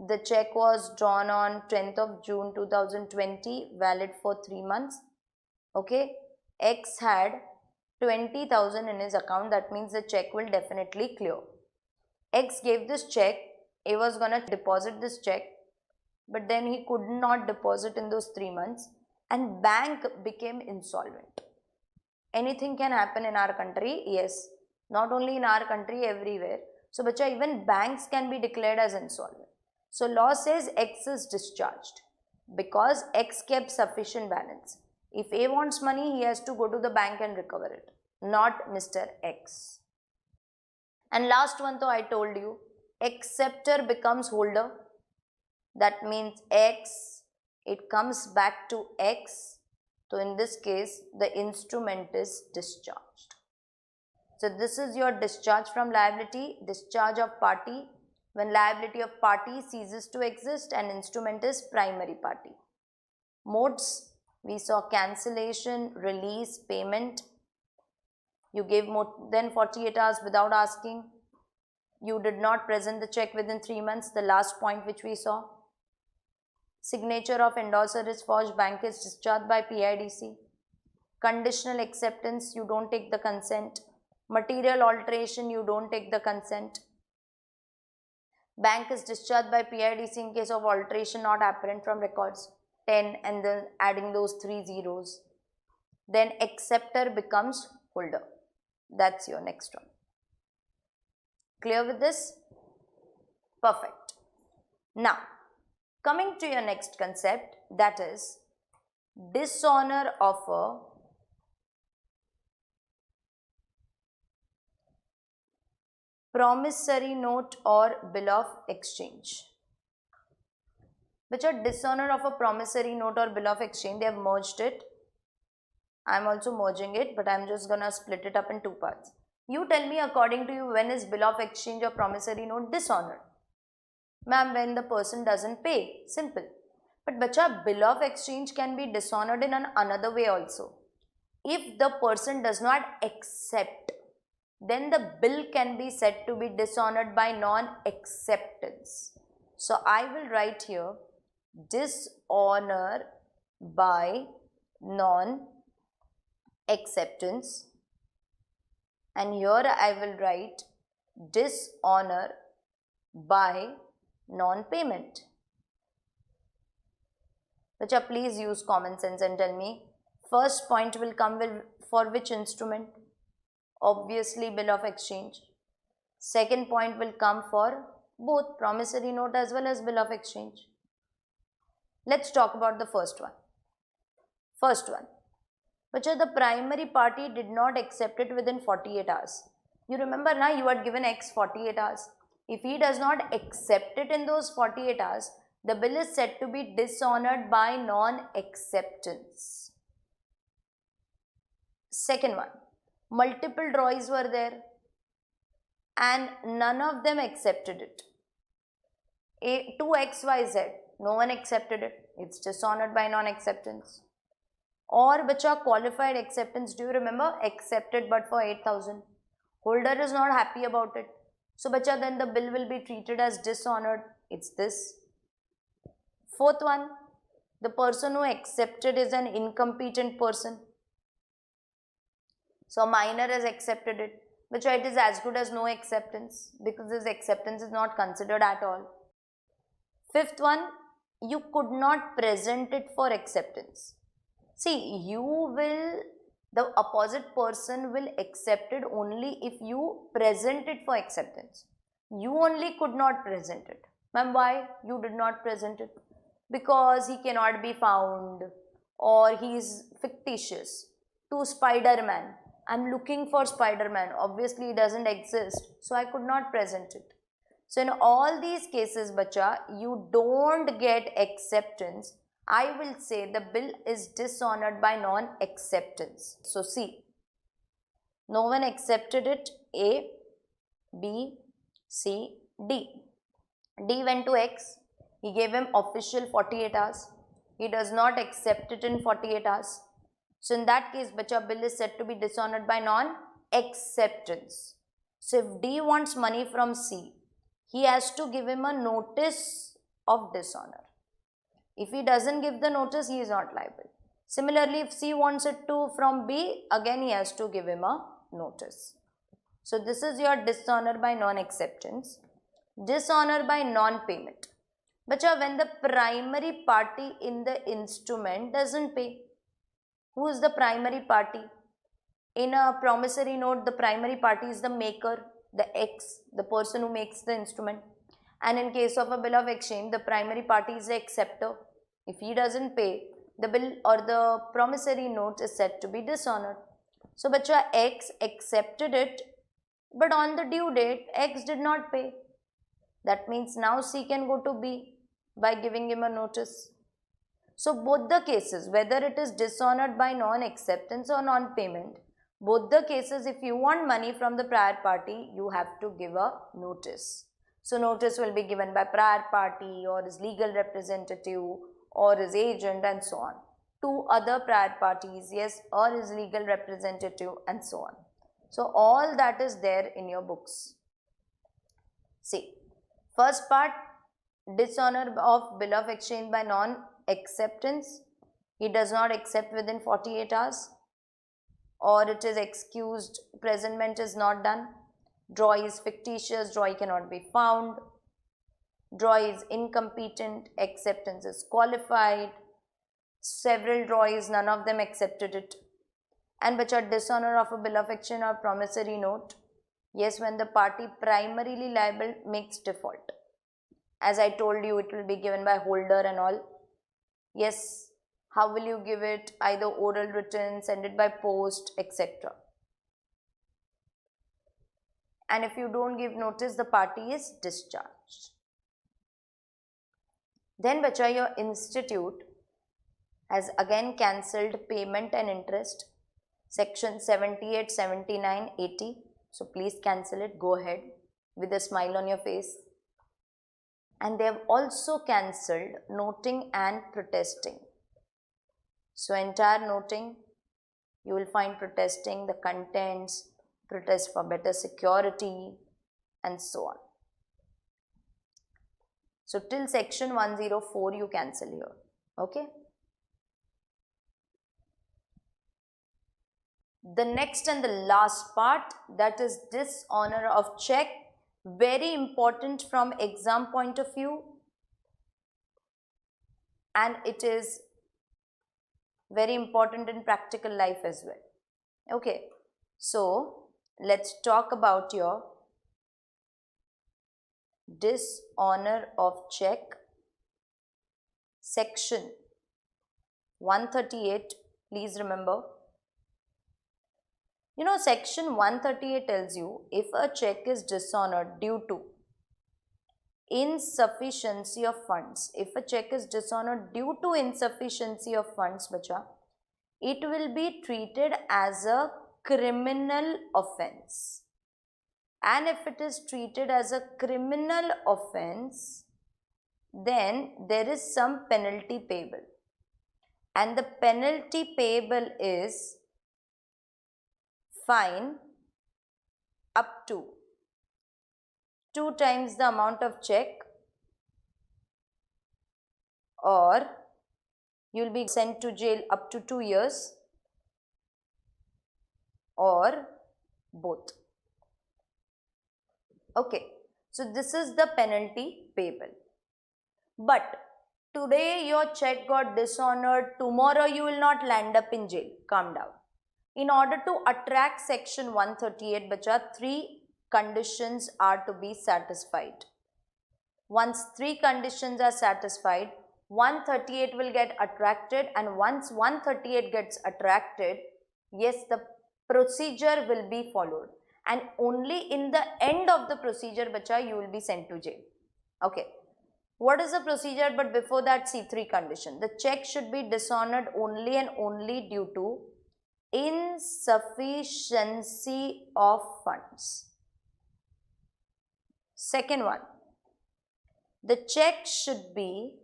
The check was drawn on 10th of June 2020, valid for 3 months. Okay, X had 20,000 in his account. That means the check will definitely clear. X gave this check. A was gonna deposit this check, but then he could not deposit in those 3 months and bank became insolvent. Anything can happen in our country, yes. Not only in our country, everywhere. So, bacha, even banks can be declared as insolvent. So, law says X is discharged because X kept sufficient balance. If A wants money, he has to go to the bank and recover it, not Mr. X. And last one, though, I told you, acceptor becomes holder. That means X, it comes back to X. So in this case, the instrument is discharged. So this is your discharge from liability, discharge of party, when liability of party ceases to exist and instrument is primary party. Modes, we saw cancellation, release, payment. You gave more than 48 hours without asking. You did not present the check within 3 months, the last point which we saw. Signature of endorser is forged, bank is discharged by PIDC. Conditional acceptance, you don't take the consent. Material alteration, you don't take the consent. Bank is discharged by PIDC in case of alteration not apparent from records. 10 and then adding those 3 zeros. Then acceptor becomes holder. That's your next one. Clear with this? Perfect. Now, coming to your next concept, that is dishonor of a promissory note or bill of exchange. Which are dishonor of a promissory note or bill of exchange. They have merged it. I am also merging it, but I am just gonna split it up in 2 parts. You tell me, according to you, when is bill of exchange or promissory note dishonored? Ma'am, when the person doesn't pay. Simple. But bacha, bill of exchange can be dishonored in another way also. If the person does not accept, then the bill can be said to be dishonored by non-acceptance. So I will write here dishonor by non-acceptance, and here I will write dishonor by non-payment. Bacha, please use common sense and tell me, first point will come for which instrument? Obviously bill of exchange. Second point will come for both promissory note as well as bill of exchange. Let's talk about the first one. Bacha, the primary party did not accept it within 48 hours. You remember now, you had given X 48 hours. If he does not accept it in those 48 hours, the bill is said to be dishonored by non-acceptance. Second one, multiple drawings were there and none of them accepted it. 2XYZ, no one accepted it. It's dishonored by non-acceptance. Or bacha, qualified acceptance, do you remember? Accepted but for 8,000. Holder is not happy about it. So bacha, then the bill will be treated as dishonored. It's this. Fourth one, the person who accepted is an incompetent person. So minor has accepted it, which it is as good as no acceptance because this acceptance is not considered at all. Fifth one, you could not present it for acceptance. See, the opposite person will accept it only if you present it for acceptance. You only could not present it. Ma'am, why you did not present it? Because he cannot be found or he is fictitious. To Spider-Man, I'm looking for Spider-Man. Obviously, he doesn't exist. So, I could not present it. So, in all these cases, bacha, you don't get acceptance. I will say the bill is dishonored by non-acceptance. So, see, no one accepted it. A, B, C, D. D went to X. He gave him official 48 hours. He does not accept it in 48 hours. So, in that case, bacha, bill is said to be dishonored by non-acceptance. So, if D wants money from C, he has to give him a notice of dishonor. If he doesn't give the notice, he is not liable. Similarly, if C wants it from B, again he has to give him a notice. So, this is your dishonor by non-acceptance. Dishonor by non-payment. Bacha, when the primary party in the instrument doesn't pay, who is the primary party? In a promissory note, the primary party is the maker, the X, the person who makes the instrument. And in case of a bill of exchange, the primary party is the acceptor. If he doesn't pay, the bill or the promissory note is said to be dishonored. So, bacha, X accepted it, but on the due date, X did not pay. That means now C can go to B by giving him a notice. So, both the cases, whether it is dishonored by non-acceptance or non-payment, both the cases, if you want money from the prior party, you have to give a notice. So, notice will be given by prior party or his legal representative or his agent and so on. To other prior parties, yes, or his legal representative and so on. So, all that is there in your books. See, first part, dishonor of bill of exchange by non-acceptance. He does not accept within 48 hours or it is excused, presentment is not done. Draw is fictitious, draw cannot be found. Draw is incompetent, acceptance is qualified. Several draws, none of them accepted it. And bacha, dishonor of a bill of exchange or promissory note. Yes, when the party primarily liable makes default. As I told you, it will be given by holder and all. Yes, how will you give it? Either oral, written, send it by post, etc. And if you don't give notice, the party is discharged. Then bacha, your institute has again cancelled payment and interest. Section 78, 79, 80. So please cancel it. Go ahead with a smile on your face. And they have also cancelled noting and protesting. So entire noting, you will find protesting, the contents, protest for better security and so on. So till section 104 you cancel here. Okay. The next and the last part, that is dishonor of cheque. Very important from exam point of view, and it is very important in practical life as well. Okay, so let's talk about your dishonor of cheque. Section 138, please remember. Section 138 tells you if a check is dishonored due to insufficiency of funds, if a check is dishonored due to insufficiency of funds, bacha, it will be treated as a criminal offense. And if it is treated as a criminal offense, then there is some penalty payable. And the penalty payable is fine up to 2 times the amount of check, or you will be sent to jail up to 2 years, or both. Okay, so this is the penalty payable. But today your check got dishonored, tomorrow you will not land up in jail. Calm down. In order to attract section 138, bacha, 3 conditions are to be satisfied. Once 3 conditions are satisfied, 138 will get attracted, and once 138 gets attracted, yes, the procedure will be followed, and only in the end of the procedure, bacha, you will be sent to jail. Okay. What is the procedure? But before that, see 3 conditions. The check should be dishonored only and only due to insufficiency of funds. Second one, the check should be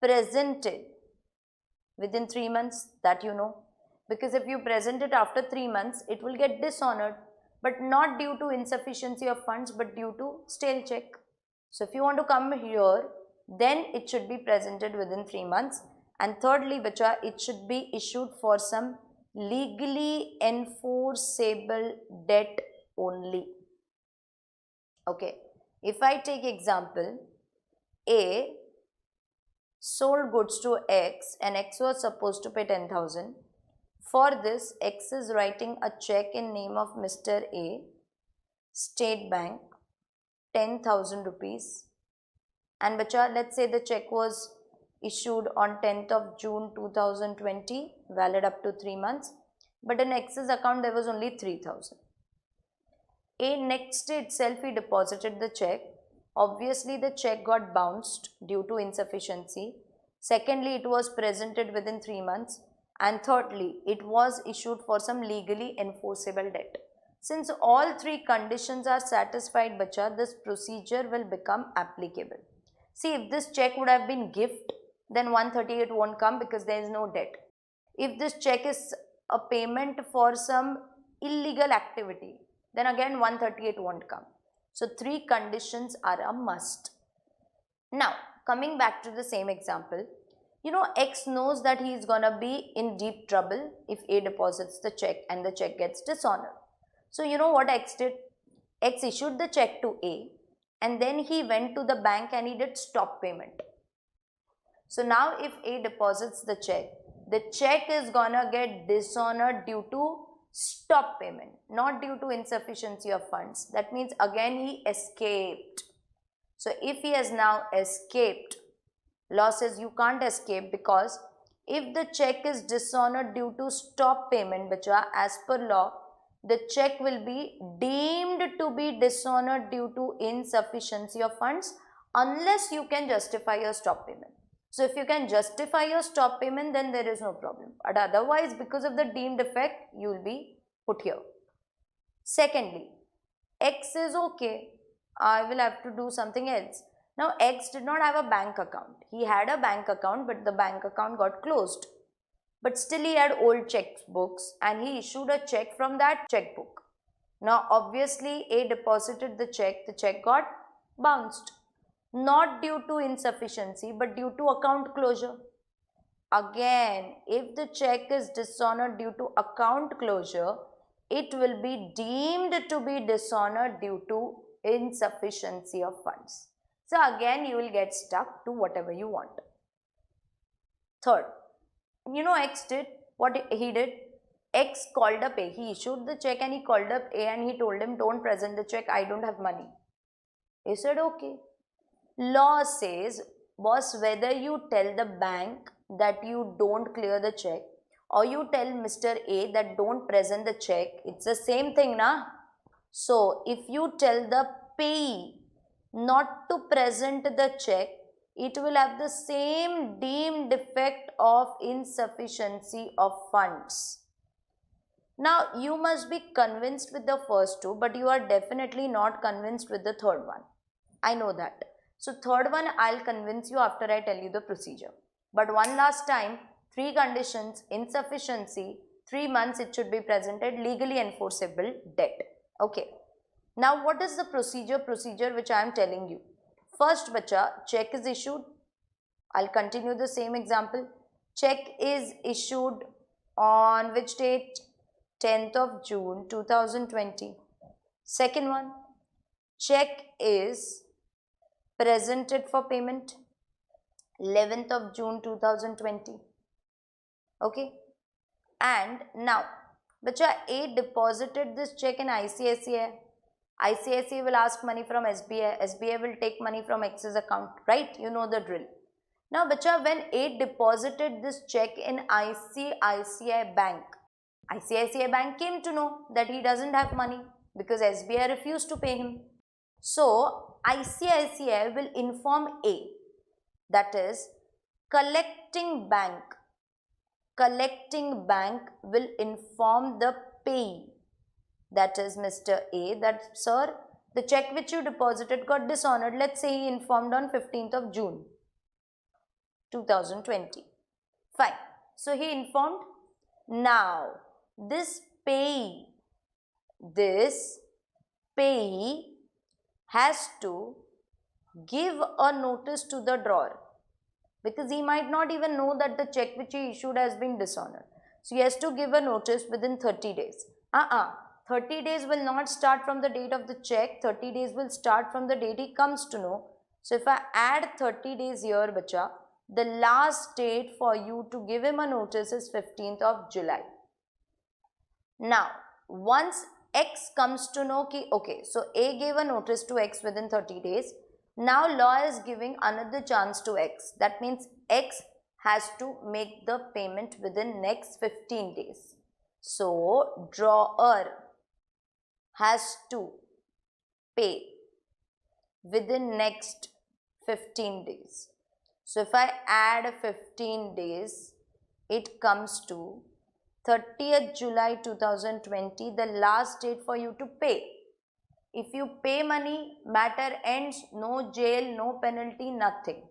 presented within 3 months, that you know, because if you present it after 3 months, it will get dishonored, but not due to insufficiency of funds, but due to stale check. So if you want to come here, then it should be presented within 3 months. And thirdly, bacha, it should be issued for some legally enforceable debt only. Okay, if I take example, A sold goods to X and X was supposed to pay 10,000. For this, X is writing a check in name of Mr. A, State Bank, 10,000 rupees. And bacha, let's say the check was issued on 10th of June 2020, valid up to 3 months. But in X's account, there was only 3,000. A next day itself, he deposited the check. Obviously, the check got bounced due to insufficiency. Secondly, it was presented within 3 months. And thirdly, it was issued for some legally enforceable debt. Since all 3 conditions are satisfied, bacha, this procedure will become applicable. See, if this check would have been gift, then 138 won't come because there is no debt. If this check is a payment for some illegal activity, then again 138 won't come. So 3 conditions are a must. Now, coming back to the same example, X knows that he is gonna be in deep trouble if A deposits the check and the check gets dishonored. So you know what X did? X issued the check to A, and then he went to the bank and he did stop payment. So now if A deposits the check is gonna get dishonored due to stop payment, not due to insufficiency of funds. That means again he escaped. So if he has now escaped, law says you can't escape, because if the check is dishonored due to stop payment, bacha, as per law, the check will be deemed to be dishonored due to insufficiency of funds unless you can justify your stop payment. So if you can justify your stop payment, then there is no problem. But otherwise, because of the deemed effect, you will be put here. Secondly, X is okay, I will have to do something else. Now X did not have a bank account. He had a bank account, but the bank account got closed. But still he had old checkbooks and he issued a check from that checkbook. Now obviously A deposited the check got bounced. Not due to insufficiency, but due to account closure. Again, if the check is dishonored due to account closure, it will be deemed to be dishonored due to insufficiency of funds. So again, you will get stuck to whatever you want. Third, X did what he did. X called up A. He issued the check and he called up A and he told him, don't present the check, I don't have money. He said, okay. Law says, boss, whether you tell the bank that you don't clear the check or you tell Mr. A that don't present the check, it's the same thing, na? So, if you tell the payee not to present the check, it will have the same deemed effect of insufficiency of funds. Now, you must be convinced with the first two, but you are definitely not convinced with the third one. I know that. So, third one I'll convince you after I tell you the procedure. But one last time, 3 conditions: insufficiency, 3 months it should be presented, legally enforceable debt. Okay. Now, what is the procedure which I am telling you? First, bacha, check is issued. I'll continue the same example. Check is issued on which date? 10th of June 2020. Second one, check is presented for payment 11th of June 2020. Okay. And now, bacha, A deposited this check in ICICI. ICICI will ask money from SBI. SBI will take money from X's account, right? You know the drill. Now, bacha, when A deposited this check in ICICI Bank, ICICI Bank came to know that he doesn't have money because SBI refused to pay him. So, ICICI will inform A, that is, collecting bank will inform the payee, that is Mr. A, that sir, the check which you deposited got dishonored. Let's say he informed on 15th of June 2020. Fine. So, he informed. Now, this payee has to give a notice to the drawer, because he might not even know that the check which he issued has been dishonored. So, he has to give a notice within 30 days. 30 days will not start from the date of the check. 30 days will start from the date he comes to know. So, if I add 30 days here, bacha, the last date for you to give him a notice is 15th of July. Now, once X comes to know ki, okay, so A gave a notice to X within 30 days. Now, law is giving another chance to X. That means X has to make the payment within next 15 days. So, drawer has to pay within next 15 days. So, if I add 15 days, it comes to 30th July 2020, the last date for you to pay. If you pay money, matter ends, no jail, no penalty, nothing.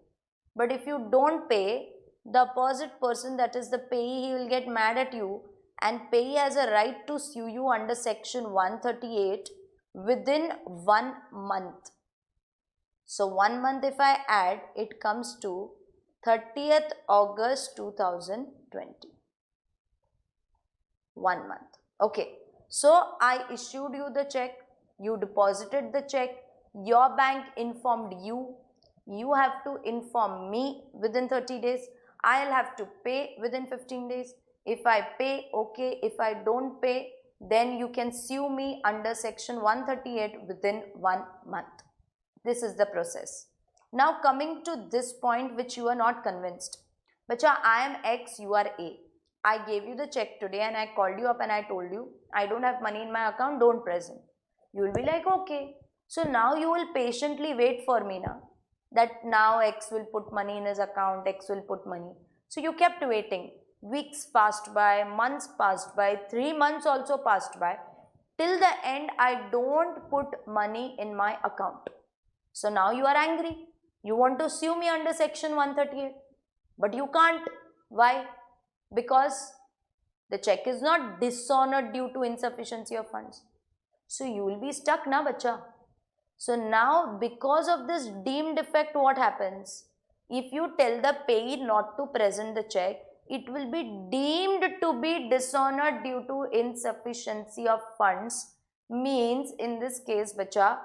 But if you don't pay, the opposite person, that is the payee, he will get mad at you, and payee has a right to sue you under section 138 within 1 month. So, 1 month if I add, it comes to 30th August 2020. 1 month. Okay. So, I issued you the check. You deposited the check. Your bank informed you. You have to inform me within 30 days. I'll have to pay within 15 days. If I pay, okay. If I don't pay, then you can sue me under section 138 within 1 month. This is the process. Now, coming to this point which you are not convinced. Bacha, I am X, you are A. I gave you the check today and I called you up and I told you, I don't have money in my account, don't present. You will be like, okay. So, now you will patiently wait for me now. That now X will put money in his account, X will put money. So, you kept waiting. Weeks passed by, months passed by, 3 months also passed by. Till the end, I don't put money in my account. So, now you are angry. You want to sue me under section 138. But you can't. Why? Because the check is not dishonored due to insufficiency of funds. So, you will be stuck na bacha. So, now because of this deemed effect, what happens? If you tell the payee not to present the check, it will be deemed to be dishonored due to insufficiency of funds. Means in this case, bacha,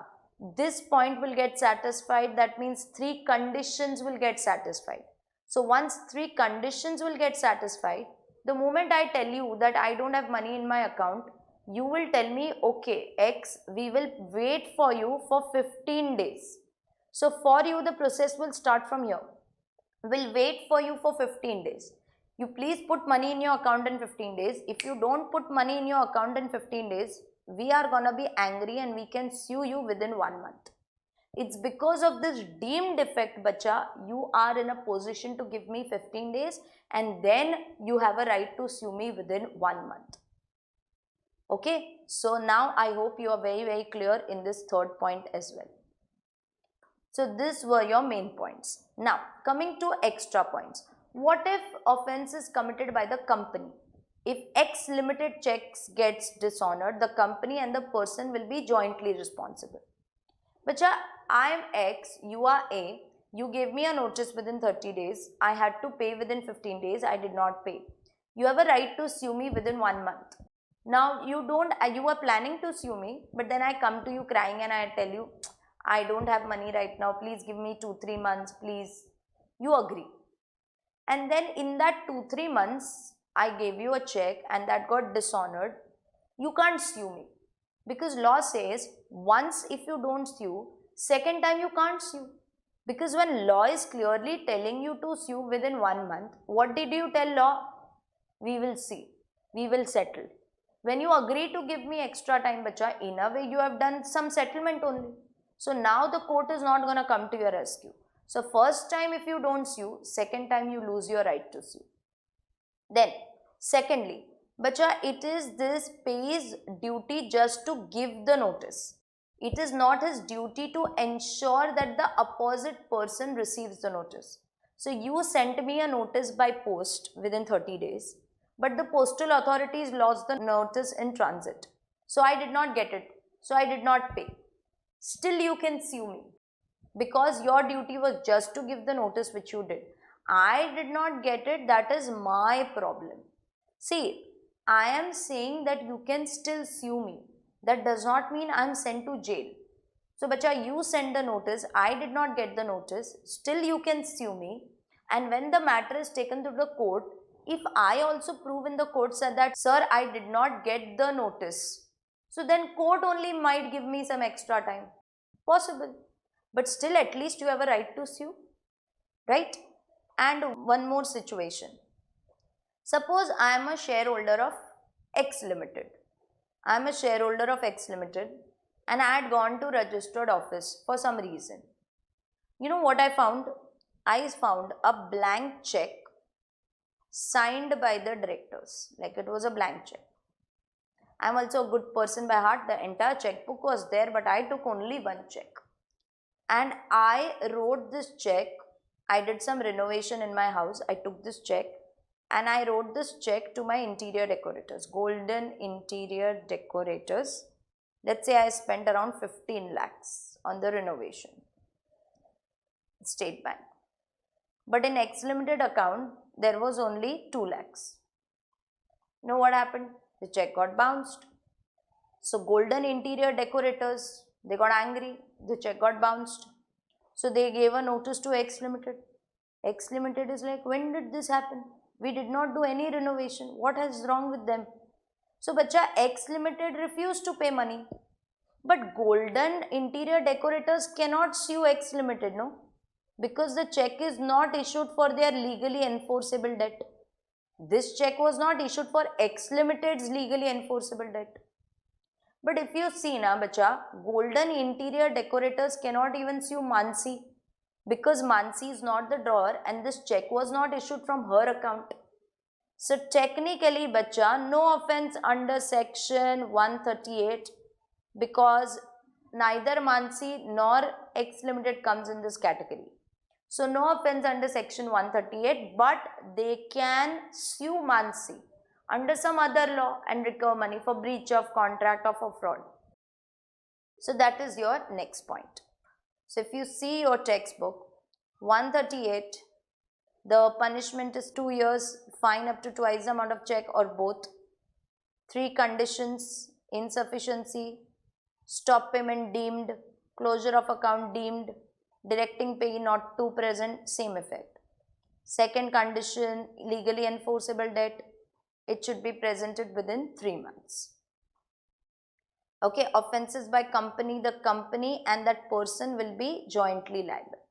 this point will get satisfied. That means 3 conditions will get satisfied. So, once 3 conditions will get satisfied, the moment I tell you that I don't have money in my account, you will tell me, okay, X, we will wait for you for 15 days. So, for you, the process will start from here. We'll wait for you for 15 days. You please put money in your account in 15 days. If you don't put money in your account in 15 days, we are gonna be angry and we can sue you within 1 month. It's because of this deemed defect, bacha, you are in a position to give me 15 days and then you have a right to sue me within 1 month. Okay, so now I hope you are very clear in this third point as well. So these were your main points. Now coming to extra points. What if offense is committed by the company? If X limited checks gets dishonored, the company and the person will be jointly responsible. Bacha, I am X, you are A, you gave me a notice within 30 days, I had to pay within 15 days, I did not pay. You have a right to sue me within 1 month. Now you are planning to sue me, but then I come to you crying and I tell you, I don't have money right now, please give me 2-3 months, please. You agree. And then in that 2-3 months, I gave you a check and that got dishonored. You can't sue me. Because law says, once if you don't sue, second time you can't sue. Because when law is clearly telling you to sue within 1 month, what did you tell law? We will see. We will settle. When you agree to give me extra time, bacha, in a way you have done some settlement only. So now the court is not going to come to your rescue. So first time if you don't sue, second time you lose your right to sue. Then secondly, bacha, it is this pay's duty just to give the notice. It is not his duty to ensure that the opposite person receives the notice. So you sent me a notice by post within 30 days, but the postal authorities lost the notice in transit. So I did not get it. So I did not pay. Still you can sue me because your duty was just to give the notice which you did. I did not get it, that is my problem. See, I am saying that you can still sue me. That does not mean I am sent to jail. So, bacha, you send the notice, I did not get the notice, still you can sue me. And when the matter is taken to the court, if I also prove in the court said that, sir, I did not get the notice, so then court only might give me some extra time. Possible. But still at least you have a right to sue, right? And one more situation. Suppose I am a shareholder of X Limited. I am a shareholder of X Limited and I had gone to registered office for some reason. You know what I found? I found a blank check signed by the directors. Like it was a blank check. I am also a good person by heart. The entire checkbook was there, but I took only one check. And I wrote this check. I did some renovation in my house. I took this check and I wrote this check to my interior decorators, golden interior decorators. Let's say I spent around 15 lakhs on the renovation, State Bank. But in X Limited account, there was only 2 lakhs. You know what happened? The check got bounced. So golden interior decorators, they got angry. The check got bounced. So they gave a notice to X Limited. X Limited is like, when did this happen? We did not do any renovation. What is wrong with them? So bacha, X Limited refused to pay money. But golden interior decorators cannot sue X Limited, no? Because the check is not issued for their legally enforceable debt. This check was not issued for X Limited's legally enforceable debt. But if you see na bacha, golden interior decorators cannot even sue Mansi because Mansi is not the drawer and this check was not issued from her account. So technically bacha, no offense under section 138 because neither Mansi nor X Limited comes in this category. So no offense under section 138, but they can sue Mansi under some other law and recover money for breach of contract or for fraud. So that is your next point. So if you see your textbook, 138, the punishment is 2 years, fine up to twice the amount of check or both. 3 conditions, insufficiency, stop payment deemed, closure of account deemed, directing pay not to present, same effect. Second condition, legally enforceable debt, it should be presented within 3 months. Okay, offenses by company, the company and that person will be jointly liable.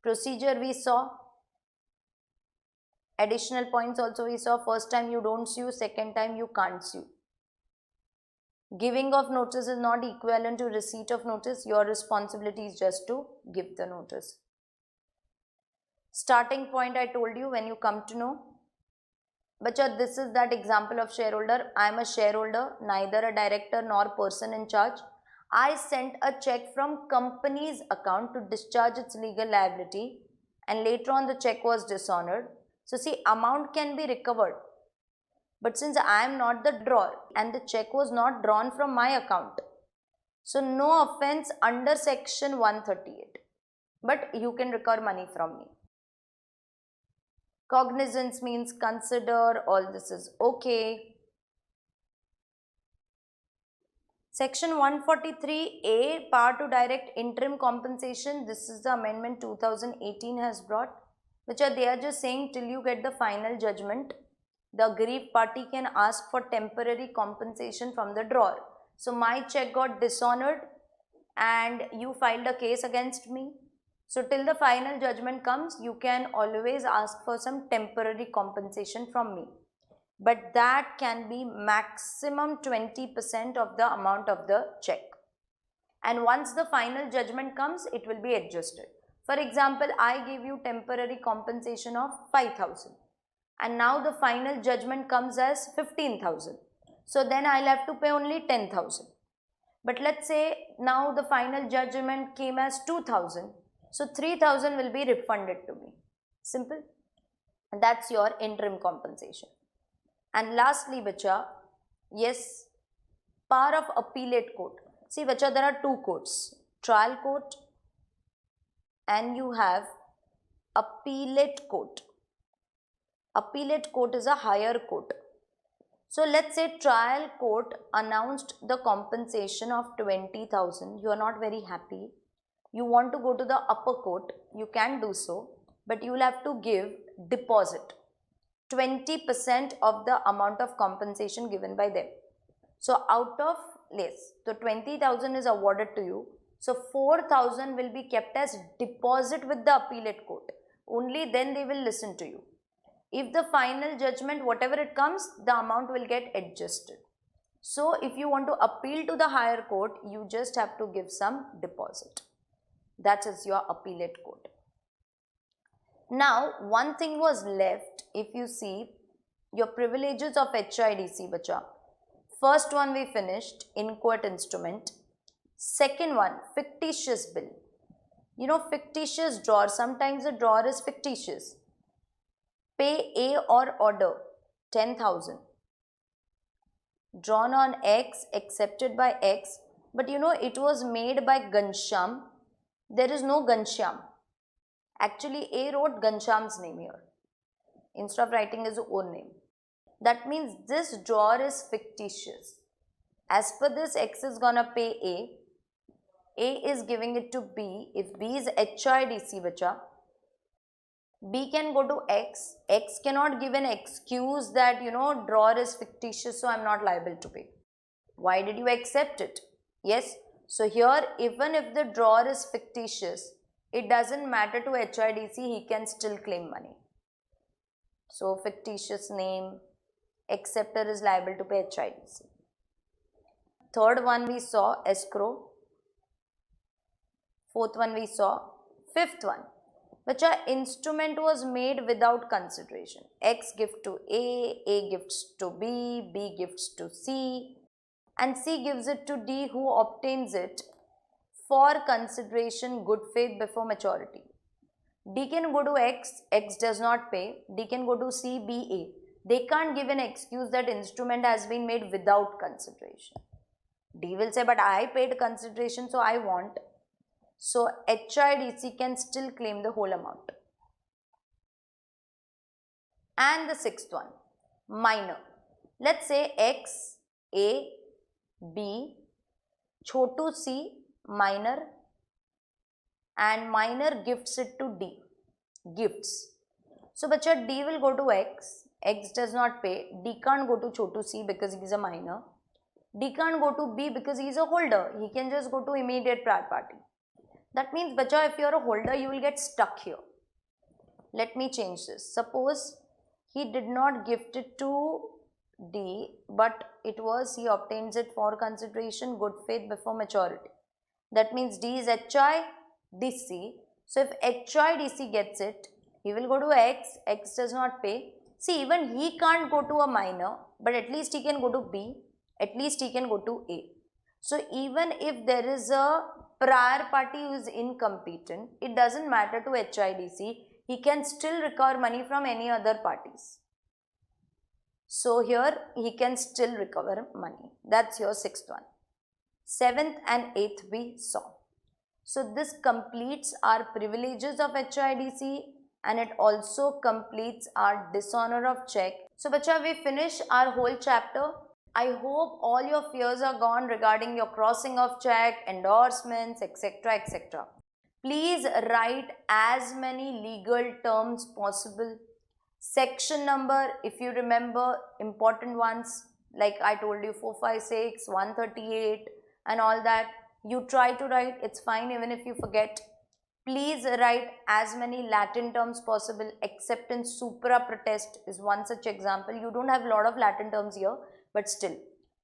Procedure we saw, Additional points also we saw. First time you don't sue, second time you can't sue. Giving of notice is not equivalent to receipt of notice. Your responsibility is just to give the notice. Starting point I told you when you come to know. Bacha, this is that example of shareholder. I am a shareholder, neither a director nor person in charge. I sent a check from company's account to discharge its legal liability, and later on the check was dishonored. So see, amount can be recovered. But since I am not the drawer and the check was not drawn from my account, so no offense under section 138. But you can recover money from me. Cognizance means consider, all this is okay. Section 143A, power to direct interim compensation. This is the amendment 2018 has brought, which they are just saying till you get the final judgment, the aggrieved party can ask for temporary compensation from the drawer. So my check got dishonored and you filed a case against me. So till the final judgment comes, you can always ask for some temporary compensation from me. But that can be maximum 20% of the amount of the check. And once the final judgment comes, it will be adjusted. For example, I gave you temporary compensation of 5,000. And now the final judgment comes as 15,000. So then I'll have to pay only 10,000. But let's say now the final judgment came as 2,000. So 3,000 will be refunded to me. Simple. And that's your interim compensation. And lastly, bacha, yes, power of appellate court. See, bacha, there are two courts, trial court and you have appellate court. Appellate court is a higher court. So let's say trial court announced the compensation of 20,000. You are not very happy. You want to go to the upper court. You can do so, but you will have to give deposit. 20% of the amount of compensation given by them. So out of less, so 20,000 is awarded to you. So 4,000 will be kept as deposit with the appellate court. Only then they will listen to you. If the final judgment, whatever it comes, the amount will get adjusted. So if you want to appeal to the higher court, you just have to give some deposit. That is your appellate court. Now, one thing was left. If you see your privileges of HIDC, bacha. First one we finished, in court instrument. Second one, fictitious bill. You know, fictitious drawer. Sometimes the drawer is fictitious. Pay A or order 10,000. Drawn on X, accepted by X. But you know, it was made by Gansham. There is no Gansham. Actually, A wrote Gansham's name here. Instead of writing his own name. That means this drawer is fictitious. As per this, X is gonna pay A. A is giving it to B. If B is HIDC, bacha, B can go to X. X cannot give an excuse that, you know, drawer is fictitious, so I'm not liable to pay. Why did you accept it? Yes. So here, even if the drawer is fictitious, it doesn't matter to HIDC, he can still claim money. So fictitious name, acceptor is liable to pay HIDC. Third one we saw, escrow. Fourth one we saw. Fifth one, which our instrument was made without consideration. X gift to A gifts to B, B gifts to C, and C gives it to D, who obtains it for consideration, good faith before maturity. D can go to X, X does not pay. D can go to C, B, A. They can't give an excuse that instrument has been made without consideration. D will say, but I paid consideration, so I want. So HIDC can still claim the whole amount. And the sixth one, minor. Let's say X, A, B, chotu C, minor, and minor gifts it to D. Gifts. So bacha, D will go to X. X does not pay. D can't go to chotu C because he is a minor. D can't go to B because he is a holder. He can just go to immediate prior party. That means, bacha, if you are a holder, you will get stuck here. Let me change this. Suppose he did not gift it to D, but it was he obtains it for consideration, good faith before maturity. That means D is HIDC. So if HIDC gets it, he will go to X, X does not pay. See, even he can't go to a minor, but at least he can go to B, at least he can go to A. So even if there is a prior party who is incompetent, it doesn't matter to HIDC, he can still recover money from any other parties. So here he can still recover money. That's your sixth one. Seventh and eighth we saw. So this completes our privileges of HIDC and it also completes our dishonor of check. So bacha, we finish our whole chapter. I hope all your fears are gone regarding your crossing of check, endorsements, etc. etc. Please write as many legal terms possible. Section number, if you remember, important ones like I told you 456, 138 and all that, you try to write, it's fine even if you forget. Please write as many Latin terms possible. Acceptance supra protest is one such example. You don't have a lot of Latin terms here, but still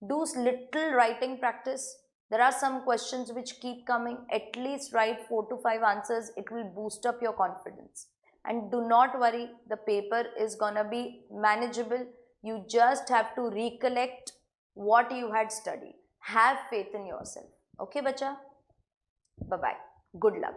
do little writing practice. There are some questions which keep coming. At least write 4 to 5 answers. It will boost up your confidence. And do not worry, the paper is gonna be manageable. You just have to recollect what you had studied. Have faith in yourself. Okay, bacha? Bye-bye. Good luck.